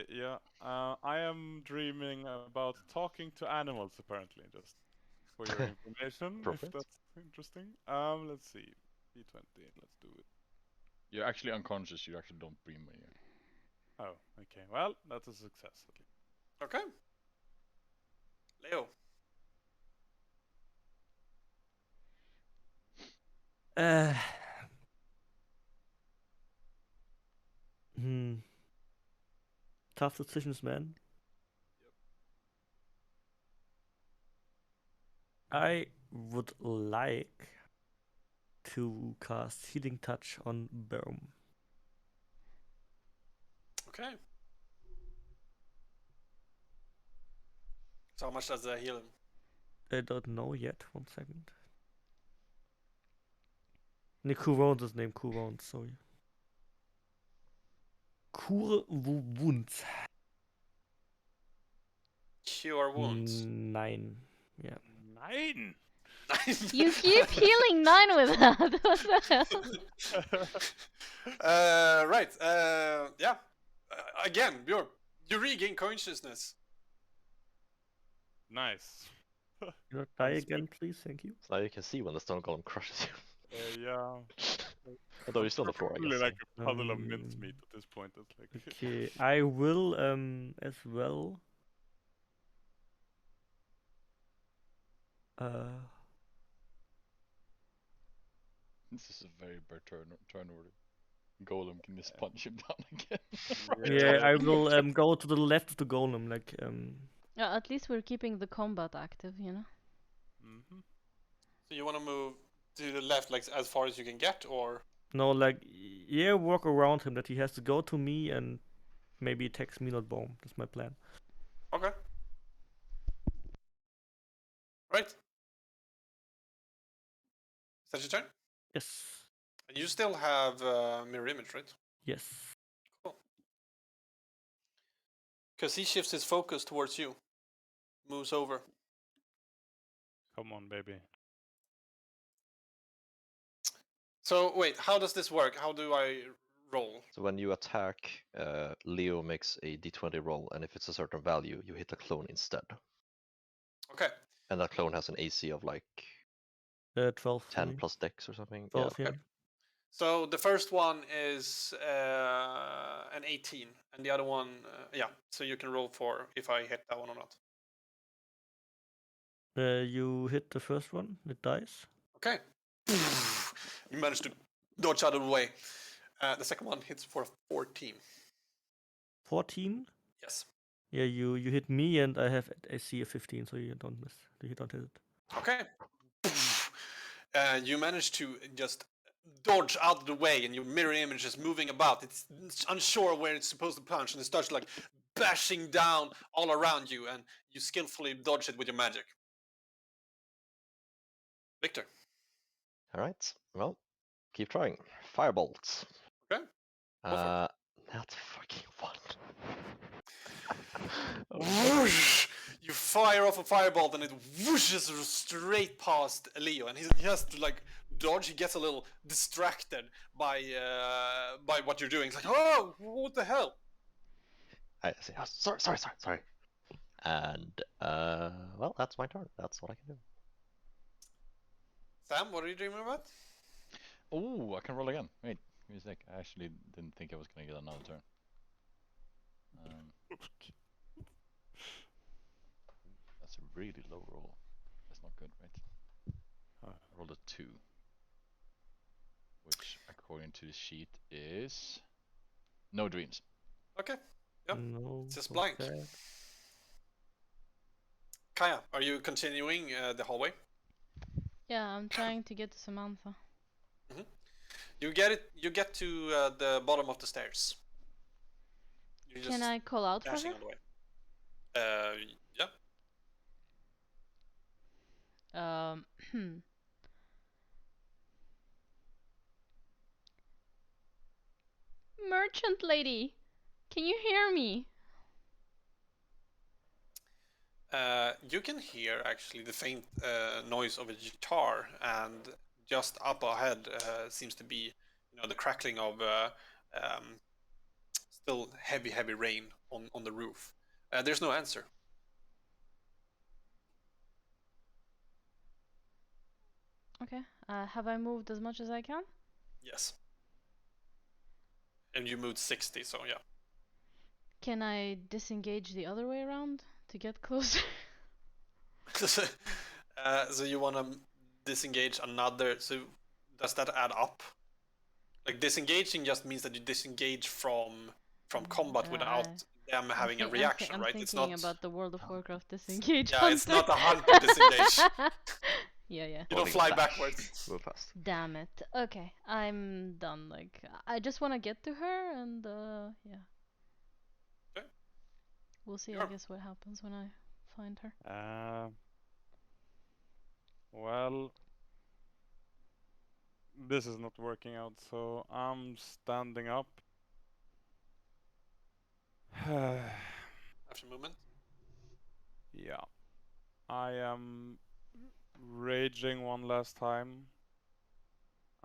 F: Yeah. I am dreaming about talking to animals, apparently, just for your information, if
B: Appropriate.
F: that's interesting. Let's see. D20. Let's do it.
E: You're actually unconscious. You actually don't breathe when you.
F: Oh, okay. Well, that's a success at least.
D: Okay. Leo.
C: Uh, hmm. Tough decisions, man. I would like to cast Healing Touch on Boom.
D: Okay. So how much does that heal him?
C: I don't know yet. 1 second. Ne, Cool is named Cool sorry. Cure Wounds.
D: Cure wounds.
C: 9. Yeah.
F: 9!
A: You keep healing 9 with that. What the hell?
D: Right. Yeah. Again, Bjorn, you regain consciousness.
F: Nice.
C: Can you not die
F: Sounds
C: again, please? Thank you.
B: So now you can see when the stone golem crushes you.
F: Yeah.
B: Although you're still on the floor, I
F: Probably
B: guess.
F: like a puddle of mincemeat at this point. It's like
C: Okay, I will as well.
E: This is a very bad turn order. Golem can just punch him down again.
C: Yeah, I will go to the left of the golem, like
A: Yeah, at least we're keeping the combat active, you know.
F: Mm-hmm.
D: So you want to move to the left, like as far as you can get, or?
C: no, like yeah, walk around him. That he has to go to me and maybe attacks me, not bomb. That's my plan.
D: Okay. Right. Is that your turn?
C: Yes.
D: And you still have mirror image, right?
C: Yes.
D: Cool. Because he shifts his focus towards you. Moves over.
F: Come on, baby.
D: So wait, how does this work? How do I roll?
B: So when you attack, Leo makes a d20 roll, and if it's a certain value, you hit a clone instead.
D: Okay.
B: And that clone has an AC of like
C: 12.
B: 10
C: Sorry.
B: plus dex or something.
C: 12. Yeah.
D: So the first one is an 18, and the other one, yeah. So you can roll for if I hit that one or not.
C: You hit the first one. It dies.
D: Okay. You managed to dodge out of the way. The second one hits for 14.
C: 14.
D: Yes.
C: Yeah, you hit me, and I have AC of 15, so you don't miss. You don't hit it.
D: Okay. You manage to just dodge out of the way, and your mirror image is moving about. It's unsure where it's supposed to punch, and it starts like bashing down all around you, and you skillfully dodge it with your magic. Victor.
B: All right. Well, keep trying. Firebolts.
D: Okay. Go for it.
B: That's fucking fun.
D: Whoosh! You fire off a firebolt and it whooshes straight past Leo, and he has to like dodge. He gets a little distracted by what you're doing. He's like, "Oh, what the hell?"
B: I say, oh, sorry. And well, that's my turn. That's what I can do.
D: Sam, what are you dreaming about?
E: Oh, I can roll again. Wait, give me a sec. I actually didn't think I was gonna get another turn. That's a really low roll. That's not good, right? I rolled a 2, which according to the sheet is no dreams.
D: Okay. Yep.
C: No.
D: It's just blank.
C: Okay.
D: Kaya, are you continuing the hallway?
A: Yeah, I'm trying to get to Samantha.
D: You get it. You get to the bottom of the stairs. You're
A: Can I call out for
D: dashing
A: her?
D: on the way. Yeah.
A: Merchant lady, can you hear me?
D: You can hear actually the faint noise of a guitar, and just up ahead seems to be, the crackling of still heavy rain on the roof. There's no answer.
A: Okay. Have I moved as much as I can?
D: Yes. And you moved 60, so yeah.
A: Can I disengage the other way around to get closer?
D: So you want to disengage another. So does that add up? Like disengaging just means that you disengage from combat without them having a reaction,
A: I'm
D: right? It's
A: thinking
D: not.
A: about the World of Warcraft disengage
D: Yeah,
A: hunter.
D: it's not a hunter disengage.
A: Yeah.
D: You don't
B: Holding
D: fly
B: dash.
D: backwards.
B: Move fast.
A: Damn it. Okay, I'm done. Like, I just want to get to her, and yeah.
D: Okay.
A: We'll see. I
D: Sure.
A: guess what happens when I find her.
F: Well, this is not working out, so I'm standing up.
D: Action movement.
F: Yeah. I am raging one last time.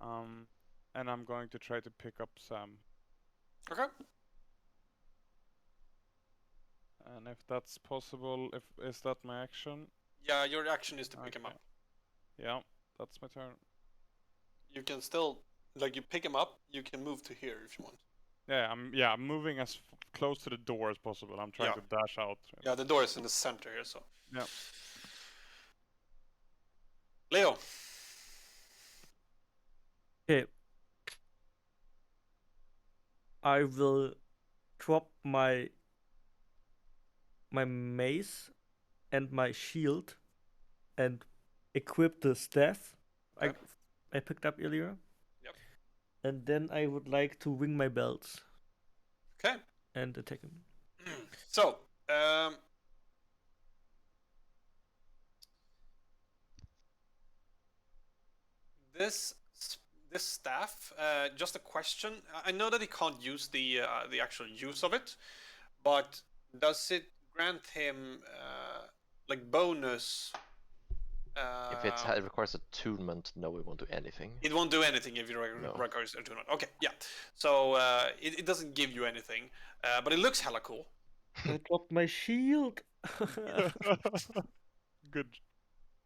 F: And I'm going to try to pick up Sam.
D: Okay.
F: And if that's possible, is that my action?
D: Yeah, your action is to pick him up.
F: Yeah, that's my turn.
D: You can still, like, you pick him up. You can move to here if you want.
F: I'm moving as close to the door as possible. I'm trying to dash out.
D: Yeah, the door is in the center here, so.
F: Yeah.
D: Leo.
C: Okay. I will drop my mace and my shield and equip the staff
D: Okay.
C: I picked up earlier.
D: Yep.
C: And then I would like to ring my bells.
D: Okay.
C: And attack him.
D: So, this staff. Just a question. I know that he can't use the actual use of it, but does it grant him like bonus?
B: If it requires attunement, no, it won't do anything.
D: It won't do anything if you requires attunement. Okay, yeah. So it doesn't give you anything, but it looks hella cool.
C: I dropped my shield.
F: Good.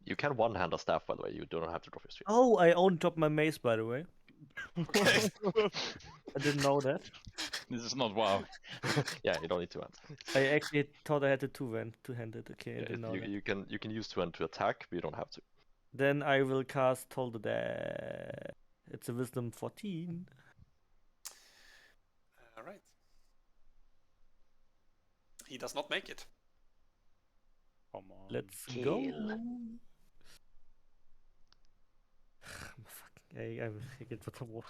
B: You can one-hand a staff, by the way. You don't have to drop your shield.
C: Oh, I only dropped my mace, by the way.
D: Okay.
C: I didn't know that.
E: This is not WoW.
B: Yeah, you don't need two hands.
C: I actually thought I had the two-handed. Okay, I didn't know that.
B: You can use two hand to attack, but you don't have to.
C: Then I will cast Toll the Dead. It's a Wisdom 14.
D: All right. He does not make it.
F: Come on.
C: Let's
B: Kill.
C: go. I get the trouble.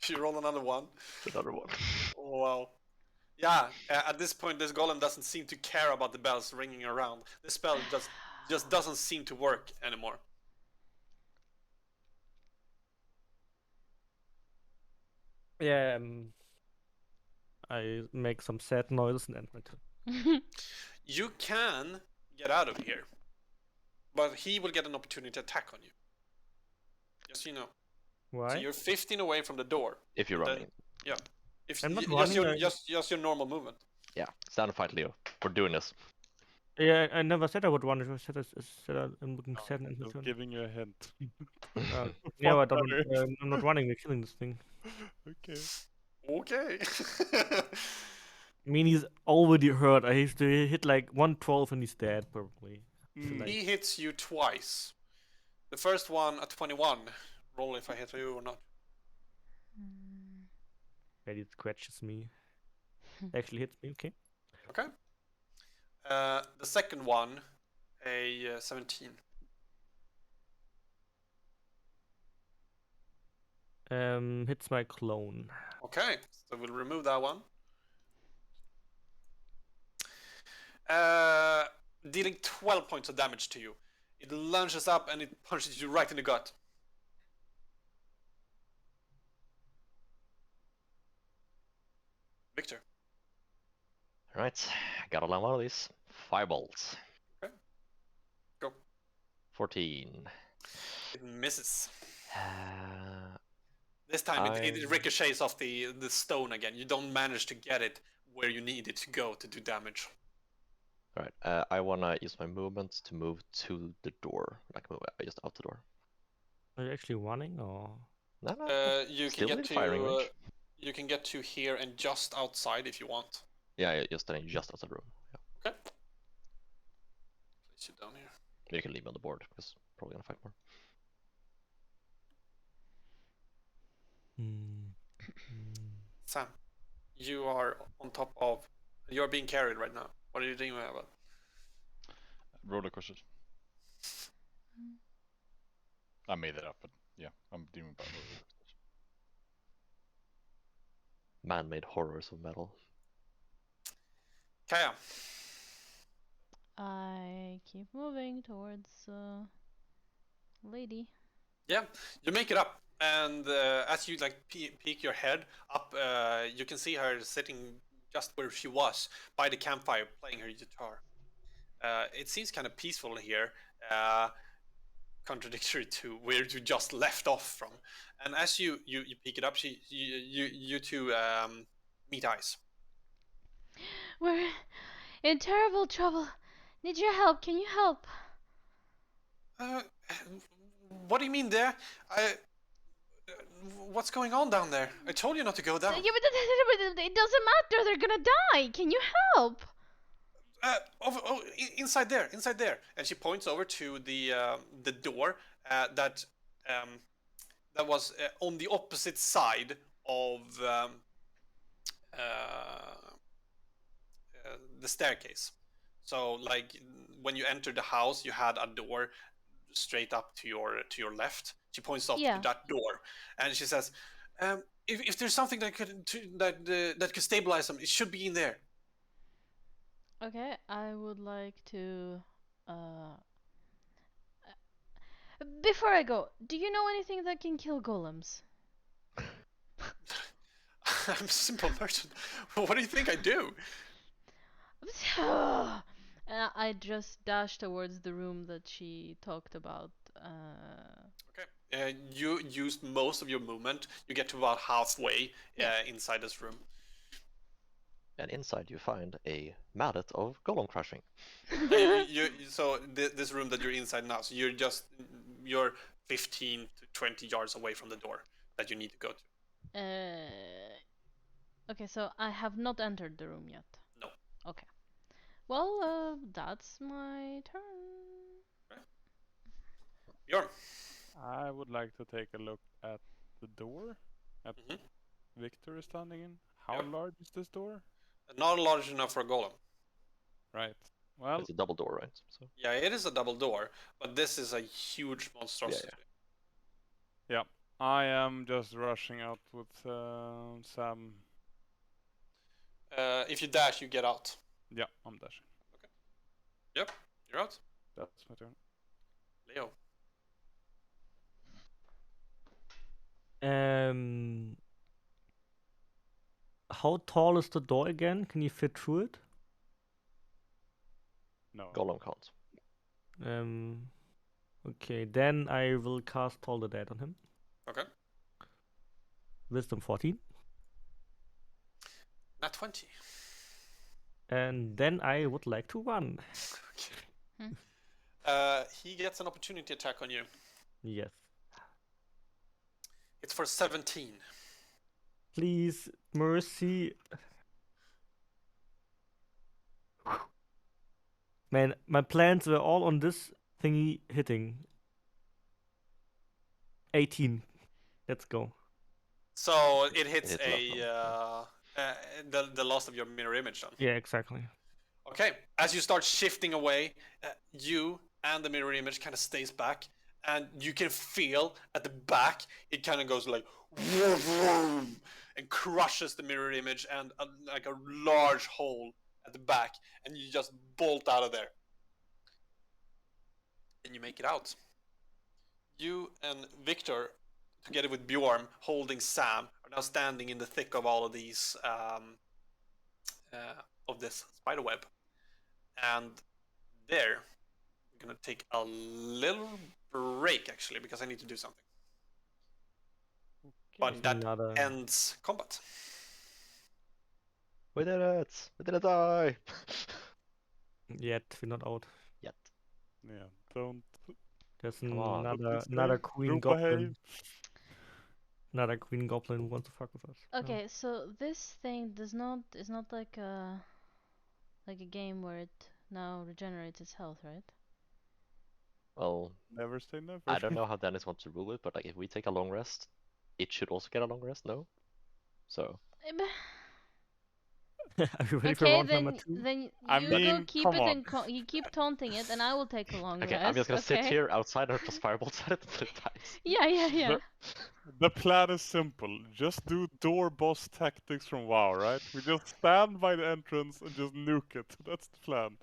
D: You roll another one.
B: Another one.
D: Oh, wow. Yeah, at this point, this golem doesn't seem to care about the bells ringing around. The spell just doesn't seem to work anymore.
C: Yeah, I make some sad noises and end my turn.
D: You can get out of here, but he will get an opportunity to attack on you. Just so you know.
C: Why?
D: So you're 15 away from the door.
B: If you're running.
D: Yeah. If
C: I'm not
D: just
C: running,
D: just your normal movement.
B: Yeah, stand and fight, Leo. We're doing this.
C: Yeah, I never said I would run. I said I'm looking sad and end my
F: I'm
C: turn.
F: giving you a hint.
C: Yeah, but I'm not running. We're killing this thing.
F: Okay.
D: Okay.
C: I mean, he's already hurt. I have to hit like 112 and he's dead, probably.
D: He hits you twice. The first one at 21. Roll if I hit you or not.
C: Maybe it scratches me. Actually hits me, okay.
D: Okay. The second one, a 17.
C: Hits my clone.
D: Okay, so we'll remove that one. Dealing 12 points of damage to you. It lunges up and it punches you right in the gut. Victor.
B: Alright, gotta land one of these. Firebolts.
D: Okay. Go.
B: 14.
D: It misses.
B: Uh,
D: This time it ricochets off the stone again. You don't manage to get it where you need it to go to do damage.
B: Alright, I wanna use my movement to move to the door. Like move just out the door.
C: Are you actually running or?
B: No, no,
D: You can
B: still
D: get
B: in firing
D: to
B: range.
D: you can get to here and just outside if you want.
B: Yeah, just standing just outside the room. Yeah.
D: Okay. Place you down here.
B: You can leave me on the board because probably gonna fight more.
D: Sam, you are on top of. You are being carried right now. What are you doing about it?
E: Roller coasters. I made that up, but yeah, I'm dealing about roller coasters.
B: Man-made horrors of metal.
D: Kaya,
A: I keep moving towards lady.
D: yeah, you make it up, and as you like peek your head up, you can see her sitting just where she was by the campfire playing her guitar. It seems kind of peaceful here, contradictory to where you just left off from. And as you pick it up, you two meet eyes.
A: We're in terrible trouble. Need your help. Can you help?
D: Uh, what do you mean there? What's going on down there? I told you not to go down.
A: Yeah, but it doesn't matter. They're gonna die. Can you help?
D: Inside there. And she points over to the door that was on the opposite side of the staircase. So like when you entered the house, you had a door straight up to your left. She points up to that door, and she says, "If there's something that could stabilize them, it should be in there."
A: Okay, I would like to. Before I go, do you know anything that can kill golems?
D: I'm a simple merchant. What do you think I do?
A: And I just dash towards the room that she talked about.
D: Okay. You used most of your movement. You get to about halfway inside this room.
B: And inside you find a mallet of golem crushing.
D: So this room that you're inside now, so you're 15 to 20 yards away from the door that you need to go to.
A: Okay, so I have not entered the room yet.
D: No.
A: Okay. Well, that's my turn.
D: Right. Bjorn.
F: I would like to take a look at the door that Victor is standing in. How large is this door?
D: Not large enough for a golem.
F: Right. Well,
B: it's a double door, right? So.
D: Yeah, it is a double door, but this is a huge monstrosity.
F: Yeah. I am just rushing out with Sam.
D: If you dash, you get out.
F: Yeah, I'm dashing.
D: Okay. Yep, you're out.
F: That's my turn.
D: Leo.
C: How tall is the door again? Can you fit through it?
F: No.
B: Golem can't.
C: Okay, then I will cast Toll the Dead on him.
D: Okay.
C: Wisdom 14.
D: Not 20.
C: And then I would like to run.
D: He gets an opportunity attack on you.
C: Yes.
D: It's for 17.
C: Please, mercy. Man, my plans were all on this thingy hitting. 18. Let's go.
D: So it hits the loss of your mirror image then.
C: Yeah, exactly.
D: Okay, as you start shifting away, you and the mirror image kind of stays back, and you can feel at the back it kind of goes like vroom, vroom, and crushes the mirror image and like a large hole at the back, and you just bolt out of there. And you make it out. You and Victor, together with Bjorn, holding Sam, are now standing in the thick of all of these of this spider web. And there, I'm gonna take a little break actually because I need to do something. But that ends combat.
B: We did it! We didn't die!
C: Yet we're not out.
B: Yet.
F: Yeah, don't.
C: There's
B: Come on.
C: another queen
F: Rupa, hey.
C: goblin. Another queen goblin who wants to fuck with us.
A: Okay, so this thing is not like a game where it now regenerates its health, right?
B: Well,
F: Never say never.
B: I don't know how Dennis wants to rule it, but like if we take a long rest, it should also get a long rest, no? So
C: Are you ready for
A: Okay,
C: round number 2?
A: then
F: I
A: you go
F: mean,
A: keep
F: come
A: it
F: on.
A: and you keep taunting it, and I will take a long
B: okay,
A: rest.
B: I'm just gonna sit
A: okay?
B: here outside and just firebolts at it until it dies.
A: Yeah.
F: The plan is simple. Just do door boss tactics from WoW, right? We just stand by the entrance and just nuke it. That's the plan.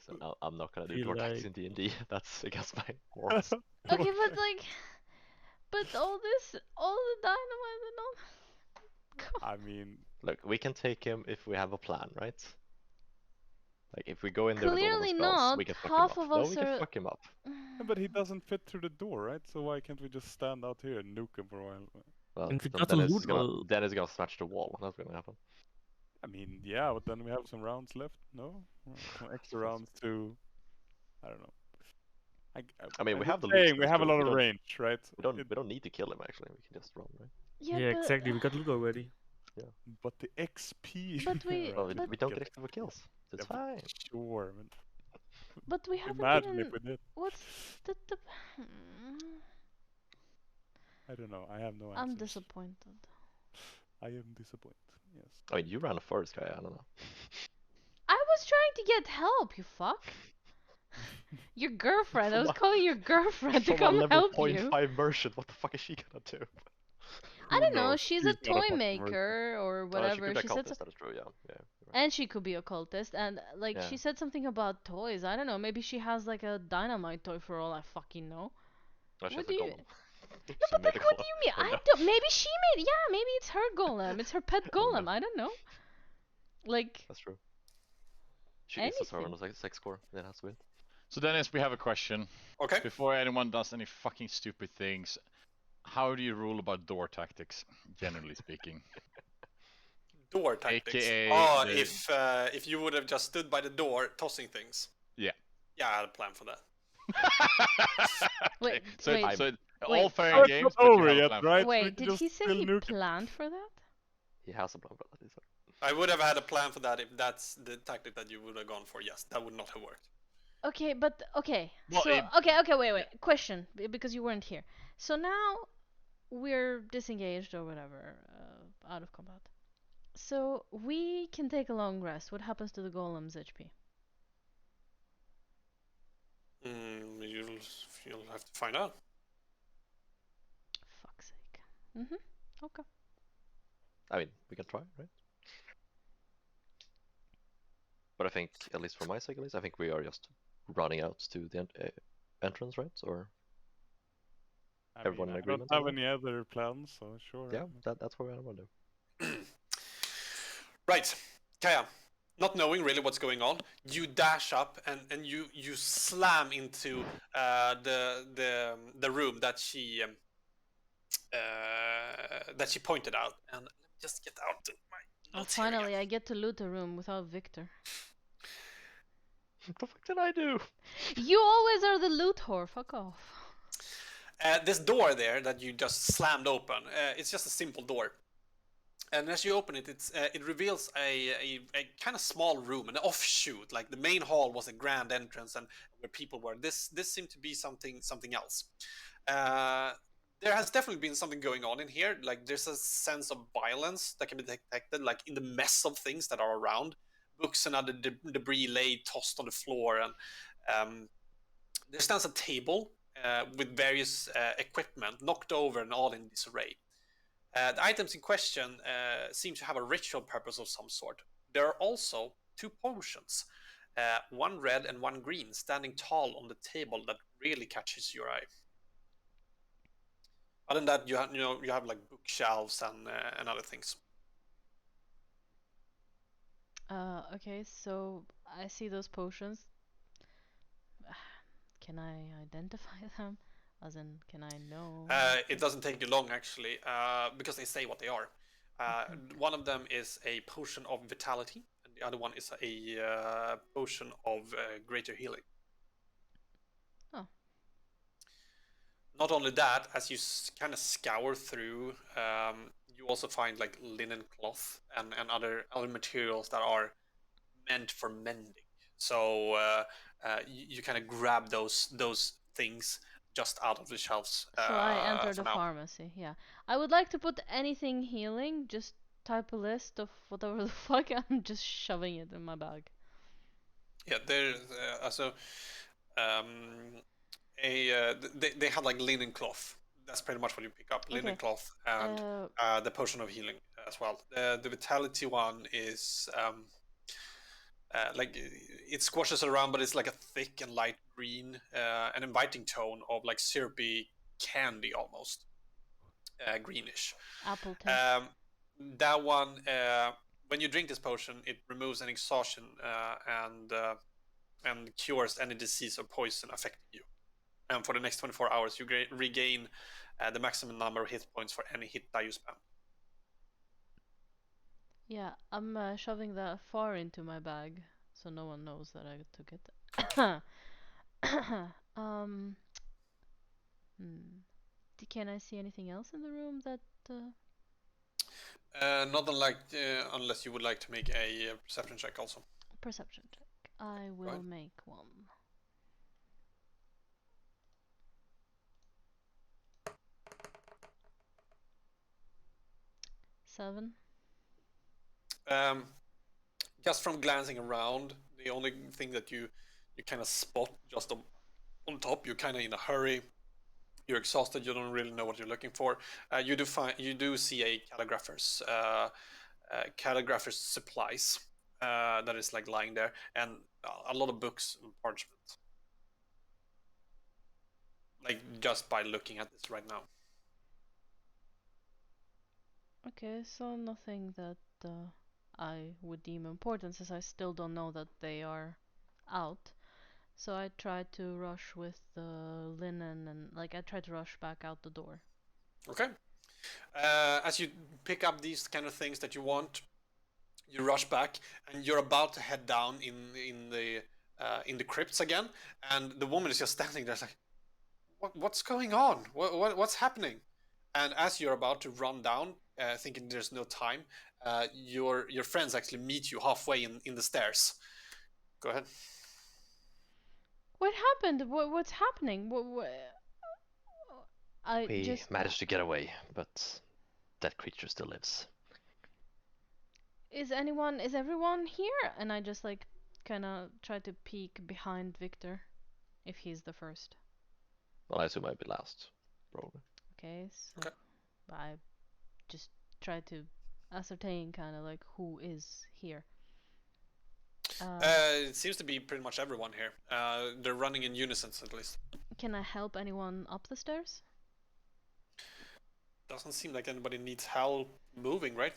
B: So now I'm not gonna do
C: Feel
B: door tactics
C: like-
B: in D&D. That's against my morals.
A: Okay, but like, but all the dynamite and all. Come
F: I mean,
B: Look, we can take him if we have a plan, right? Like if we go in there with all of our
A: Clearly
B: spells,
A: not.
B: we can fuck
A: Half
B: him
A: of
B: up. No,
A: us
B: we can
A: are.
B: fuck him up.
F: but he doesn't fit through the door, right? So why can't we just stand out here and nuke him for a while?
B: Well,
C: And we
B: no,
C: got to
B: Dennis
C: loot
B: is gonna
C: well.
B: Dennis is gonna smash the wall. That's gonna happen.
F: I mean, yeah, but then we have some rounds left, no? Some extra rounds to, I don't know.
B: I mean,
F: I'm
B: we
F: just
B: have the loot
F: saying, we
B: spells,
F: have a
B: too.
F: lot
B: We
F: of
B: don't-
F: range, right?
B: We don't need to kill him actually. We can just run, right?
A: Yeah,
C: Yeah,
A: but,
C: exactly. We got loot already.
F: But the XP.
A: But we-
B: Well,
A: But-
B: we don't get extra kills. So it's
F: Yeah, but
B: fine.
F: sure. Man.
A: But we haven't
F: Imagine
A: even.
F: if we did.
A: What's the?
F: I don't know. I have no answers.
A: I'm disappointed.
F: I am disappointed. Yes.
B: I mean, you ran first, guy. I don't know.
A: I was trying to get help, you fuck. Your girlfriend. I was calling your girlfriend to
B: From a
A: come
B: level
A: help you.
B: 0.5 merchant, what the fuck is she gonna do?
A: I
F: Who
A: don't know.
F: knows?
A: She's
F: She's
A: a
F: not a
A: toy
F: fucking
A: maker or
B: She
A: whatever.
B: could be a
A: She said,
B: cultist, that is true. Yeah, you're right.
A: and she could be a cultist. And like
B: Yeah.
A: she said something about toys. I don't know. Maybe she has like a dynamite toy for all I fucking know.
B: No, she
A: What
B: has a
A: do you-
B: golem.
A: No,
B: She
A: but
B: made
A: like,
B: a
A: what do
B: golem.
A: you mean?
B: Or
A: I
B: no.
A: don't. Maybe she made. Yeah, maybe it's her golem. It's her pet
B: Or
A: golem.
B: no.
A: I don't know. Like
B: That's true. She is a servant
A: anything.
B: of sex core. That has to win.
E: So Dennis, we have a question.
D: Okay.
E: Before anyone does any fucking stupid things, how do you rule about door tactics, generally speaking?
D: Door tactics.
E: AKA
D: Oh,
E: the-
D: if you would have just stood by the door tossing things.
E: Yeah.
D: Yeah, I had a plan for that.
A: Wait,
E: so,
A: wait.
E: so all
A: Wait.
E: fair
F: Oh,
E: in
F: it's
E: games,
F: not
E: but you
F: over
E: have a
F: yet,
E: plan for
F: right?
E: that.
F: We
A: Wait,
F: can
A: did
F: just
A: he say
F: still
A: he
F: nuke it.
A: planned for that?
B: He has a plan for that. He said.
D: I would have had a plan for that if that's the tactic that you would have gone for. Yes, that would not have worked.
A: Okay, but okay.
E: Well,
A: so okay, wait. Question, because you weren't here. So now we're disengaged or whatever, out of combat. So we can take a long rest. What happens to the golem's HP?
D: You'll have to find out.
A: Fuck's sake. Mhm. Okay.
B: I mean, we can try, right? But I think, at least for my sake, at least, I think we are just running out to the entrance, right? Or Everyone in
F: I
B: agreement
F: don't
B: on
F: have
B: that?
F: any other plans, so sure.
B: yeah, that's what I want to do.
D: Right, Kaya, not knowing really what's going on, you dash up and you slam into the room that she pointed out. And let me just get out my notes here again.
A: Finally, I get to loot a room without Victor.
B: What the fuck did I do?
A: You always are the loot whore. Fuck off.
D: This door there that you just slammed open, it's just a simple door. And as you open it, it reveals a kind of small room, an offshoot. Like the main hall was a grand entrance and where people were. This seemed to be something else. There has definitely been something going on in here. Like there's a sense of violence that can be detected, like in the mess of things that are around. Books and other debris laid, tossed on the floor, and there stands a table with various equipment knocked over and all in disarray. The items in question seem to have a ritual purpose of some sort. There are also two potions, one red and one green, standing tall on the table that really catches your eye. Other than that, you have like bookshelves and other things.
A: Okay, so I see those potions. Can I identify them? As in, can I know?
D: It doesn't take you long actually, because they say what they are. One of them is a potion of vitality, the other one is a potion of greater healing.
A: Oh.
D: Not only that, as you kind of scour through, you also find like linen cloth and other materials that are meant for mending. So you kind of grab those things just out of the shelves
A: So I enter
D: for
A: the
D: now.
A: pharmacy. Yeah, I would like to put anything healing. Just type a list of whatever the fuck. I'm just shoving it in my bag.
D: Yeah, there's also they have like linen cloth. That's pretty much what you pick up: linen
A: Okay.
D: cloth and the potion of healing as well. The vitality one is like it squashes around, but it's like a thick and light green, an inviting tone of like syrupy candy almost, greenish.
A: Apple taste.
D: That one, when you drink this potion, it removes an exhaustion and cures any disease or poison affecting you. And for the next 24 hours, you regain the maximum number of hit points for any hit die you spam.
A: Yeah, I'm shoving that far into my bag so no one knows that I took it. um. Can I see anything else in the room that?
D: Not unlike, unless you would like to make a perception check also.
A: Perception check. I will make one. Seven.
D: Just from glancing around, the only thing that you kind of spot just on top, you're kind of in a hurry, you're exhausted, you don't really know what you're looking for. You do see a calligrapher's supplies that is like lying there, and a lot of books and parchment. Like just by looking at this right now.
A: Okay, so nothing that I would deem important, since I still don't know that they are out. So I tried to rush with the linen and I tried to rush back out the door.
D: Okay. As you pick up these kind of things that you want, you rush back and you're about to head down in the crypts again, and the woman is just standing there like, what's going on? What's happening? And as you're about to run down, thinking there's no time, your friends actually meet you halfway in the stairs. Go ahead.
A: What happened? What's happening?
B: We managed to get away, but that creature still lives.
A: Is everyone here? And I just kind of try to peek behind Victor, if he's the first.
B: Well, I assume I'd be last, probably.
A: Okay, so I just try to ascertain kind of who is here.
D: It seems to be pretty much everyone here. They're running in unison at least.
A: Can I help anyone up the stairs?
D: Doesn't seem like anybody needs help moving, right?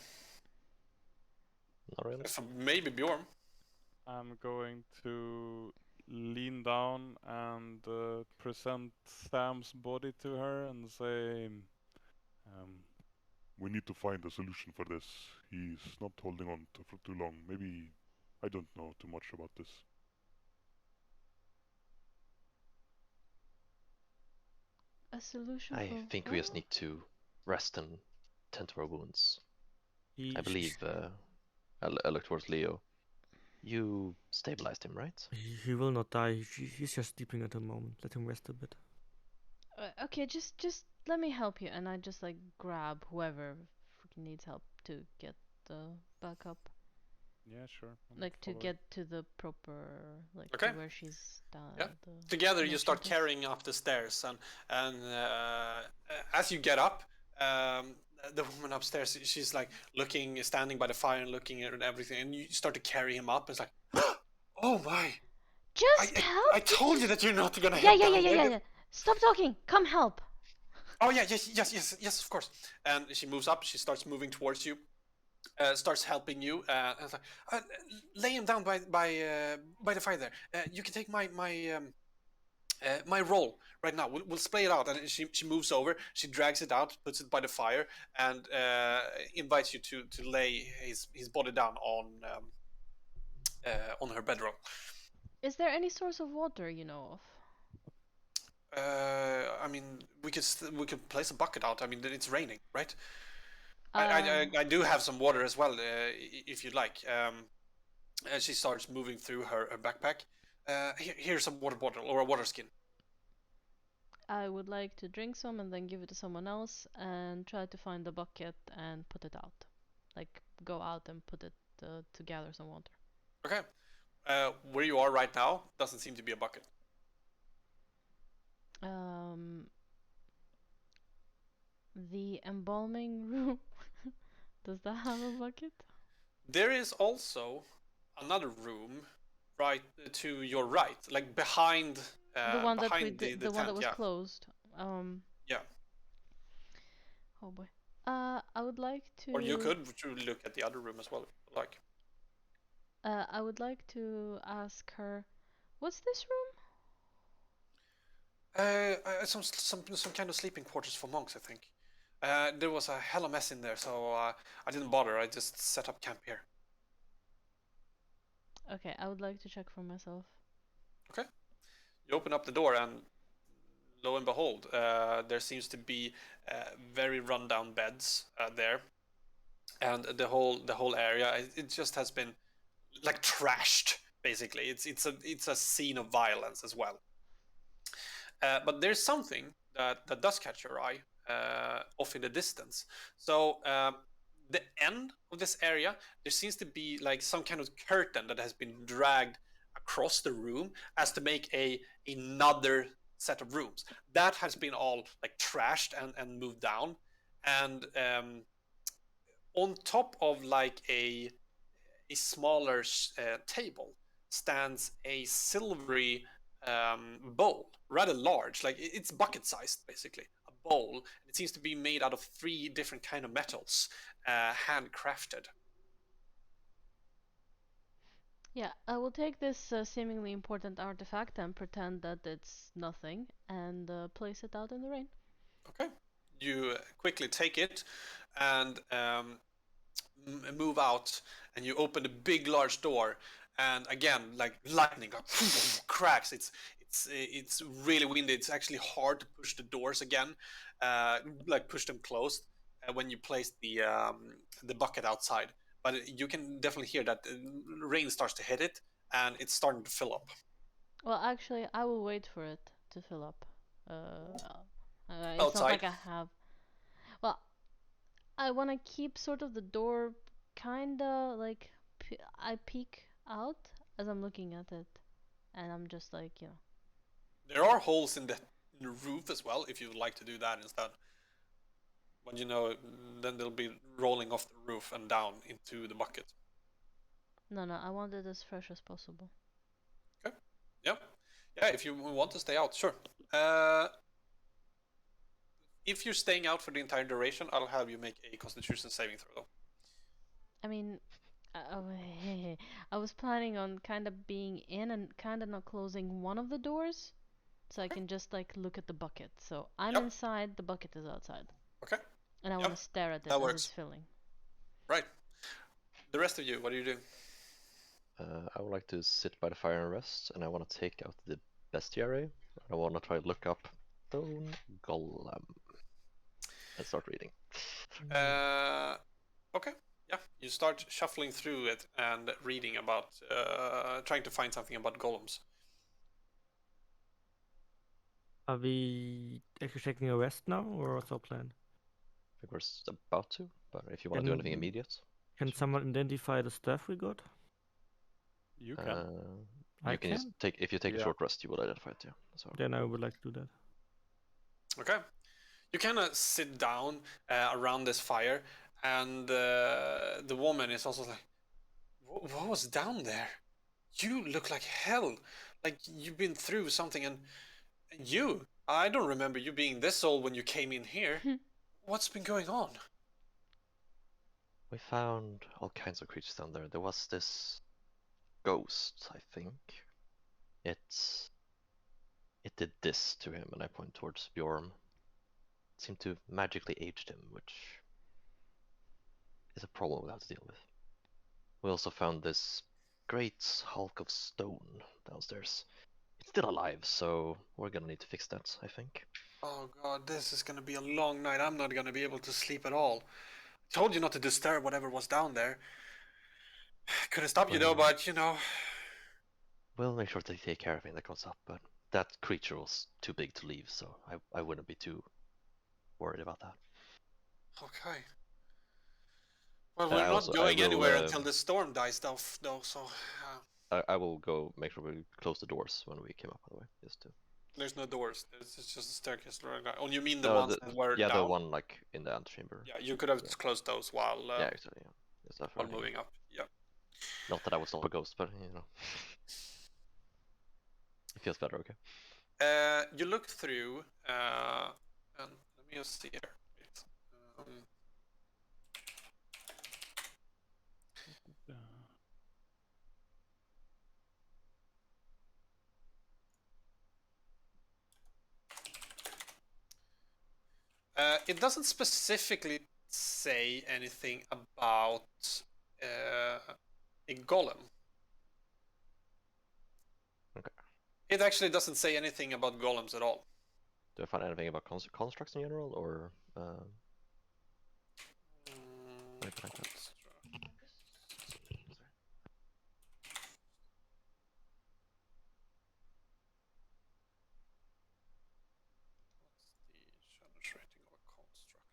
B: Not really.
D: Maybe Bjorn.
F: I'm going to lean down and present Sam's body to her and say,
H: we need to find a solution for this. He's not holding on for too long. Maybe I don't know too much about this.
A: A solution
B: I
A: for
B: think
A: what?
B: we just need to rest and tend to our wounds. I believe, I look towards Leo. You stabilized him, right?
G: He will not die. He's just sleeping at the moment. Let him rest a bit.
A: Okay, just let me help you, and I just grab whoever freaking needs help to get back up.
F: Yeah, sure.
A: To get to the proper
D: Okay.
A: to where she's down.
D: Yeah. Together you start carrying up the stairs, and as you get up, the woman upstairs, she's like standing by the fire and looking at everything, and you start to carry him up. It's like, oh my!
A: Just help!
D: I told you that you're not gonna
A: Yeah,
D: hit down.
A: Yeah. Stop talking. Come help.
D: Oh yeah, yes, of course. And she moves up. She starts moving towards you. Starts helping you. And it's like, lay him down by the fire there. You can take my roll right now. We'll splay it out. And she moves over. She drags it out, puts it by the fire, and invites you to lay his body down on her bedroll.
A: Is there any source of water you know of?
D: I mean, we could place a bucket out. I mean, it's raining, right?
A: Um,
D: I do have some water as well, if you'd like. As she starts moving through her backpack, here's a water bottle or a water skin.
A: I would like to drink some and then give it to someone else and try to find the bucket and put it out. Like, go out and put it to gather some water.
D: Okay. Where you are right now doesn't seem to be a bucket.
A: Um, the embalming room. Does that have a bucket?
D: There is also another room right to your right, like behind
A: The one that we
D: behind
A: did,
D: the
A: the one that
D: tent.
A: was
D: Yeah,
A: closed. Um,
D: yeah.
A: oh boy. I would like
D: Or you
A: to.
D: could look at the other room as well, if you like.
A: I would like to ask her, what's this room?
D: Some kind of sleeping quarters for monks, I think. There was a hella mess in there, so I didn't bother. I just set up camp here.
A: Okay, I would like to check for myself.
D: Okay. You open up the door, and lo and behold, there seems to be very rundown beds there, and the whole area it just has been like trashed. Basically, it's a scene of violence as well. But there's something that does catch your eye off in the distance. So the end of this area, there seems to be like some kind of curtain that has been dragged across the room as to make another set of rooms. That has been all like trashed and moved down. And on top of like a smaller table stands a silvery bowl, rather large, like it's bucket sized basically. A bowl, and it seems to be made out of 3 different kind of metals, handcrafted.
A: Yeah, I will take this seemingly important artifact and pretend that it's nothing and place it out in the rain.
D: Okay, you quickly take it and move out, and you open a big large door, and again like lightning cracks. It's really windy. It's actually hard to push the doors again, like push them closed when you place the bucket outside, but you can definitely hear that rain starts to hit it, and it's starting to fill up
A: Well, actually, I will wait for it to fill up. It's not
D: outside.
A: like I have. Well, I want to keep sort of the door kinda like I peek out as I'm looking at it, and I'm just like,
D: There are holes in the roof as well if you would like to do that instead. But then they'll be rolling off the roof and down into the bucket.
A: no, I want it as fresh as possible.
D: Okay. Yeah. Yeah, if you want to stay out, sure. Uh, if you're staying out for the entire duration, I'll have you make a Constitution saving throw, though.
A: I mean, I was planning on kind of being in and kind of not closing one of the doors, so I
D: Okay.
A: can just like look at the bucket. So I'm
D: Yep.
A: inside, the bucket is outside,
D: Okay.
A: and I want to
D: Yep.
A: stare at it
D: That
A: as
D: works.
A: it's filling.
D: Right. The rest of you, what do you do?
B: I would like to sit by the fire and rest, and I want to take out the bestiary. I want to try to look up Stone Golem and start reading.
D: Okay. Yeah. You start shuffling through it and reading about, trying to find something about golems.
C: Are we actually taking a rest now, or what's our plan?
B: I think we're about to, but if you want to do anything immediate,
C: Can someone identify the stuff we got?
F: You can.
C: I
B: you can just
C: can?
B: take, if you take a
F: Yeah.
B: short rest, you will identify it. Yeah. So
C: Then I would like to do that.
D: Okay. You kind of sit down around this fire, and the woman is also like, what was down there? You look like hell. Like you've been through something, and I don't remember you being this old when you came in here. What's been going on?
B: we found all kinds of creatures down there. There was this ghost, I think. It did this to him, and I point towards Bjorn. It seemed to have magically aged him, which is a problem we have to deal with. We also found this great hulk of stone downstairs. It's still alive, so we're gonna need to fix that, I think.
D: Oh god, this is gonna be a long night. I'm not gonna be able to sleep at all. I told you not to disturb whatever was down there. Couldn't stop you though,
B: Well,
D: but you know.
B: we'll make sure to take care of anything that comes up, but that creature was too big to leave, so I wouldn't be too worried about that.
D: Okay. Well, we're
B: I
D: not
B: also I
D: going
B: will
D: anywhere until the storm dies off, though. So
B: I will go make sure we close the doors when we came up. By the way, just to.
D: there's no doors. It's just a staircase. Oh, you mean the
B: No,
D: ones that were
B: yeah,
D: down?
B: the one like in the antechamber.
D: Yeah, you could have
B: Yeah.
D: closed those while
B: Yeah, exactly. Yeah. Just that
D: while
B: for
D: moving up. Yeah.
B: Not that I would stop a ghost, but you know, it feels better. Okay.
D: You look through, and let me just see here. Wait. It doesn't specifically say anything about a golem.
B: Okay.
D: It actually doesn't say anything about golems at all.
B: Do I find anything about constructs in general, or anything like that?
D: What's the challenge rating of a construct?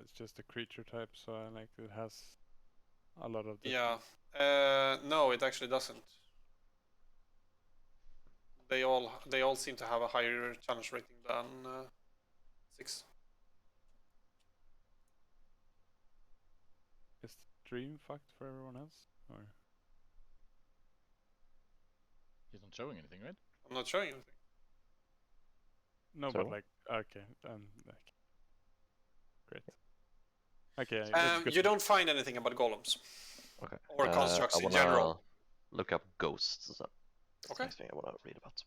F: It's just a creature type, so I like it has a lot of
D: Yeah.
F: different.
D: No, it actually doesn't. They all seem to have a higher challenge rating than 6.
F: Is dream fucked for everyone else, or
E: He's not showing anything, right?
D: I'm not showing anything.
F: no?
B: So?
F: But like, okay, like, great. Okay, that's good.
D: You don't find anything about golems
B: Okay.
D: or constructs
B: I
D: in
B: wanna
D: general.
B: look up ghosts. So that's
D: Okay.
B: the next thing I wanna read about.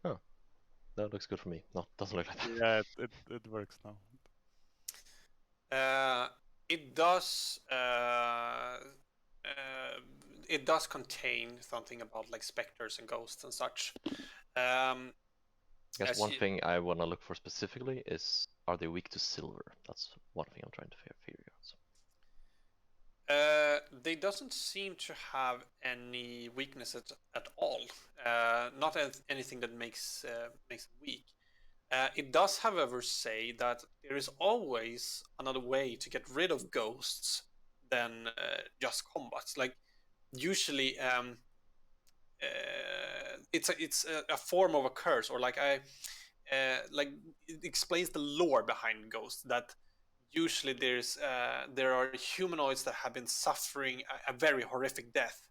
B: Oh, that looks good for me. No, doesn't look like that.
F: Yeah, it works now.
D: It does. It does contain something about like specters and ghosts and such.
B: I guess
D: As
B: one
D: you-
B: thing I wanna look for specifically is, are they weak to silver? That's one thing I'm trying to figure out.
D: They doesn't seem to have any weaknesses at all. Not anything that makes them weak. It does, however, say that there is always another way to get rid of ghosts than just combat. Like usually, it's a form of a curse, or like like it explains the lore behind ghosts. That usually there are humanoids that have been suffering a very horrific death,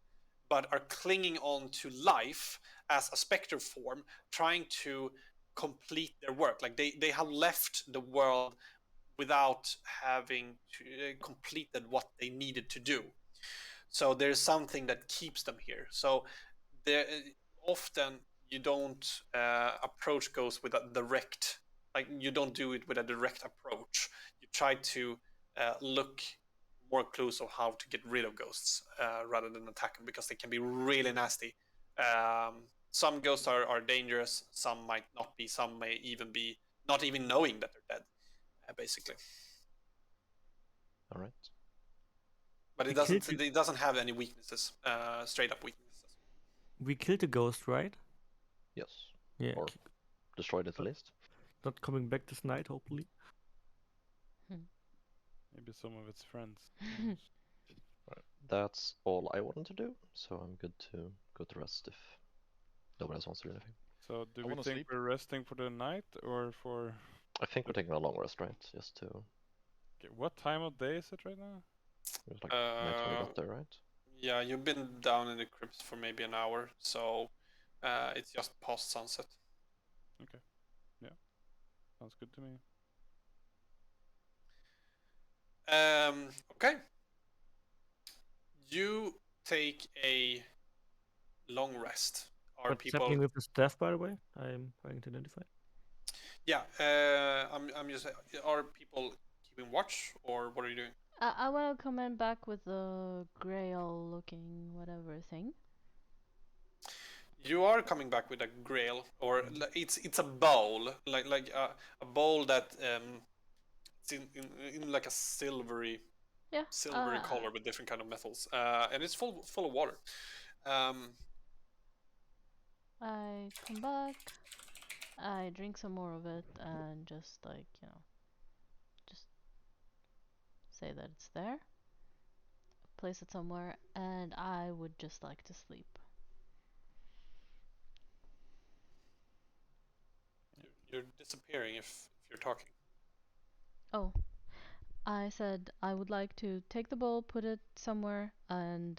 D: but are clinging on to life as a specter form, trying to complete their work. Like they have left the world without having completed what they needed to do. So there's something that keeps them here. So there often you don't approach ghosts with a direct, like you don't do it with a direct approach. You try to look more clues of how to get rid of ghosts rather than attack them, because they can be really nasty. Some ghosts are dangerous, some might not be, some may even be not even knowing that they're dead, basically.
B: All right.
D: But
G: We killed
D: it doesn't have any weaknesses, straight up weaknesses.
G: We killed the ghost, right?
B: Yes.
G: Yeah.
B: Or destroyed it at least.
G: Not coming back this night, hopefully.
F: Maybe some of its friends.
B: Right. That's all I wanted to do, so I'm good to go to rest if no one else wants to do anything.
F: So do
E: I
F: we
E: wanna
F: think
E: sleep.
F: we're resting for the night or for?
B: I think we're taking a long rest, right? Just to.
F: Okay, what time of day is it right now?
B: It was like night when we got there, right?
D: Yeah, you've been down in the crypts for maybe an hour, so it's just past sunset.
F: Okay, yeah, sounds good to me.
D: Okay. You take a long rest. Are
G: What's
D: people?
G: happening with the staff, by the way? I'm trying to identify.
D: Yeah, I'm just. Are people keeping watch, or what are you doing?
A: I want to come in back with the grail looking whatever thing.
D: You are coming back with a grail, or it's a bowl, like a bowl that it's in like a silvery
A: Yeah.
D: color with different kind of metals, and it's full of water. Um,
A: I come back. I drink some more of it and just like just say that it's there. Place it somewhere, and I would just like to sleep.
D: you're disappearing if you're talking.
A: Oh, I said I would like to take the bowl, put it somewhere, and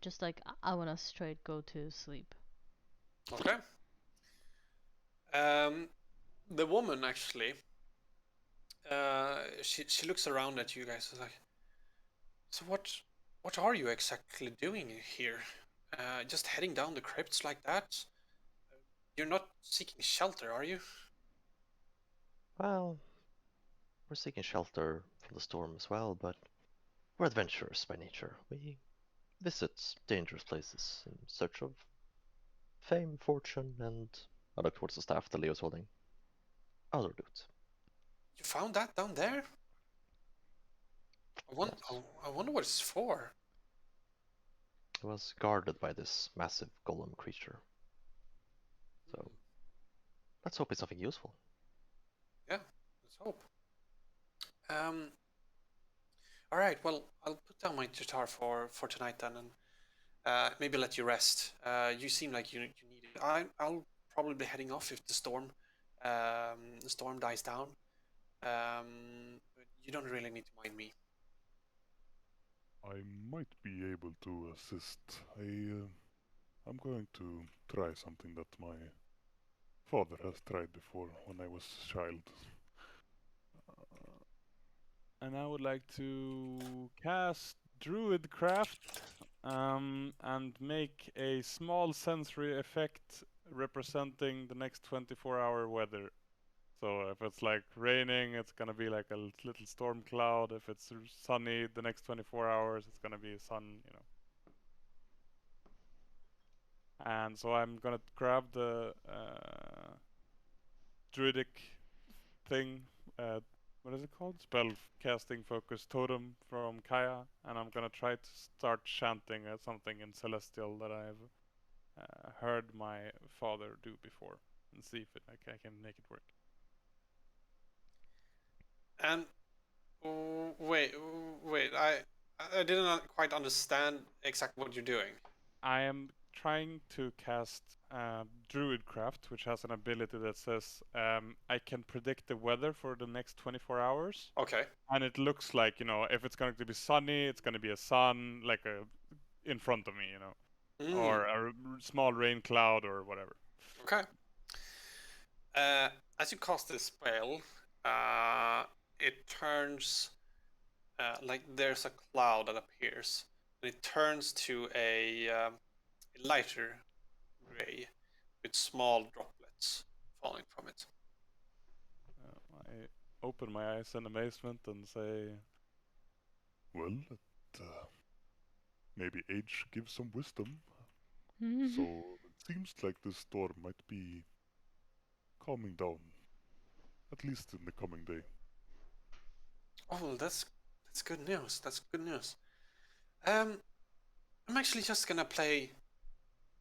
A: just like I want to straight go to sleep.
D: Okay. Um, the woman actually, she looks around at you guys. Like, so what are you exactly doing here? Just heading down the crypts like that? You're not seeking shelter, are you?
B: Well, we're seeking shelter from the storm as well, but we're adventurers by nature. We visit dangerous places in search of fame, fortune, and I look towards the staff that Leo's holding. Other loot.
D: You found that down there?
B: Yes.
D: I wonder what it's for.
B: It was guarded by this massive golem creature. So let's hope it's something useful.
D: Yeah, let's hope. Um, all right. Well, I'll put down my guitar for tonight then, and maybe let you rest. You seem like you need it. I'll probably be heading off if the storm dies down. But you don't really need to mind me.
H: I might be able to assist. I'm going to try something that my father has tried before when I was a child.
F: And I would like to cast Druidcraft and make a small sensory effect representing the next 24-hour weather. So if it's like raining, it's gonna be like a little storm cloud. If it's sunny, the next 24 hours, it's gonna be sun. And so I'm gonna grab the druidic thing. What is it called? Spell casting focus totem from Kaya, and I'm gonna try to start chanting something in Celestial that I've heard my father do before, and see if I can make it work.
D: And wait, I didn't quite understand exactly what you're doing.
F: I am trying to cast Druidcraft, which has an ability that says I can predict the weather for the next 24 hours.
D: Okay.
F: And it looks like, if it's going to be sunny, it's going to be a sun, like in front of me, or a small rain cloud or whatever.
D: Okay. As you cast this spell, it turns like there's a cloud that appears, and it turns to a lighter gray with small droplets falling from it.
F: I open my eyes in amazement and say,
H: Well, maybe age gives some wisdom. So it seems like this storm might be calming down, at least in the coming day.
D: Oh, that's good news. That's good news. I'm actually just gonna play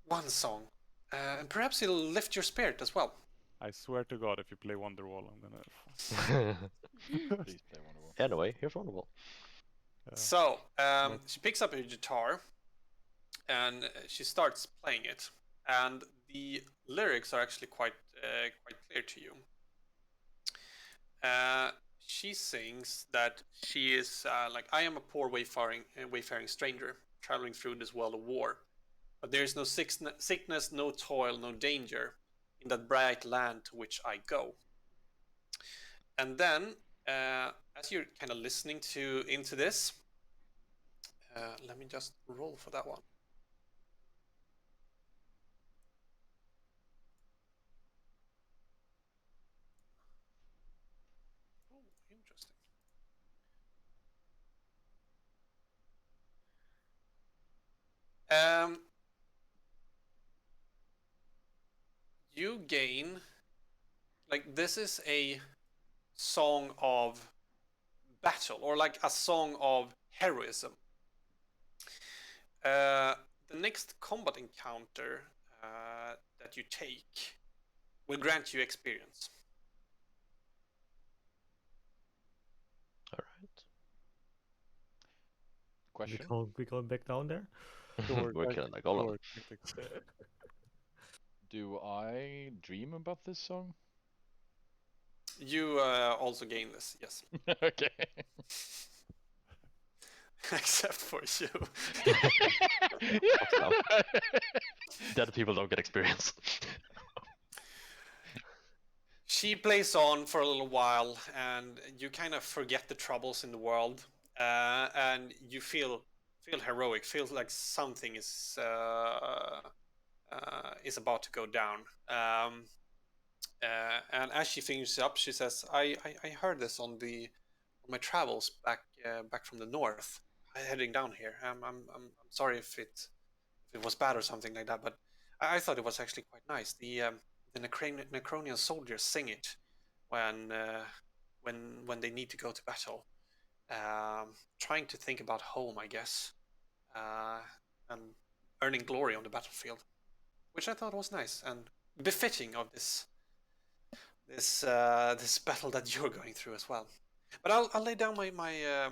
D: one song, and perhaps it'll lift your spirit as well.
F: I swear to God, if you play Wonderwall, I'm gonna.
E: Please play Wonderwall.
B: Anyway, here's Wonderwall.
D: So she picks up her guitar and she starts playing it, and the lyrics are actually quite clear to you. She sings that she is like, I am a poor wayfaring stranger traveling through this world of war, but there is no sickness, no toil, no danger in that bright land to which I go. And then, as you're kind of listening into this, let me just roll for that one. Um, you gain, like, this is a song of battle, or like a song of heroism. Uh, the next combat encounter that you take will grant you experience.
B: All right.
E: Question.
C: We going back down there?
F: Sure,
B: We're killing the golem.
F: sure tactics.
E: Do I dream about this song?
D: You also gain this, yes.
E: Okay.
D: Except for you.
B: What's up? Dead people don't get experience.
D: She plays on for a little while, and you kind of forget the troubles in the world, and you feel heroic. Feels like something is about to go down. And as she finishes up, she says, "I heard this on my travels back from the north, heading down here. I'm sorry if it was bad or something like that, but I thought it was actually quite nice. The Necronian soldiers sing it when when they need to go to battle, trying to think about home, I guess, and earning glory on the battlefield, which I thought was nice and befitting of this battle that you're going through as well. But I'll lay down my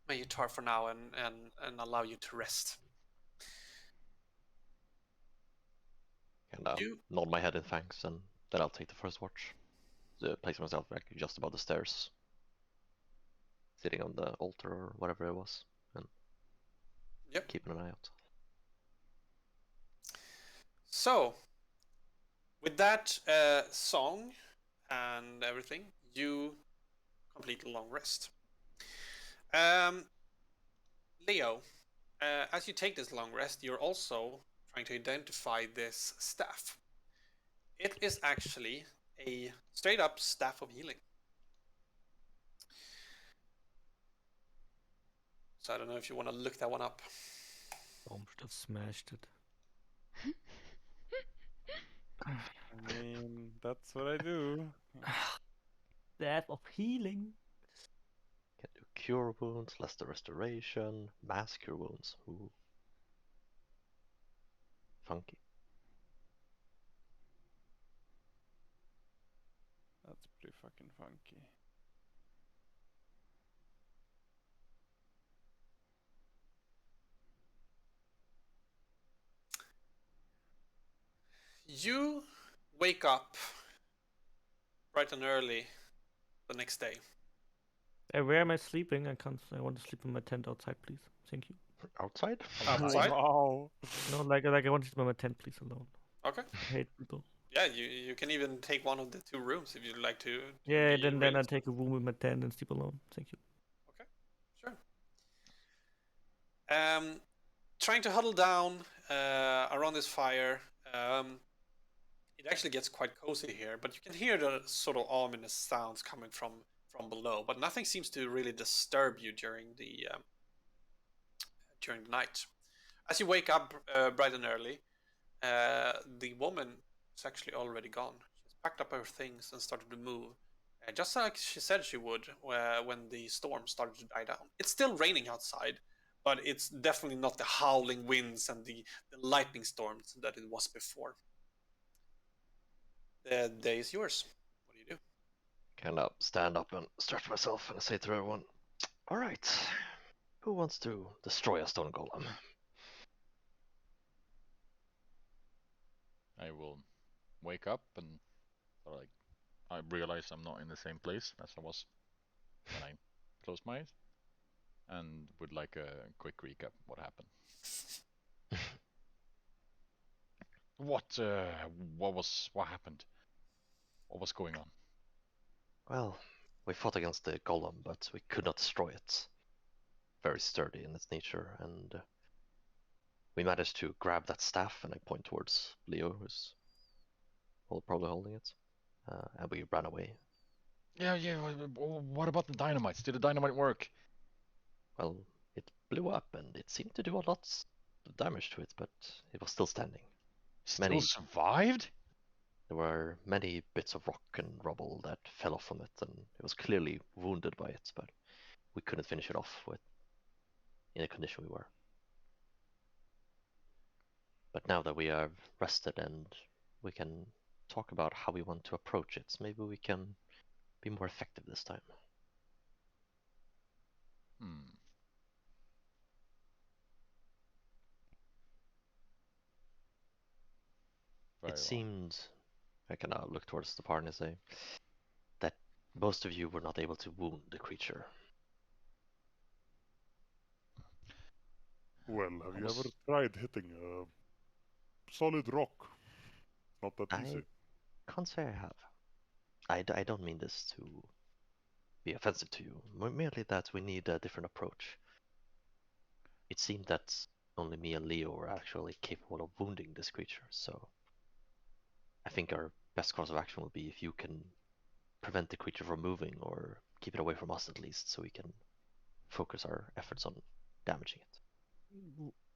D: guitar for now and allow you to rest.
B: And
D: You
B: nod my head in thanks, and then I'll take the first watch. Place myself like just above the stairs, sitting on the altar or whatever it was, and
D: Yep.
B: keeping an eye out.
D: So, with that song and everything, you complete a long rest. Um, Leo, as you take this long rest, you're also trying to identify this staff. It is actually a straight up staff of healing. So I don't know if you want to look that one up.
C: Should have smashed it.
F: I mean, that's what I do.
C: Staff of healing.
B: Can do cure wounds, lesser restoration, mass cure wounds. Ooh. Funky.
F: That's pretty fucking funky.
D: You wake up bright and early the next day.
C: Where am I sleeping? I want to sleep in my tent outside, please. Thank you.
B: Outside?
D: Outside?
F: Oh,
C: No, like I want to sleep in my tent, please, alone.
D: Okay.
C: I hate people.
D: Yeah, you can even take one of the two rooms if you'd like to.
C: Yeah,
D: be
C: then I
D: really-
C: take a room in my tent and sleep alone. Thank you.
D: Okay, sure. Trying to huddle down around this fire. It actually gets quite cozy here, but you can hear the sort of ominous sounds coming from below. But nothing seems to really disturb you during the night. As you wake up bright and early, the woman is actually already gone. She's packed up her things and started to move, just like she said she would when the storm started to die down. It's still raining outside, but it's definitely not the howling winds and the lightning storms that it was before. The day is yours. What do you do?
B: Kind of stand up and stretch myself and say to everyone, alright, who wants to destroy a stone golem?
E: I will wake up and sort of like I realize I'm not in the same place as I was when I closed my eyes, and would like a quick recap what happened. What happened? What was going on?
B: Well, we fought against the golem, but we could not destroy it. Very sturdy in its nature, and we managed to grab that staff, and I point towards Leo, who's probably holding it, and we ran away.
E: Yeah. What about the dynamites? Did the dynamite work?
B: Well, it blew up, and it seemed to do a lot of damage to it, but it was still standing.
E: Still
B: Many-
E: survived?
B: There were many bits of rock and rubble that fell off from it, and it was clearly wounded by it, but we couldn't finish it off in the condition we were. But now that we have rested and we can talk about how we want to approach it, maybe we can be more effective this time.
E: Hmm. Very
B: It
E: well.
B: seemed, I can now look towards the party and say, that most of you were not able to wound the creature.
H: Well, have
B: I
H: you
B: was-
H: ever tried hitting a solid rock? Not that easy.
B: I can't say I have. I don't mean this to be offensive to you, merely that we need a different approach. It seemed that only me and Leo were actually capable of wounding this creature, so I think our best course of action will be if you can prevent the creature from moving or keep it away from us at least, so we can focus our efforts on damaging it.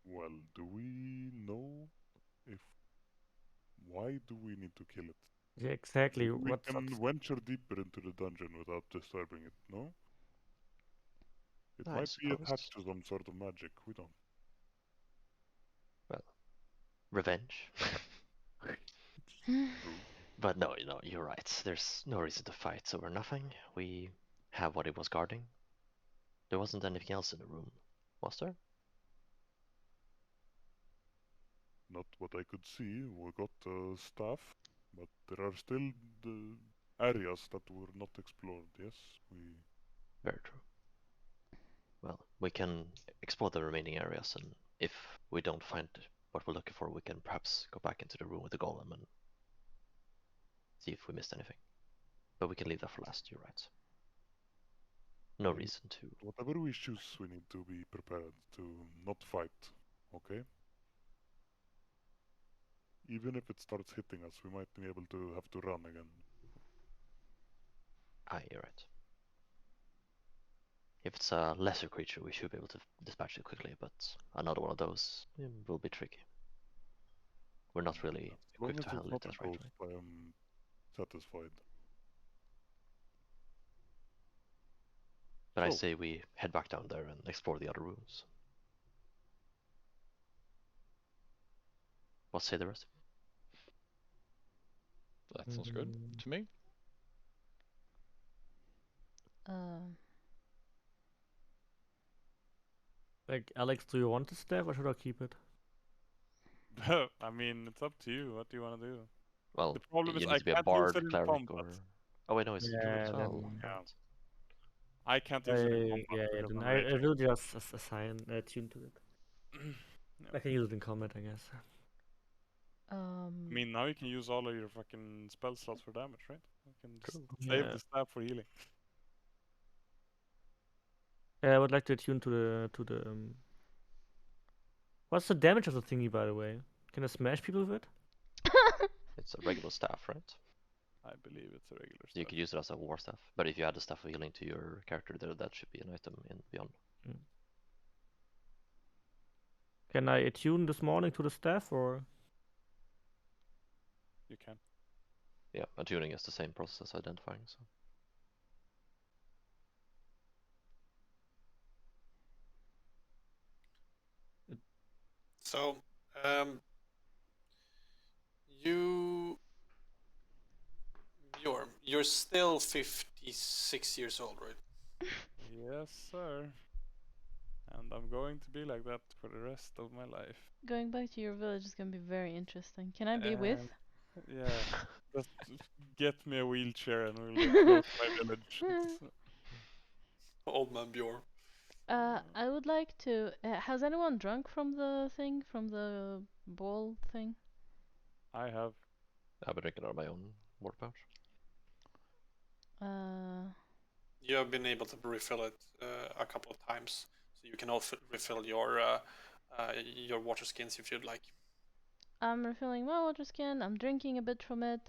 H: Well, do we know if why do we need to kill it?
C: Yeah, exactly.
H: Maybe we
C: What's
H: can venture deeper into the dungeon without disturbing it, no? It
B: I
H: might be
B: suppose.
H: attached to some sort of magic, we don't.
B: Revenge.
H: True.
B: But no, you're right. There's no reason to fight over nothing. We have what it was guarding. There wasn't anything else in the room, was there?
H: Not what I could see. We got staff, but there are still the areas that were not explored, yes?
B: Very true. Well, we can explore the remaining areas, and if we don't find what we're looking for, we can perhaps go back into the room with the golem and see if we missed anything. But we can leave that for last, you're right. No
H: Well,
B: reason to.
H: Whatever we choose, we need to be prepared to not fight, okay? Even if it starts hitting us, we might be able to have to run again.
B: You're right. If it's a lesser creature, we should be able to dispatch it quickly, but another one of those will be tricky. We're not really
H: As long
B: equipped
H: as
B: to
H: it's
B: handle
H: not
B: it
H: a
B: as right
H: ghost,
B: away.
H: I am satisfied.
B: But I
H: So,
B: say we head back down there and explore the other rooms. What say the rest?
E: That sounds good to me.
C: like Alex? Do you want the staff or should I keep it?
F: I mean, it's up to you. What do you want to do?
B: Well,
F: The problem is
B: you
F: I
B: need to be a
F: can't use
B: bard,
F: it in
B: cleric,
F: combat.
B: or... Oh wait, no, it's druid as
C: Yeah,
B: well.
C: then
F: Yeah.
B: Right.
F: I can't use it in combat
C: yeah,
F: because
C: then
F: I'm
C: I
F: raging.
C: will just assign tune to it.
F: Yeah.
C: I can use it in combat, I guess.
F: I mean, now you can use all of your fucking spell slots for damage, right? You can just
B: True.
F: save
C: Yeah.
F: the staff for healing.
C: I would like to attune to the. What's the damage of the thingy, by the way? Can I smash people with it?
B: It's a regular staff, right?
F: I believe it's a regular
B: You
F: staff.
B: could use it as a war staff, but if you add the staff of healing to your character, there that should be an item in Beyond.
C: Can I attune this morning to the staff or?
F: You can.
B: Yeah, attuning is the same process as identifying.
D: So, you, you're still 56 years old, right?
F: Yes, sir. And I'm going to be like that for the rest of my life.
A: Going back to your village is gonna be very interesting. Can I be with?
F: Yeah. Just get me a wheelchair and we'll go to my village.
D: Old man Bjorn.
A: I would like to. Has anyone drunk from the thing, from the ball thing?
F: I have.
B: I've been drinking out of my own water pouch.
D: You have been able to refill it a couple of times, so you can also refill your water skins if you'd like.
A: I'm refilling my water skin. I'm drinking a bit from it.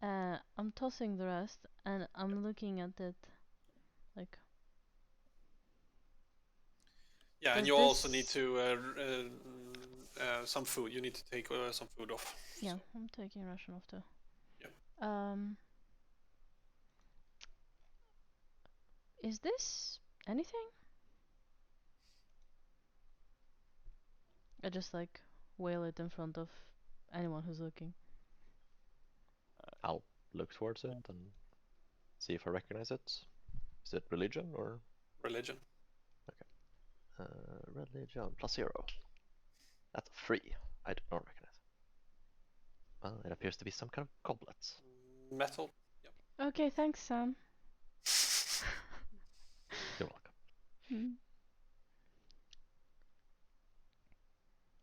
A: I'm tossing the rest, and I'm looking at it, like.
D: Yeah, and
A: Does
D: you also need
A: this-
D: to some food. You need to take some food off.
A: Yeah,
D: So,
A: I'm taking ration off too.
D: Yeah.
A: Is this anything? I just like wail it in front of anyone who's looking.
B: I'll look towards it and see if I recognize it. Is it religion or?
D: religion.
B: Religion +0. That's a 3. I do not recognize it. Well, it appears to be some kind of goblet.
D: Metal. Yep.
A: Okay, thanks, Sam.
B: You're welcome.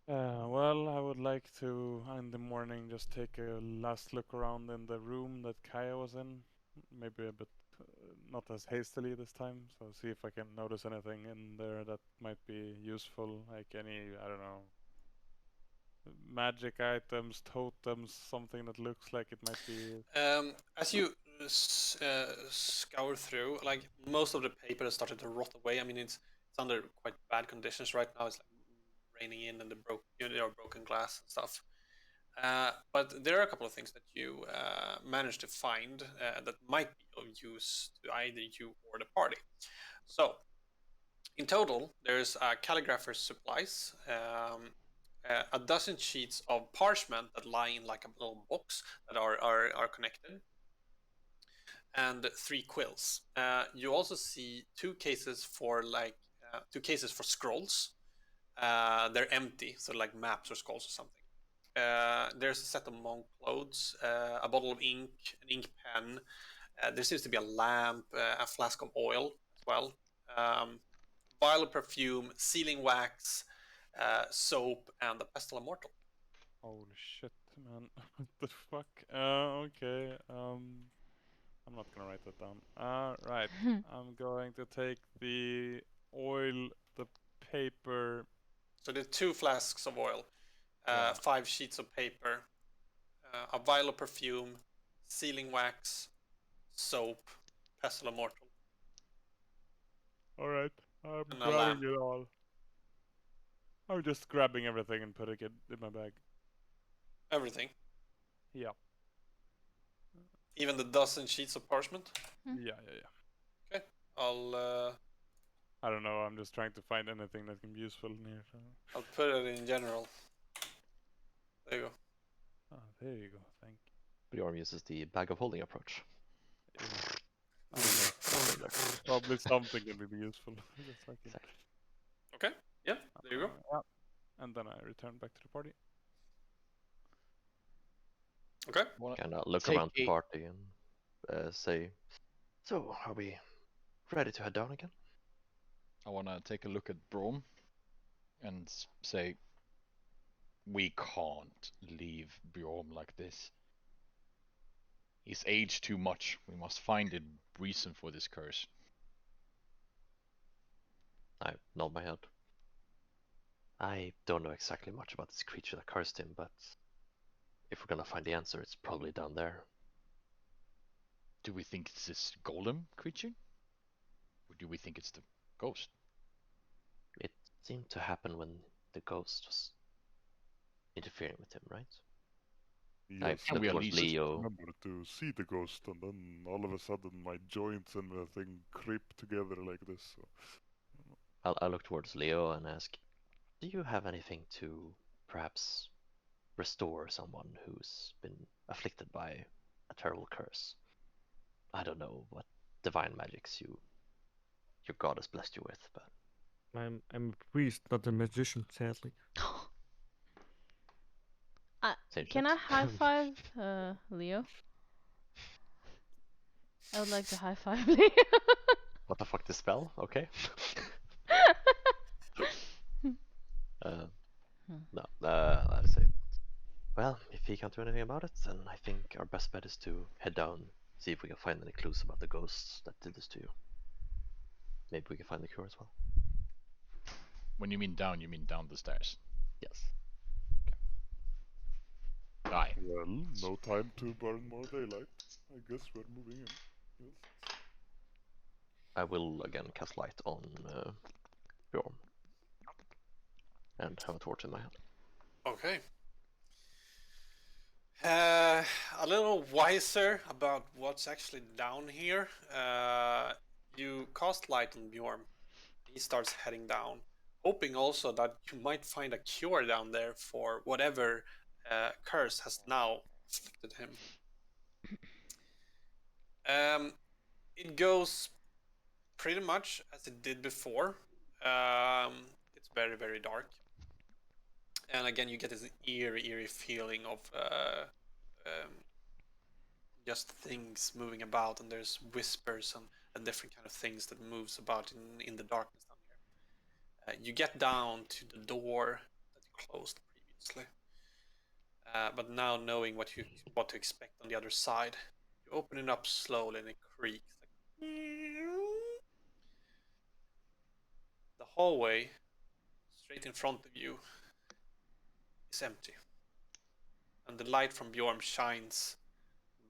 F: Well, I would like to, in the morning, just take a last look around in the room that Kaya was in. Maybe a bit, not as hastily this time, so see if I can notice anything in there that might be useful, like any, I don't know, magic items, totems, something that looks like it might be.
D: As you scour through, like most of the paper has started to rot away. I mean, it's under quite bad conditions right now. It's like raining in and the broken glass and stuff. But there are a couple of things that you managed to find that might be of use to either you or the party. So, in total, there's calligrapher's supplies, a dozen sheets of parchment that lie in like a little box that are connected, and 3 quills. You also see 2 cases for scrolls. They're empty, so like maps or scrolls or something. There's a set of monk clothes, a bottle of ink, an ink pen. There seems to be a lamp, a flask of oil as well. Vial of perfume, sealing wax, soap, and a pestle immortal.
F: Holy shit, man. What the fuck? Okay. I'm not gonna write that down. Right. I'm going to take the oil, the paper.
D: So there's 2 flasks of oil,
F: Yeah.
D: 5 sheets of paper, a vial of perfume, sealing wax, soap, pestle immortal,
F: Alright. I'm
D: and a
F: grabbing
D: lamp.
F: it all. I'm just grabbing everything and putting it in my bag.
D: Everything.
F: Yeah.
D: Even the dozen sheets of parchment.
F: Yeah.
D: Okay. I'll
F: I don't know. I'm just trying to find anything that can be useful in here. So.
D: I'll put it in general. There you go.
F: Ah, there you go. Thank
B: Bjorn uses the bag of holding approach.
F: you. I don't know. Probably something can be useful. Just like it.
D: Okay. Yeah. There you go.
F: Yeah. And then I return back to the party.
D: Okay.
B: Kind of look
E: take
B: around the
E: a-
B: party and say, so are we ready to head down again?
E: I want to take a look at Brom and say, we can't leave Bjorn like this. He's aged too much. We must find a reason for this curse.
B: I nod my head. I don't know exactly much about this creature that cursed him, but if we're gonna find the answer, it's probably down there.
E: Do we think it's this golem creature? Or do we think it's the ghost?
B: It seemed to happen when the ghost was interfering with him, right?
H: Yes,
E: Can we
B: look
E: at
B: towards
E: least
B: Leo.
H: remember to see the ghost, and then all of a sudden my joints and the thing creep together like this. So.
B: I'll look towards Leo and ask, do you have anything to perhaps restore someone who's been afflicted by a terrible curse? I don't know what divine magics your god has blessed you with, but
G: I'm a priest, not a magician, sadly.
B: same
A: Can
B: shit.
A: I high five Leo? I would like to high five Leo.
B: What the fuck, this spell? Okay. No, I'd say, well, if he can't do anything about it, then I think our best bet is to head down, see if we can find any clues about the ghosts that did this to you. Maybe we can find the cure as well.
E: When you mean down the stairs?
B: Yes.
E: Aye.
H: Well, no time to burn more daylight. I guess we're moving in. Yes.
B: I will again cast light on Bjorn and have a torch in my hand.
D: Okay. A little wiser about what's actually down here. You cast light on Bjorn. He starts heading down, hoping also that you might find a cure down there for whatever curse has now afflicted him. It goes pretty much as it did before. It's very, very dark. And again, you get this eerie feeling of just things moving about, and there's whispers and different kind of things that moves about in the darkness down here. You get down to the door that you closed previously, but now knowing what to expect on the other side, you open it up slowly and it creaks. Like, the hallway straight in front of you is empty, and the light from Bjorn shines,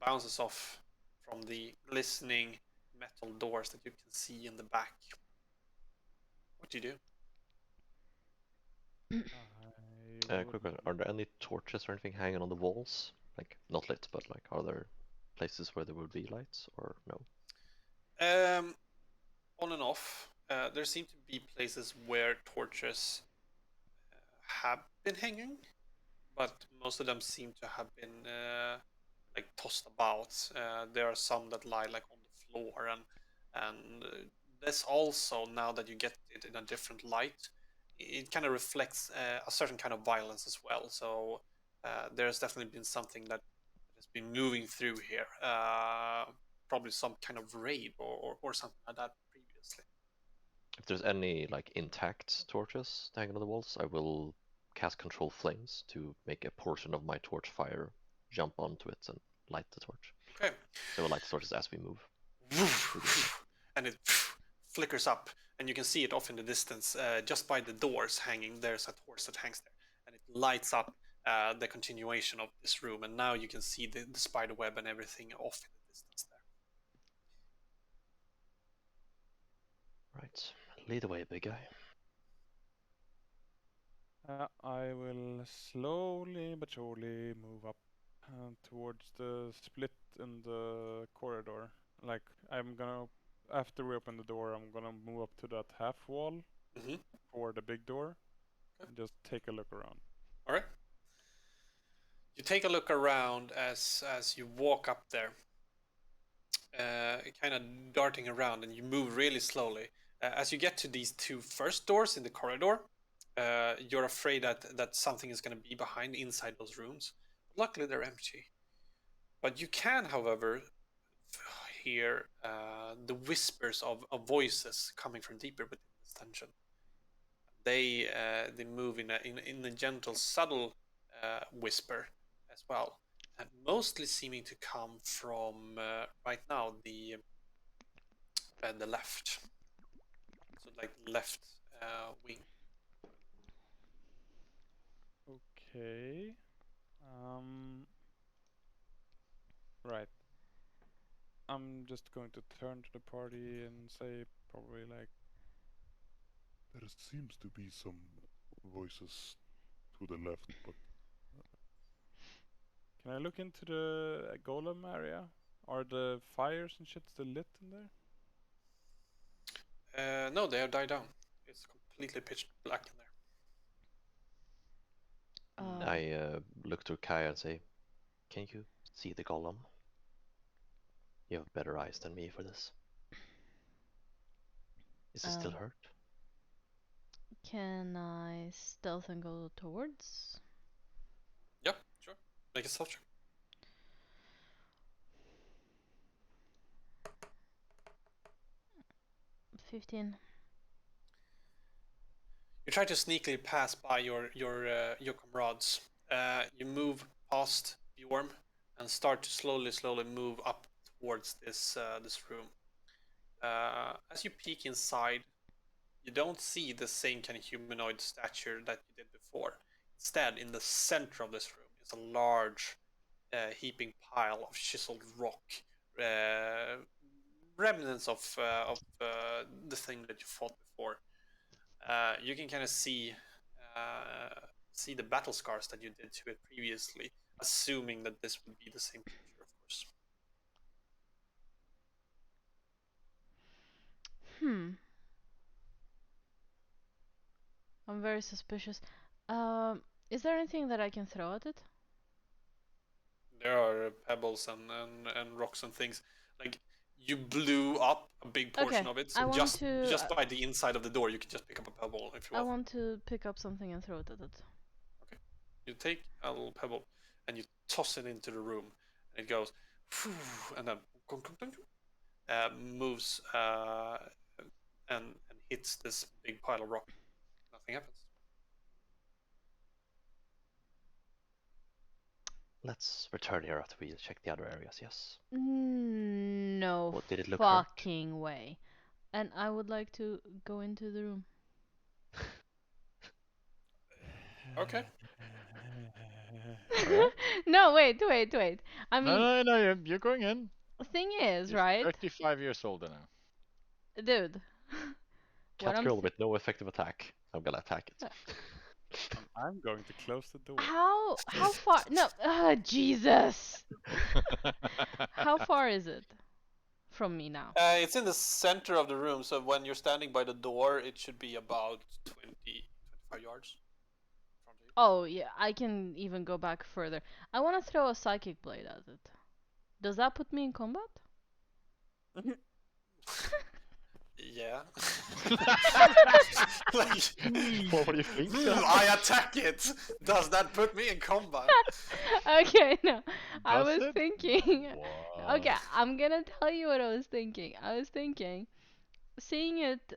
D: bounces off from the glistening metal doors that you can see in the back. What do you do?
B: Quick question. Are there any torches or anything hanging on the walls? Like, not lit, but like, are there places where there would be lights or no?
D: On and off. There seem to be places where torches have been hanging, but most of them seem to have been like tossed about. There are some that lie like on the floor, and this also, now that you get it in a different light, it kind of reflects a certain kind of violence as well. So there's definitely been something that has been moving through here. Probably some kind of raid or something like that previously.
B: If there's any like intact torches hanging on the walls, I will cast Control Flames to make a portion of my torch fire jump onto it and light the torch.
D: Okay.
B: So we'll light the torches as we move.
D: And it flickers up, and you can see it off in the distance, just by the doors hanging. There's a torch that hangs there, and it lights up the continuation of this room. And now you can see the spider web and everything off in the distance there.
B: Right, lead the way, big guy.
F: I will slowly but surely move up towards the split in the corridor. Like, after we open the door, I'm gonna move up to that half wall
D: Mm-hmm.
F: for the big door
D: Okay.
F: and just take a look around.
D: All right. You take a look around as you walk up there, kind of darting around, and you move really slowly. As you get to these two first doors in the corridor, you're afraid that something is going to be behind inside those rooms. Luckily, they're empty. But you can, however, hear the whispers of voices coming from deeper within this dungeon. They move in a gentle, subtle whisper as well, and mostly seeming to come from right now the left, so like left wing.
F: Okay. Right. I'm just going to turn to the party and say probably like,
H: There seems to be some voices to the left, but
F: can I look into the golem area? Are the fires and shit still lit in there?
D: No, they have died down. It's completely pitch black in there.
B: I look to Kaya and say, can you see the golem? You have better eyes than me for this. Is it still hurt?
A: Can I stealth and go towards?
D: Yeah, sure. Make a stealth check.
A: 15.
D: You try to sneakily pass by your comrades. You move past Bjorn and start to slowly move up towards this room. As you peek inside, you don't see the same kind of humanoid stature that you did before. Instead, in the center of this room is a large, heaping pile of chiseled rock, remnants of the thing that you fought before. You can kind of see see the battle scars that you did to it previously, assuming that this would be the same creature, of course.
A: I'm very suspicious. Is there anything that I can throw at it?
D: There are pebbles and rocks and things. Like, you blew up a big portion
A: Okay,
D: of it,
A: I
D: so
A: want
D: just
A: to.
D: by the inside of the door, you can just pick up a pebble if you
A: I
D: want.
A: want to pick up something and throw it at it.
D: Okay. You take a little pebble and you toss it into the room, and it goes, and then moves and hits this big pile of rock. Nothing happens.
B: Let's return here after we check the other areas, yes.
A: No
B: What did it look hurt?
A: fucking way. And I would like to go into the room.
D: Okay.
E: Alright.
A: No, wait. I mean,
E: No, you're going in.
A: thing is,
E: He's
A: right,
E: 35 years older now.
A: dude. What
B: Cat girl with no effective attack. I'm gonna attack it.
F: I'm going to close the door.
A: How far? No, Jesus. How far is it from me now?
D: It's in the center of the room, so when you're standing by the door, it should be about 25 yards.
A: Oh yeah, I can even go back further. I want to throw a psychic blade at it. Does that put me in combat?
D: Yeah. Like,
B: What do you think?
D: I attack it. Does that put me in combat?
A: Okay, no. I
E: Does
A: was
E: it?
A: thinking.
E: Wow.
A: Okay, I'm gonna tell you what I was thinking. I was thinking, seeing it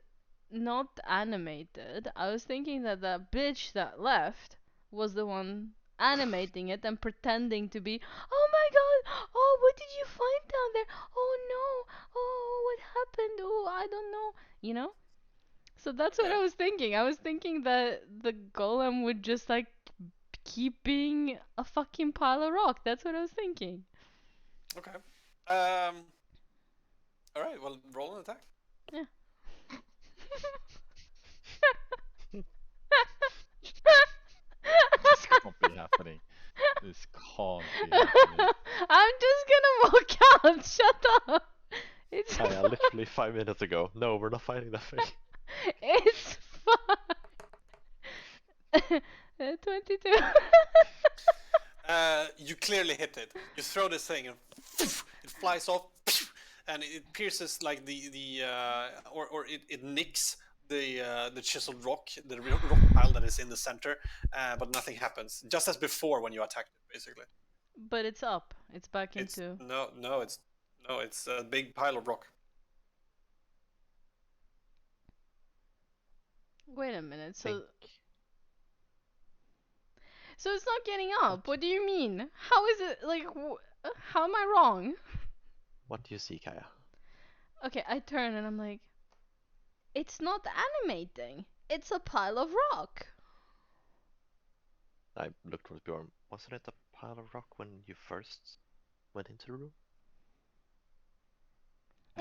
A: not animated, I was thinking that the bitch that left was the one animating it and pretending to be, oh my god, oh, what did you find down there? Oh no, oh, what happened? Oh, I don't know. You know? So that's what
D: Okay.
A: I was thinking. I was thinking that the golem would just like keep being a fucking pile of rock. That's what I was thinking.
D: Okay. All right. Well, roll an attack.
A: Yeah.
E: This can't be happening. This can't be happening.
A: I'm just gonna walk out. Shut up. It's
B: Kaya,
A: fine.
B: literally 5 minutes ago. No, we're not fighting that thing.
A: It's fine. 22.
D: You clearly hit it. You throw this thing and it flies off, and it pierces like or it nicks the chiseled rock, the rock pile that is in the center, but nothing happens. Just as before when you attacked it, basically.
A: But it's up. It's back
D: It's
A: into.
D: it's a big pile of rock.
A: Wait a minute.
B: Think.
A: So it's not getting up. What do you mean? How is it like? How am I wrong?
B: What do you see, Kaya?
A: Okay, I turn and I'm like, it's not animating. It's a pile of rock.
B: I looked towards Bjorn. Wasn't it a pile of rock when you first went into the room?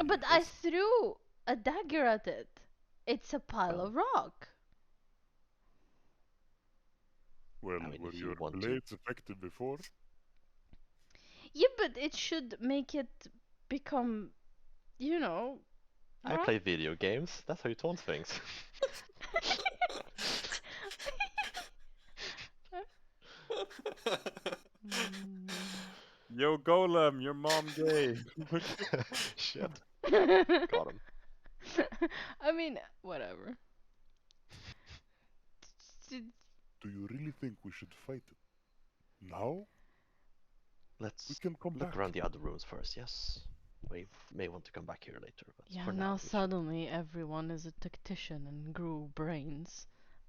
A: But I threw a dagger at it. It's a pile
B: Well,
A: of rock.
H: Well,
B: I mean,
H: were
B: if you
H: your
B: want to-
H: blades effective before?
A: Yeah, but it should make it become, you know.
B: I play video games. That's how you taunt things.
F: Yo, Golem, your mom gay.
B: Shit. Got him.
A: I mean, whatever.
H: Do you really think we should fight it? Now? We
B: Let's
H: can come
B: look
H: back.
B: around the other rooms first, yes? We may want to come back here later, but
A: Yeah,
B: for now
A: now
B: we should-
A: suddenly everyone is a tactician and grew brains.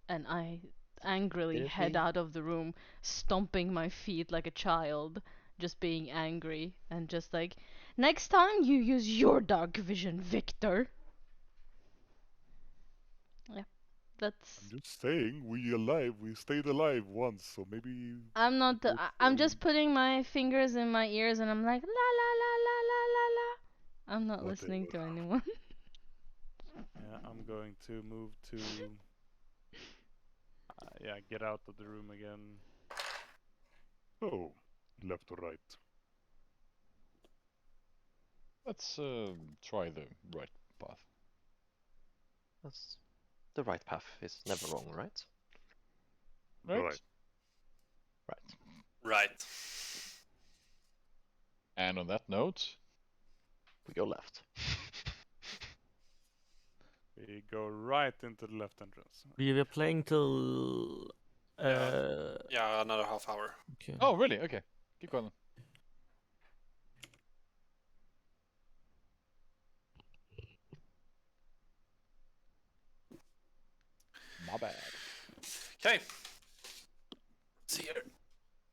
A: And I angrily
B: Didn't
A: head
B: we-
A: out of the room, stomping my feet like a child, just being angry and just like, next time you use your dark vision, Victor. Yeah, that's.
H: I'm just saying, we stayed alive once, so maybe...
A: I'm not.
H: Go
A: I'm
H: for
A: just putting my fingers in my ears and I'm like, la la la la la la la. I'm not listening to
H: Whatever.
A: anyone.
F: Yeah, I'm going to move to. yeah, get out of the room again.
H: So, left or right?
E: Let's try the right path.
B: That's the right path is never wrong, right?
E: Right?
H: Right.
B: Right.
D: Right.
E: And on that note,
B: We go left.
F: We go right into the left entrance.
C: We were playing till.
D: Yeah, another half hour.
C: Okay.
E: oh really? Okay, keep going. My bad.
D: Okay. Let's see here.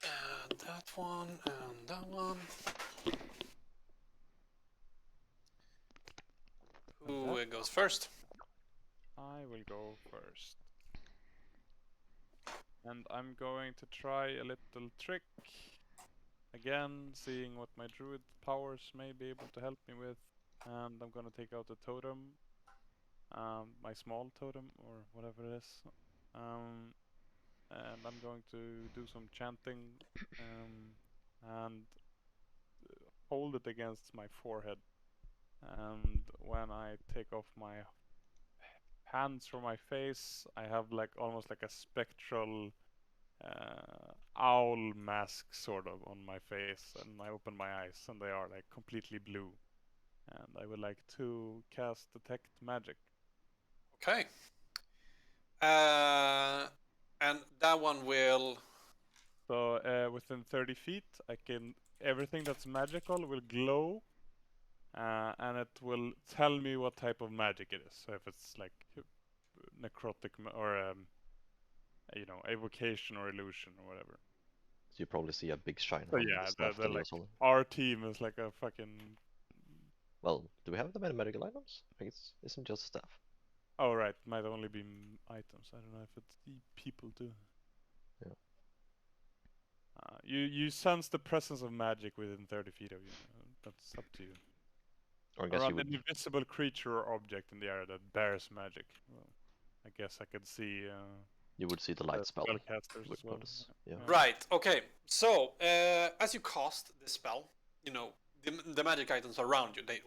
D: And that one, and that one. Who goes first?
F: I will go first. And I'm going to try a little trick. Again, seeing what my druid powers may be able to help me with. And I'm gonna take out the totem. My small totem, or whatever it is. And I'm going to do some chanting. And hold it against my forehead. And when I take off my hands from my face, I have like almost like a spectral owl mask sort of on my face, and I open my eyes and they are like completely blue. And I would like to cast detect magic.
D: Okay. And that one will.
F: So within 30 feet, I can everything that's magical will glow, and it will tell me what type of magic it is. So if it's like necrotic or evocation or illusion or whatever.
B: So you probably see a big shine
F: So
B: from
F: yeah,
B: this
F: they're,
B: left
F: they're
B: and
F: like
B: yours.
F: our team is like a fucking.
B: Well, do we have that many medical items? I guess it isn't just staff.
F: Oh right, might only be items. I don't know if it's people too.
B: Yeah.
F: You sense the presence of magic within 30 feet of you. That's up to you.
B: Or I guess you
F: Around
B: would.
F: an invisible creature or object in the area that bears magic. Well, I guess I could see
B: You would see the light spell.
F: spellcasters
B: You
F: as
B: would
F: well.
B: notice. Yeah.
D: Right. Okay. So as you cast this spell, the magic items around you, they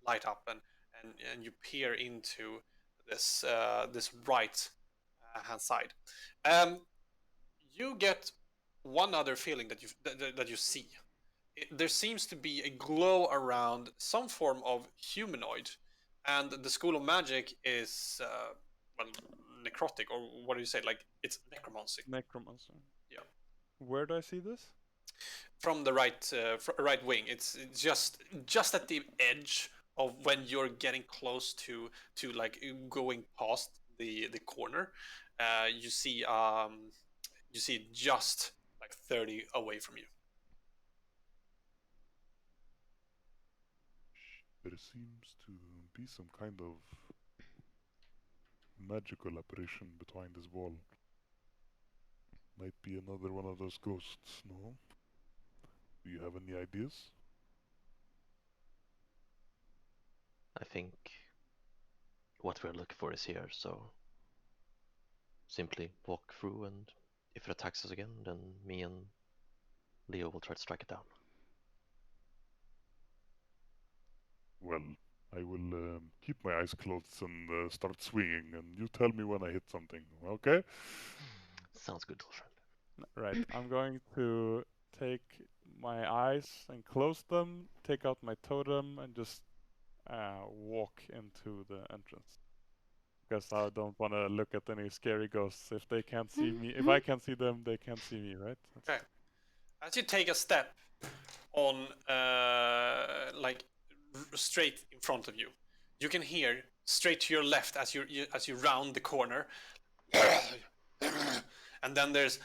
D: light up, and you peer into this right hand side. You get one other feeling that you see. There seems to be a glow around some form of humanoid, and the school of magic is well, necrotic, or what do you say? Like, it's necromancy.
F: Necromancer.
D: Yeah.
F: Where do I see this?
D: From the right wing. It's just at the edge of when you're getting close to like going past the corner. You see just like 30 away from you.
H: There seems to be some kind of magical apparition behind this wall. Might be another one of those ghosts, no? Do you have any ideas?
B: I think what we're looking for is here, so simply walk through, and if it attacks us again, then me and Leo will try to strike it down.
H: Well, I will keep my eyes closed and start swinging, and you tell me when I hit something, okay?
B: Sounds good, little friend.
F: Right. I'm going to take my eyes and close them, take out my totem, and just walk into the entrance. Because I don't want to look at any scary ghosts. If they can't see me, if I can't see them, they can't see me, right?
D: Okay. As you take a step on like straight in front of you, you can hear straight to your left as you round the corner, and then there's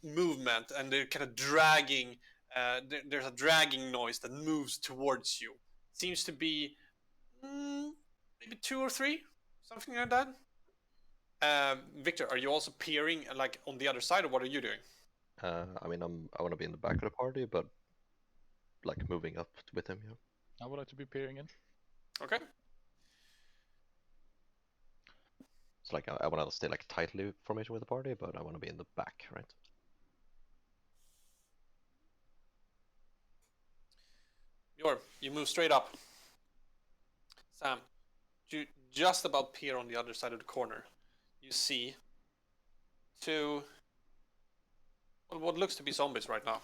D: movement, and they're kind of dragging. There's a dragging noise that moves towards you. Seems to be maybe two or three, something like that. Victor, are you also peering like on the other side, or what are you doing?
B: I mean, I want to be in the back of the party, but like moving up with him. Yeah.
E: I would like to be peering in.
D: Okay.
B: It's like I want to stay like tightly formation with the party, but I want to be in the back, right?
D: You move straight up. Sam, you just about peer on the other side of the corner. You see two, what looks to be zombies right now,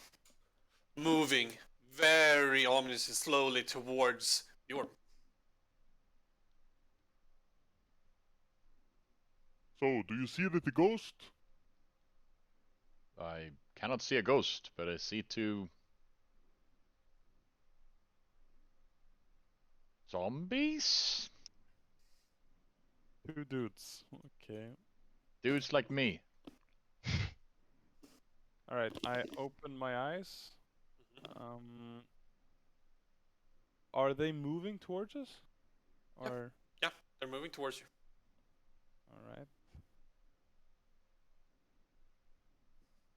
D: moving very ominously slowly towards Bjorn.
H: So, do you see the ghost?
E: I cannot see a ghost, but I see two zombies?
F: Two dudes. Okay.
E: Dudes like me.
F: All right. I open my eyes. Um, are they moving towards us? Or
D: Yeah, they're moving towards you.
F: all right.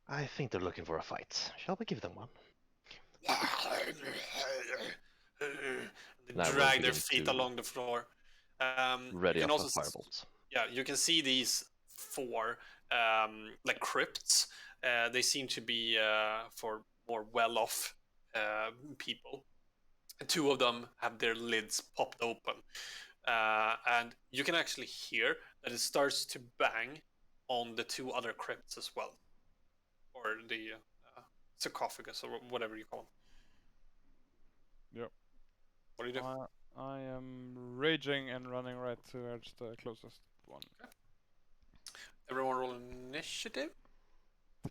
B: I think they're looking for a fight. Shall we give them one?
D: They
B: Now we'll
D: drag their
B: begin
D: feet
B: to
D: along the floor.
B: ready
D: You can
B: up
D: also
B: the firebolts.
D: yeah, you can see these four like crypts. They seem to be for more well-off people. Two of them have their lids popped open, and you can actually hear that it starts to bang on the two other crypts as well, or the sarcophagus or whatever you call them.
F: Yep.
D: What do you do?
F: I am raging and running right towards the closest one.
D: Everyone roll initiative,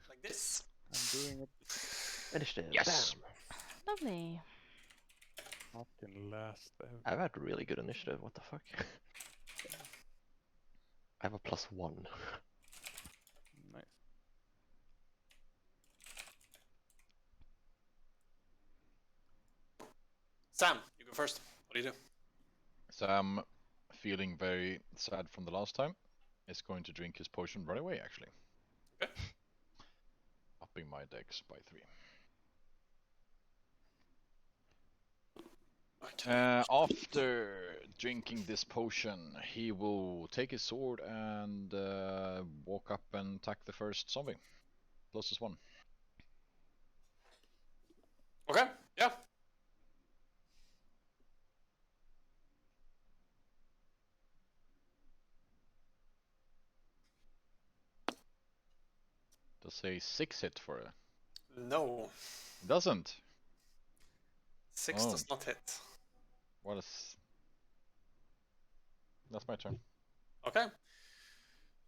D: like this.
F: I'm doing it.
B: Initiative.
E: Yes.
B: Bam.
A: Lovely.
F: Fucking last ever.
B: I've had really good initiative. What the fuck? I have a +1.
F: Nice.
D: Sam, you go first. What do you do?
E: Sam, feeling very sad from the last time, is going to drink his potion right away, actually.
D: Okay.
E: Upping my dex by 3. After drinking this potion, he will take his sword and walk up and attack the first zombie. Closest one.
D: Okay, yeah.
E: Does a 6 hit for it?
D: No.
E: It doesn't.
D: 6
E: Oh.
D: does not hit.
E: What is... That's my turn.
D: Okay.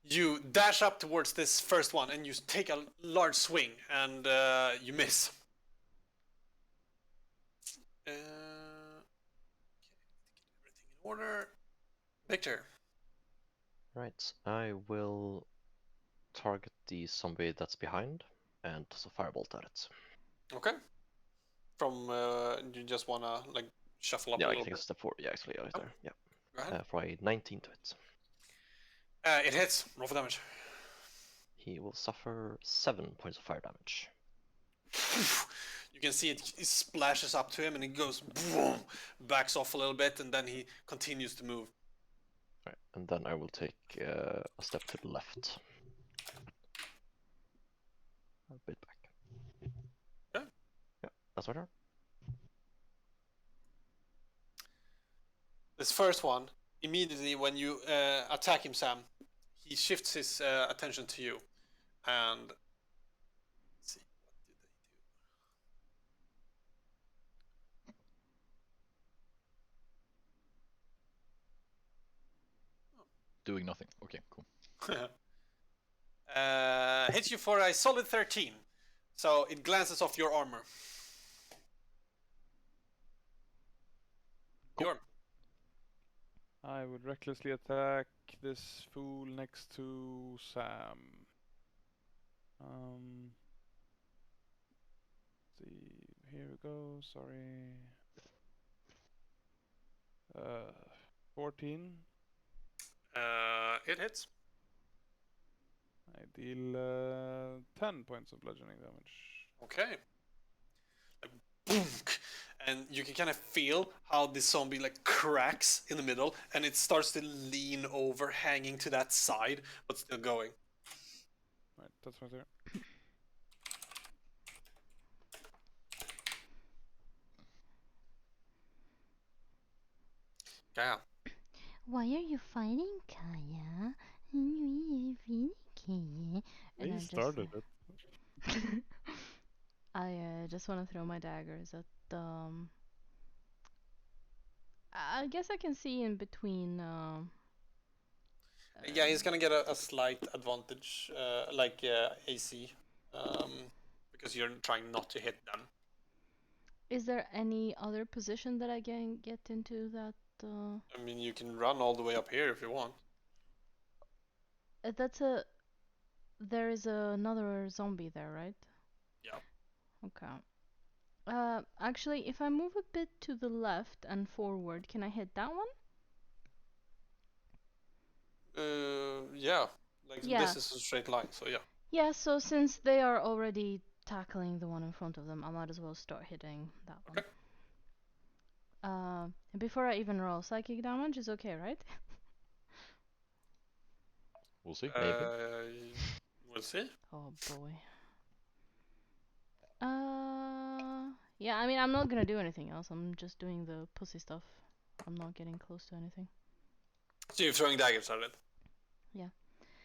D: You dash up towards this first one and you take a large swing and you miss. Okay, everything in order. Victor.
B: Right. I will target the zombie that's behind and toss a firebolt at it.
D: Okay. From you just wanna like shuffle up
B: Yeah,
D: a
B: I
D: little
B: can take
D: bit.
B: a step forward. Yeah, actually, right there. Yeah.
D: Go ahead.
B: For a 19 to hit.
D: It hits. Roll for damage.
B: He will suffer 7 points of fire damage.
D: You can see it splashes up to him and he goes boom, backs off a little bit and then he continues to move.
B: Right, and then I will take a step to the left. A bit back.
D: Okay.
B: Yeah, that's my turn.
D: This first one, immediately when you attack him, Sam, he shifts his attention to you. And let's see, what did they
E: Doing nothing. Okay, cool.
D: do? Hits you for a solid 13. So it glances off your armor.
E: Cool.
D: Bjorn.
F: I would recklessly attack this fool next to Sam. See, here we go. Sorry. 14.
D: It hits.
F: I deal 10 points of bludgeoning damage.
D: Okay. Boom. and you can kind of feel how the zombie like cracks in the middle, and it starts to lean over, hanging to that side, but still going.
F: Right, that's my turn.
D: Yeah.
A: Why are you fighting, Kaya? And
F: They
A: I just,
F: started it.
A: I just want to throw my daggers at I guess I can see in between.
D: Yeah, he's gonna get a slight advantage, like AC, because you're trying not to hit them.
A: Is there any other position that I can get into that?
D: I mean, you can run all the way up here if you want.
A: That's a. There is another zombie there, right?
D: Yeah.
A: Okay. Actually, if I move a bit to the left and forward, can I hit that one?
D: Yeah. Like
A: Yeah.
D: this is a straight line, so yeah.
A: Yeah, so since they are already tackling the one in front of them, I might as well start hitting that one.
D: Okay.
A: Before I even roll psychic damage is okay, right?
E: We'll see.
D: We'll see.
A: Oh boy. Yeah, I mean, I'm not gonna do anything else. I'm just doing the pussy stuff. I'm not getting close to anything.
D: So you're throwing daggers at it?
A: Yeah.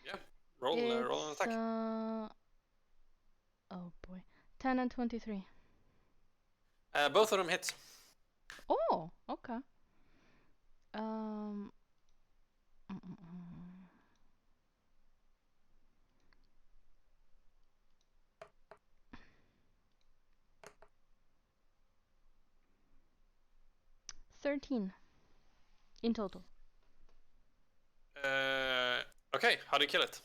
D: Yeah. Roll an attack.
A: Oh boy. 10 and 23.
D: Both of them hit.
A: Oh, okay. Um. mm, mm, mm. 13 in total.
D: Okay, how do you kill it?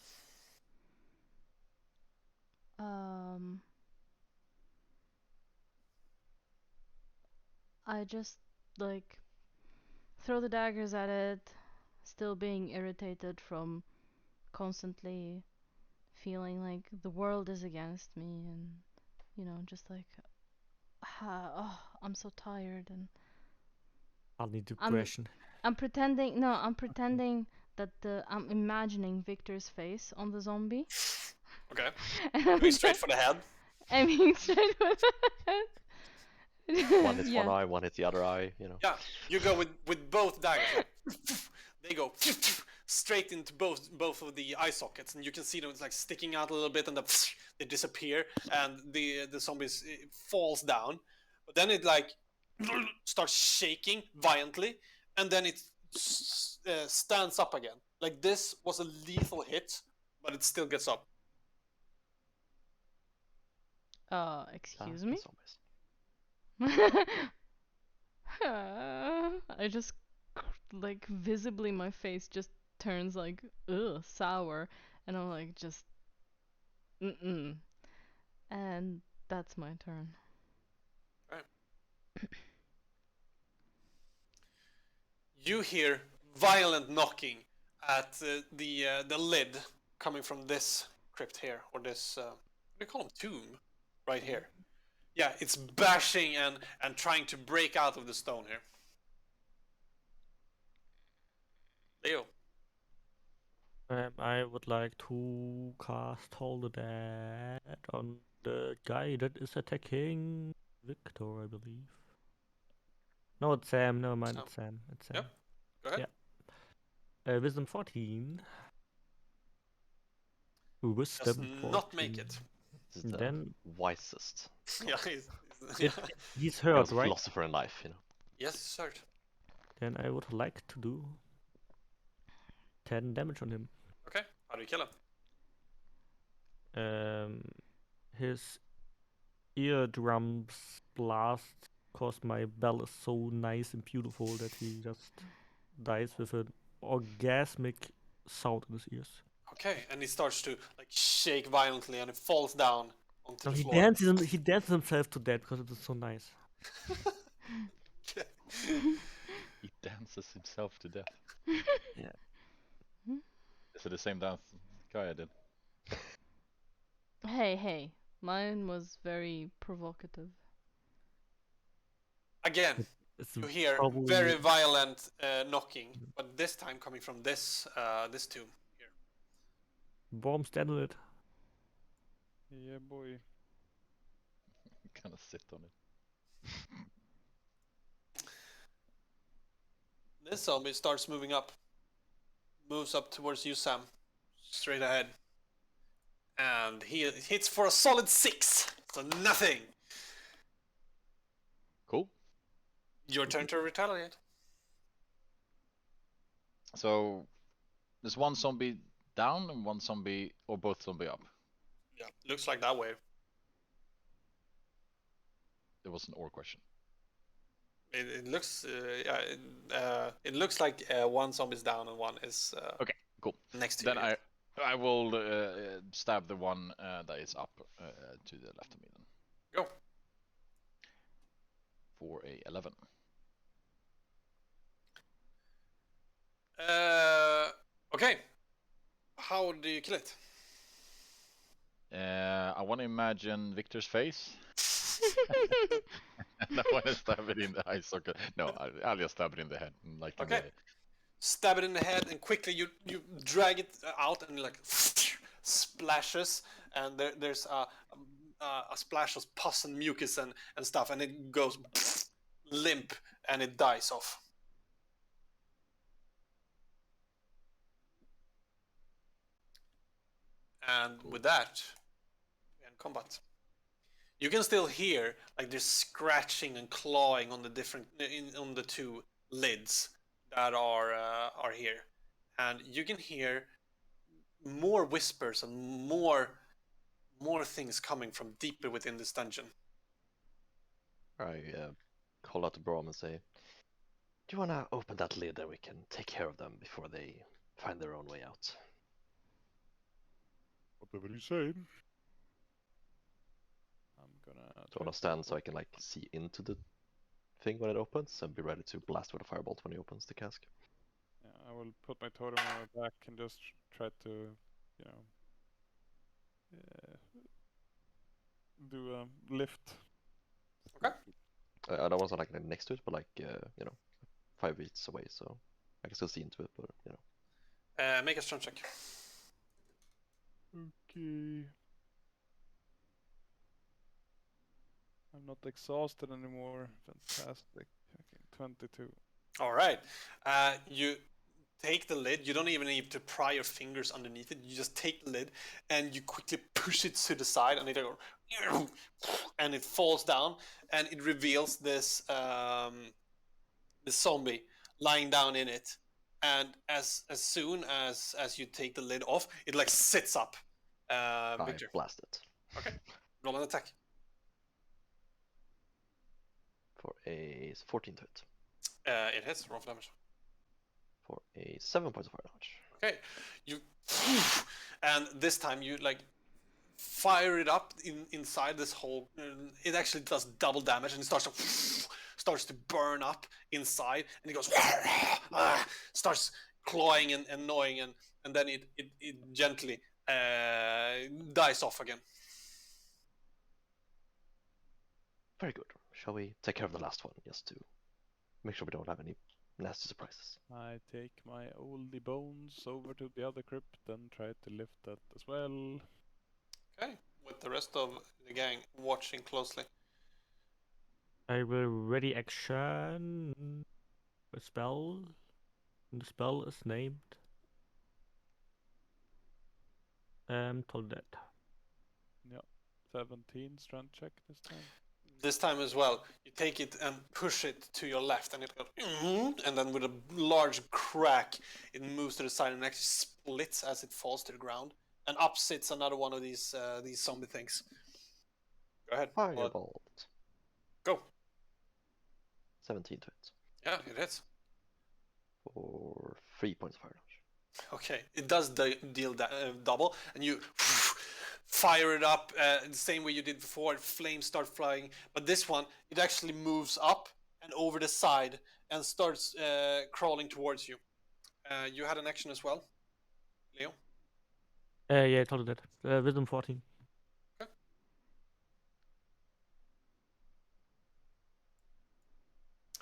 A: I just like throw the daggers at it, still being irritated from constantly feeling like the world is against me, and just like oh, I'm so tired, and
C: I'll need
A: I'm
C: depression.
A: I'm pretending no, I'm pretending that I'm imagining Victor's face on the zombie.
D: Okay.
A: And I'm
D: Going straight for the head.
A: aiming straight for the head.
B: One hits one
A: Yeah.
B: eye, one hits the other eye, you know.
D: Yeah, you go with both daggers. Like, they go straight into both of the eye sockets, and you can see them like sticking out a little bit, and they disappear, and the zombies falls down. But then it like starts shaking violently, and then it stands up again. Like this was a lethal hit, but it still gets up.
A: Excuse
B: The
A: me?
B: zombies.
A: I just like visibly my face just turns like sour, and I'm like just mm. And that's my turn.
D: Right. You hear violent knocking at the lid coming from this crypt here, or this what do you call them, tomb, right here. Yeah, it's bashing and trying to break out of the stone here. Leo.
C: I would like to cast Hold the Dead on the guy that is attacking Victor, I believe. No, it's Sam. Never mind, it's Sam. It's Sam.
D: Yep. Go ahead.
C: Yeah. Wisdom 14.
D: Does
C: Wisdom 14.
D: not make it.
B: This is the
C: Then
B: wisest.
D: Yeah,
C: he's
B: He was
C: hurt,
B: a
C: right?
B: philosopher in life, you know.
D: Yes, sir.
C: Then I would like to do 10 damage on him.
D: Okay, how do you kill him?
C: His eardrums blast because my bell is so nice and beautiful that he just dies with an orgasmic sound in his ears.
D: Okay, and he starts to like shake violently, and it falls down onto the
C: He
D: floor.
C: dances himself to death because it is so nice.
E: He dances himself to death.
C: Yeah.
E: Is it the same dance Kaya did?
A: Hey, mine was very provocative.
D: Again,
C: It's
D: you hear
C: probably
D: very violent knocking, but this time coming from this tomb here.
C: Worms dead on it.
F: Yeah, boy.
E: Gonna sit on it.
D: This zombie starts moving up. Moves up towards you, Sam. Straight ahead. And he hits for a solid 6. So nothing.
E: Cool.
D: Your turn to retaliate.
E: So there's one zombie down and one zombie, or both zombie up.
D: Yeah, looks like that way.
E: It was an or question.
D: It looks, it looks like one zombie's down and one is
E: Okay, cool.
D: next to
E: Then
D: you.
E: I will stab the one that is up to the left of me then.
D: Go.
E: For a 11.
D: Okay. How do you kill it?
E: I want to imagine Victor's face. And I want to stab it in the eye socket. No, I'll just stab it in the head. Like
D: Okay.
E: in the...
D: Stab it in the head, and quickly you drag it out, and like splashes, and there's a splash of pus and mucus and stuff, and it goes limp, and it dies off. And with that, we end combat. You can still hear like there's scratching and clawing on the different on the two lids that are here, and you can hear more whispers and more things coming from deeper within this dungeon.
B: I call out to Brom and say, "Do you want to open that lid and we can take care of them before they find their own way out?"
H: Whatever you say.
F: I'm gonna.
B: Do you want to stand so I can like see into the thing when it opens and be ready to blast with a firebolt when he opens the cask?
F: Yeah, I will put my totem on my back and just try to, you know, do a lift.
D: Okay.
B: I don't want to like next to it, but like 5 feet away, so I can still see into it. But
D: Make a strength check.
F: Okay. I'm not exhausted anymore. Fantastic. Okay, 22.
D: All right. You take the lid. You don't even need to pry your fingers underneath it. You just take the lid and you quickly push it to the side, and it goes, and it falls down, and it reveals this this zombie lying down in it. And as soon as you take the lid off, it like sits up. Victor.
B: I blast it.
D: Okay. Roll an attack.
B: For a 14 to hit.
D: It hits. Roll for damage.
B: For a 7 points of fire damage.
D: Okay, you, and this time you like fire it up inside this hole. It actually does double damage, and it starts to burn up inside, and it goes starts clawing and gnawing, and then it gently dies off again.
B: Very good. Shall we take care of the last one, just to make sure we don't have any nasty surprises?
F: I take my oldie bones over to the other crypt and try to lift that as well.
D: Okay, with the rest of the gang watching closely.
C: I will ready action a spell. And the spell is named Told Dead.
F: Yeah, 17 strength check this time.
D: This time as well, you take it and push it to your left, and it goes, and then with a large crack, it moves to the side and actually splits as it falls to the ground. And up sits another one of these zombie things. Go ahead.
B: Firebolt.
D: Go.
B: 17 to hit.
D: Yeah, it hits.
B: For 3 points of fire damage.
D: Okay, it does deal double, and you fire it up the same way you did before. Flames start flying, but this one, it actually moves up and over the side and starts crawling towards you. You had an action as well, Leo?
C: Yeah, Told Dead. Wisdom 14.
D: Okay.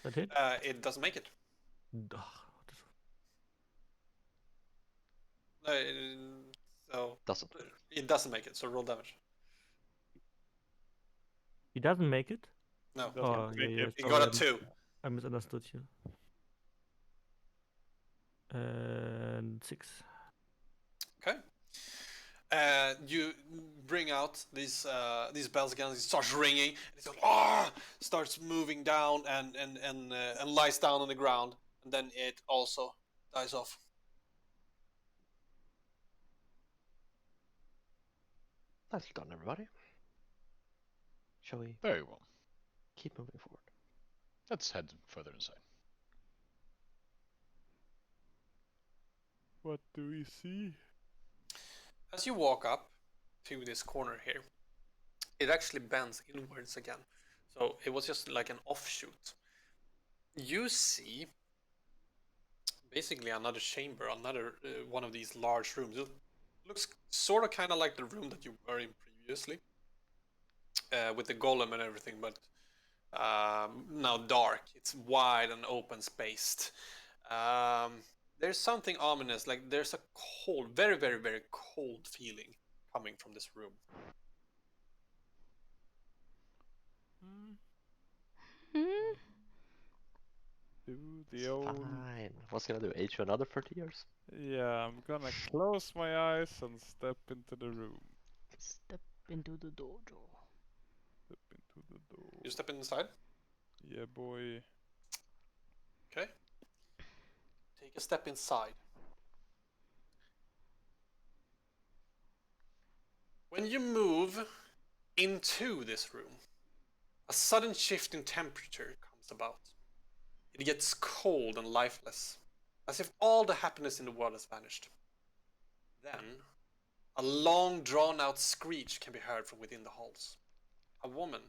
C: That hit?
D: It doesn't make it.
C: Ugh,
D: So
B: Doesn't.
D: it doesn't make it. So roll damage.
C: He doesn't make it?
D: No,
F: Doesn't
C: Oh, yeah,
F: make
C: yeah.
F: it.
D: he
C: Sorry,
D: got a 2.
C: I misunderstood you. And 6.
D: Okay. You bring out these bells again. It starts ringing. It starts moving down and lies down on the ground. And then it also dies off.
B: Nicely done, everybody. Shall we
E: Very well.
B: keep moving forward?
E: Let's head further inside.
F: What do we see?
D: As you walk up to this corner here, it actually bends inwards again. So it was just like an offshoot. You see basically another chamber, another one of these large rooms. It looks sort of kind of like the room that you were in previously, with the golem and everything, but now dark. It's wide and open spaced. There's something ominous, like there's a cold, very, very, very cold feeling coming from this room.
A: Hmm?
F: Do the
B: It's
F: old.
B: fine. What's gonna do? Age you another 30 years?
F: Yeah, I'm gonna close my eyes and step into the room.
A: Step into the dojo.
F: Step into the door.
D: You step inside.
F: Yeah, boy.
D: Okay. Take a step inside. When you move into this room, a sudden shift in temperature comes about. It gets cold and lifeless, as if all the happiness in the world has vanished. Then, a long drawn out screech can be heard from within the halls. A woman,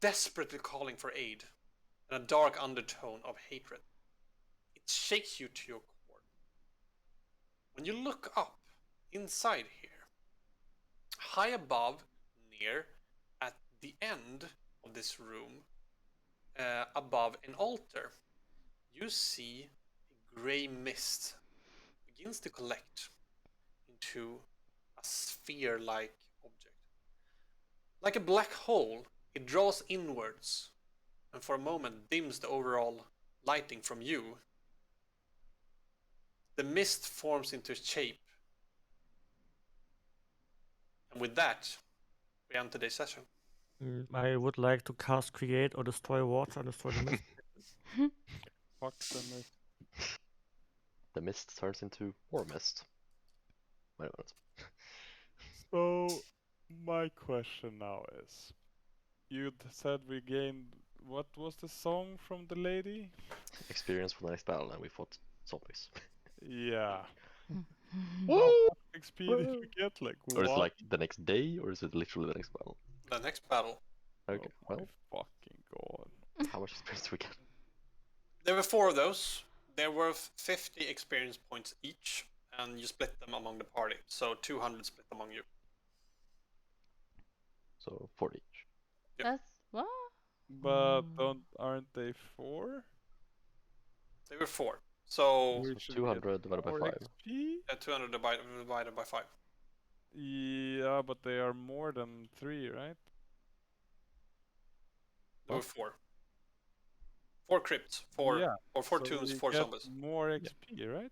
D: desperately calling for aid, and a dark undertone of hatred. It shakes you to your core. When you look up inside here, high above, near, at the end of this room, above an altar, you see a grey mist begins to collect into a sphere-like object. Like a black hole, it draws inwards and for a moment dims the overall lighting from you. The mist forms into a shape. And with that, we end today's session.
C: I would like to cast Create or Destroy Water and destroy the mist.
F: Fuck the mist.
B: The mist turns into more mist. Wait a minute.
F: So, my question now is, you said we gained. What was the song from the lady?
B: Experience for the next battle, and we fought zombies.
F: Yeah.
B: Woo!
F: How much XP did we get? Like
B: Or is it
F: one?
B: like the next day, or is it literally the next battle?
D: The next battle.
B: Okay,
F: Oh my
B: well,
F: fucking god.
B: how much experience do we get?
D: There were 4 of those. They're worth 50 experience points each, and you split them among the party. So 200 split among you.
B: So 40 each.
D: Yep.
A: That's what?
F: But aren't they 4?
D: They were 4. So
F: We
B: So
F: should
B: 200
F: get
B: divided by
F: more
B: 5.
F: XP?
D: 200 divided by 5.
F: Yeah, but they are more than 3, right?
D: There were
B: What?
D: 4. 4 crypts, 4
F: Yeah,
D: or 4
F: so
D: tombs,
F: we
D: 4
F: get
D: zombies.
F: more XP, right?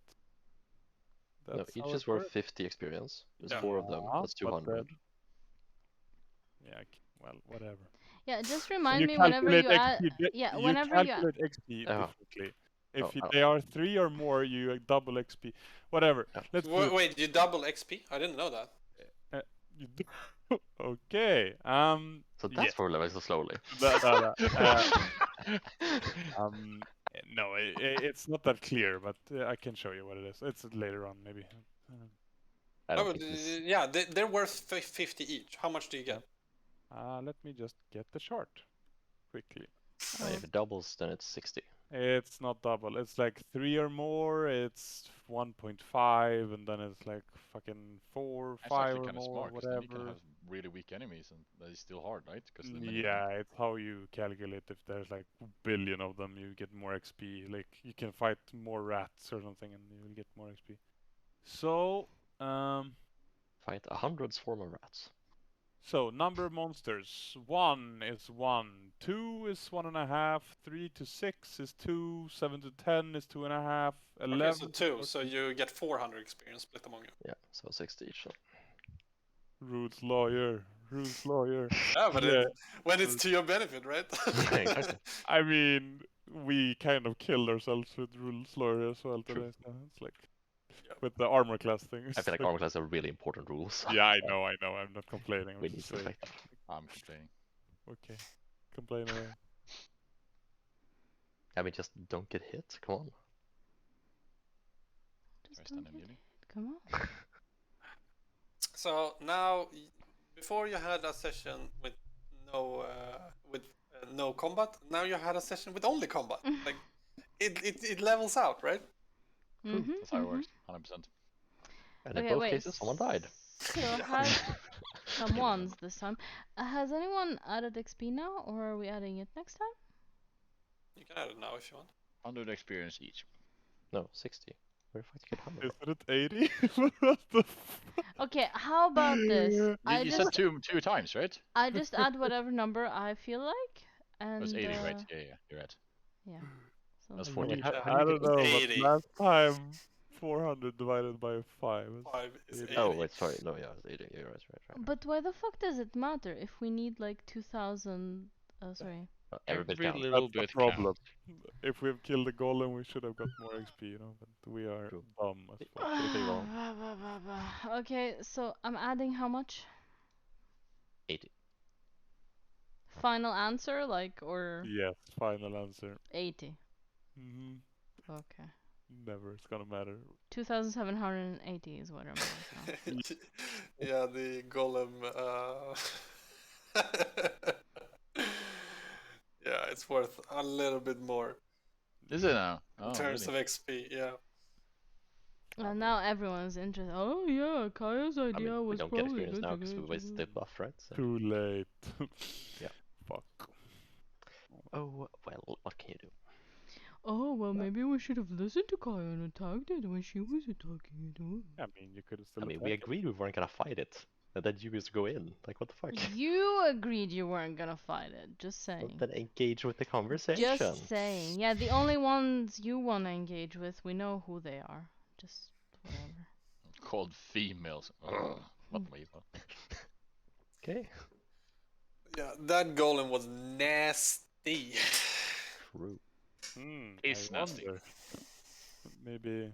B: No,
F: That's
B: each
F: how
B: is
F: it
B: worth
F: works.
B: 50 experience. There's
D: Yeah.
B: 4 of them. That's
F: But
B: 200.
F: yeah, well, whatever.
A: Yeah, just
F: So
A: remind
F: you
A: me whenever
F: calculate
A: you add.
F: XP.
A: Yeah,
F: You
A: whenever you add.
F: calculate XP
B: Oh.
F: differently.
B: Oh,
F: If
B: I don't-
F: they are 3 or more, you double XP. Whatever.
B: Yeah.
F: Let's do it.
D: Wait, you double XP? I didn't know that.
F: You do. Okay.
B: So that's
F: Yes.
B: for leveling so slowly.
F: No, it's not that clear, but I can show you what it is. It's later on, maybe.
B: I don't think this...
D: Yeah, they're worth 50 each. How much do you get?
F: Let me just get the chart quickly.
B: I mean, if it doubles, then it's 60.
F: It's not double. It's like 3 or more. It's 1.5, and then it's like fucking 4,
E: That's
F: 5
E: actually
F: or
E: kind of
F: more,
E: smart, because then you can
F: whatever.
E: have really weak enemies, and that is still hard, right? Because of the many of them.
F: Yeah, it's how you calculate if there's like a billion of them, you get more XP. Like you can fight more rats or something, and you will get more XP. So,
B: Fight 100 swarm of rats.
F: so number of monsters. 1 is 1, 2 is 1.5, 3 to 6 is 2, 7 to 10 is 2.5,
D: Okay,
F: 11
D: so
F: to
D: 2, so
F: 14.
D: you get 400 experience split among you.
B: Yeah, so 60 each. So.
F: Rules lawyer, rules lawyer.
D: Yeah, but
F: Yeah,
D: when it's to your benefit, right?
B: Yeah, exactly.
F: I mean, we kind of killed ourselves with rules lawyer as well
B: True.
F: today. So it's like with the armor class thing.
B: I feel like armor class are really important rules.
F: Yeah, I know. I'm not complaining.
B: We
F: I'm
B: need
F: just
B: to
F: saying.
B: respect them.
E: I'm complaining.
F: Okay, complain away.
B: I mean, just don't get hit. Come on.
A: Just
E: Try
A: don't
E: stand
A: get
E: immediately.
A: it. Come on.
D: So now, before you had a session with no combat. Now you had a session with only combat. Like it levels out, right?
A: Mhm.
E: That's how it
A: Mhm.
E: works. 100%.
B: And in
A: Okay,
B: both
A: wait.
B: cases, someone died.
A: So someone's this time. Has anyone added XP now, or are we adding it next time?
D: You can add it now if you want.
E: 100 experience each.
B: No, 60. Where the fuck did you get 100 from?
F: Isn't it 80? What the
A: Okay, how about this?
E: You said two times, right?
A: I just add whatever number I feel like,
E: It was
A: and
E: 80, right? Yeah, you're right.
A: yeah. So
E: That's
F: I
E: 40.
F: mean,
B: How
F: I
B: do you
F: don't
B: get
F: know,
B: 80?
F: but
D: 80.
F: last time 400 divided by 5 is
D: 5 is
F: 80.
D: 80.
B: Oh, wait, sorry. No, yeah, it's 80. You're right.
A: But why the fuck does it matter if we need like 2,000? Sorry.
B: Every bit
E: Every
B: counts.
E: little
F: That's the
E: bit
F: problem.
E: counts.
F: If we've killed the golem, we should have got more XP, you know, but we are
B: True.
F: dumb as fuck.
B: Should've been wrong.
A: Okay, so I'm adding how much?
B: 80.
A: Final answer, like, or
F: Yes, final answer.
A: 80.
F: hmm
A: Okay.
F: Never, it's gonna matter.
A: 2,780 is what I'm adding.
D: Yeah, the golem. Yeah, it's worth a little bit more
E: Is it now?
D: in
E: Oh,
D: terms
E: really?
D: of XP. Yeah.
A: Well, now everyone's interested. Oh yeah, Kaya's
B: I
A: idea
B: mean, we
A: was
B: don't get
A: probably
B: experience
A: good.
B: now because we wasted the buff, right? So.
F: Too late.
B: Yeah.
F: Fuck.
B: Oh, well, what can you do?
A: Oh well, maybe we should have listened to Kaya and attacked it when she was attacking it. Oh.
F: I mean, you could have still
B: I mean, we
F: attacked it.
B: agreed we weren't gonna fight it. And then you just go in. Like, what the fuck?
A: You agreed you weren't gonna fight it. Just
B: Well,
A: saying.
B: then engage with the conversation.
A: Just saying. Yeah, the only ones you wanna engage with, we know who they are. Just whatever.
E: Called females. Ugh, what label?
B: Okay.
D: Yeah, that golem was nasty.
B: True.
E: It's
F: I
E: nasty.
F: wonder. Maybe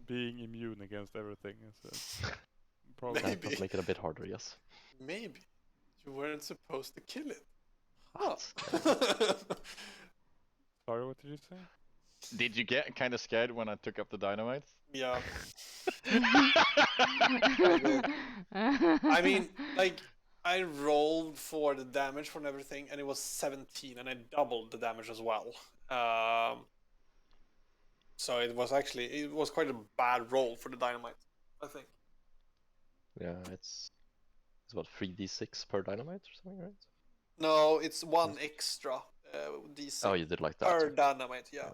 F: being immune against everything is a problem.
B: That does
D: Maybe.
B: make it a bit harder, yes.
D: Maybe you weren't supposed to kill it.
B: What?
F: Sorry, what did you say?
E: Did you get kind of scared when I took up the dynamite?
D: Yeah. I mean, like, I rolled for the damage from everything, and it was 17, and I doubled the damage as well. So it was quite a bad roll for the dynamite, I think.
B: Yeah, it's what, 3d6 per dynamite or something, right?
D: No, it's one extra d6
B: Oh, you did like that.
D: per dynamite, yeah.
B: Yeah.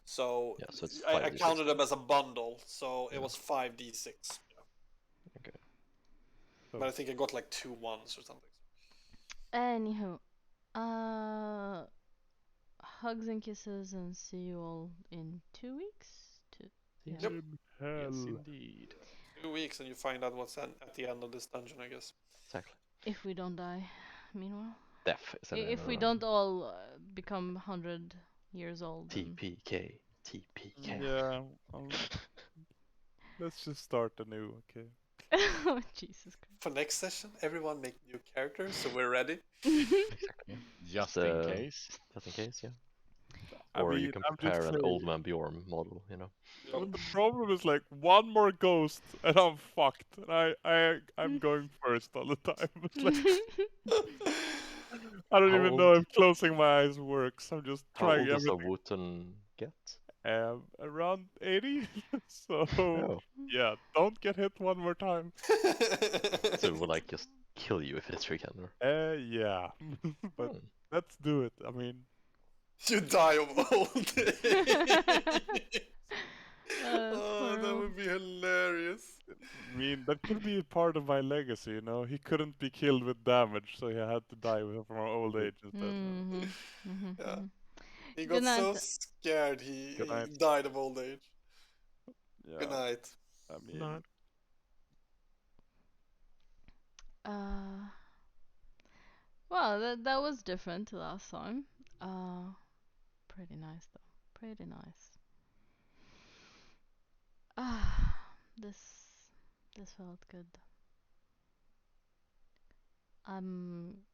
D: So,
B: Yeah, so it's
D: I
B: 5d6.
D: counted them as a bundle, so it
B: Yeah.
D: was 5d6. Yeah.
B: Okay.
F: So,
D: But I think I got like 2 ones or something.
A: Anywho, hugs and kisses, and see you all in 2 weeks. Yeah.
D: Yep.
F: hell.
E: Yes, indeed.
D: 2 weeks, and you find out what's at the end of this dungeon, I guess.
B: Exactly.
A: If we don't die, meanwhile.
B: Death is an
A: If we
B: error.
A: don't all become 100 years old.
B: TPK. TPK.
F: Yeah, let's just start anew, okay?
A: Oh, Jesus
D: For next session, everyone make new characters, so we're ready.
A: Christ.
E: Yeah. Just
B: Uh,
E: in case.
B: Just in case, yeah.
F: I
B: Or
F: mean,
B: you can
F: I'm just
B: prepare an
F: saying,
B: old man Bjorn model, you know.
F: well, the problem is like one more ghost and I'm fucked. And I'm going first all the time. It's like, I don't
B: How
F: even know
B: old?
F: if closing my eyes works. I'm just
B: How
F: trying
B: old does a
F: everything.
B: Wooten get?
F: Around 80. So
B: Oh,
F: yeah, don't get hit one more time.
B: so it will like just kill you if it hits your again, or?
F: Yeah. But
B: Hmm.
F: let's do it. I mean,
D: You die of old age.
A: That's
D: Oh, that
A: horrible.
D: would be hilarious.
F: that could be part of my legacy, you know. He couldn't be killed with damage, so he had to die from old age instead.
A: Mhm. Mhm.
D: Yeah.
A: Mhm.
D: He
A: Good
D: got
A: night.
D: so scared he,
F: Good
D: he
F: night.
D: died of old age. Good
F: Yeah,
D: night.
F: I mean,
B: No.
A: Uh. Well, that was different to last time. Pretty nice though. Pretty nice. Ah, this felt good. I'm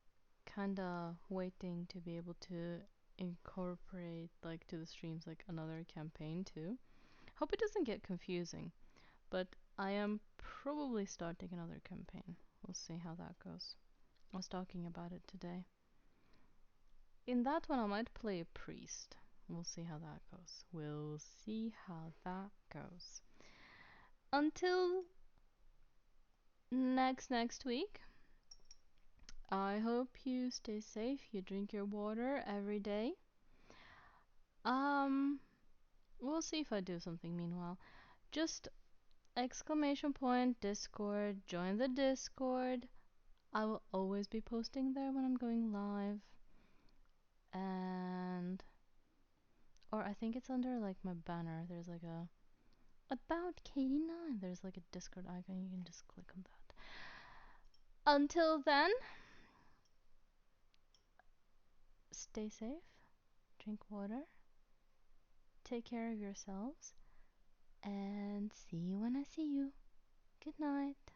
A: kinda waiting to be able to incorporate like to the streams like another campaign too. Hope it doesn't get confusing, but I am probably starting another campaign. We'll see how that goes. I was talking about it today. In that one, I might play a priest. We'll see how that goes. We'll see how that goes. Until next week, I hope you stay safe. You drink your water every day. Um, we'll see if I do something meanwhile. Just exclamation point Discord. Join the Discord. I will always be posting there when I'm going live. And or I think it's under like my banner. There's like a about Katie9. There's like a Discord icon. You can just click on that. Until then, stay safe, drink water, take care of yourselves, and see you when I see you. Good night.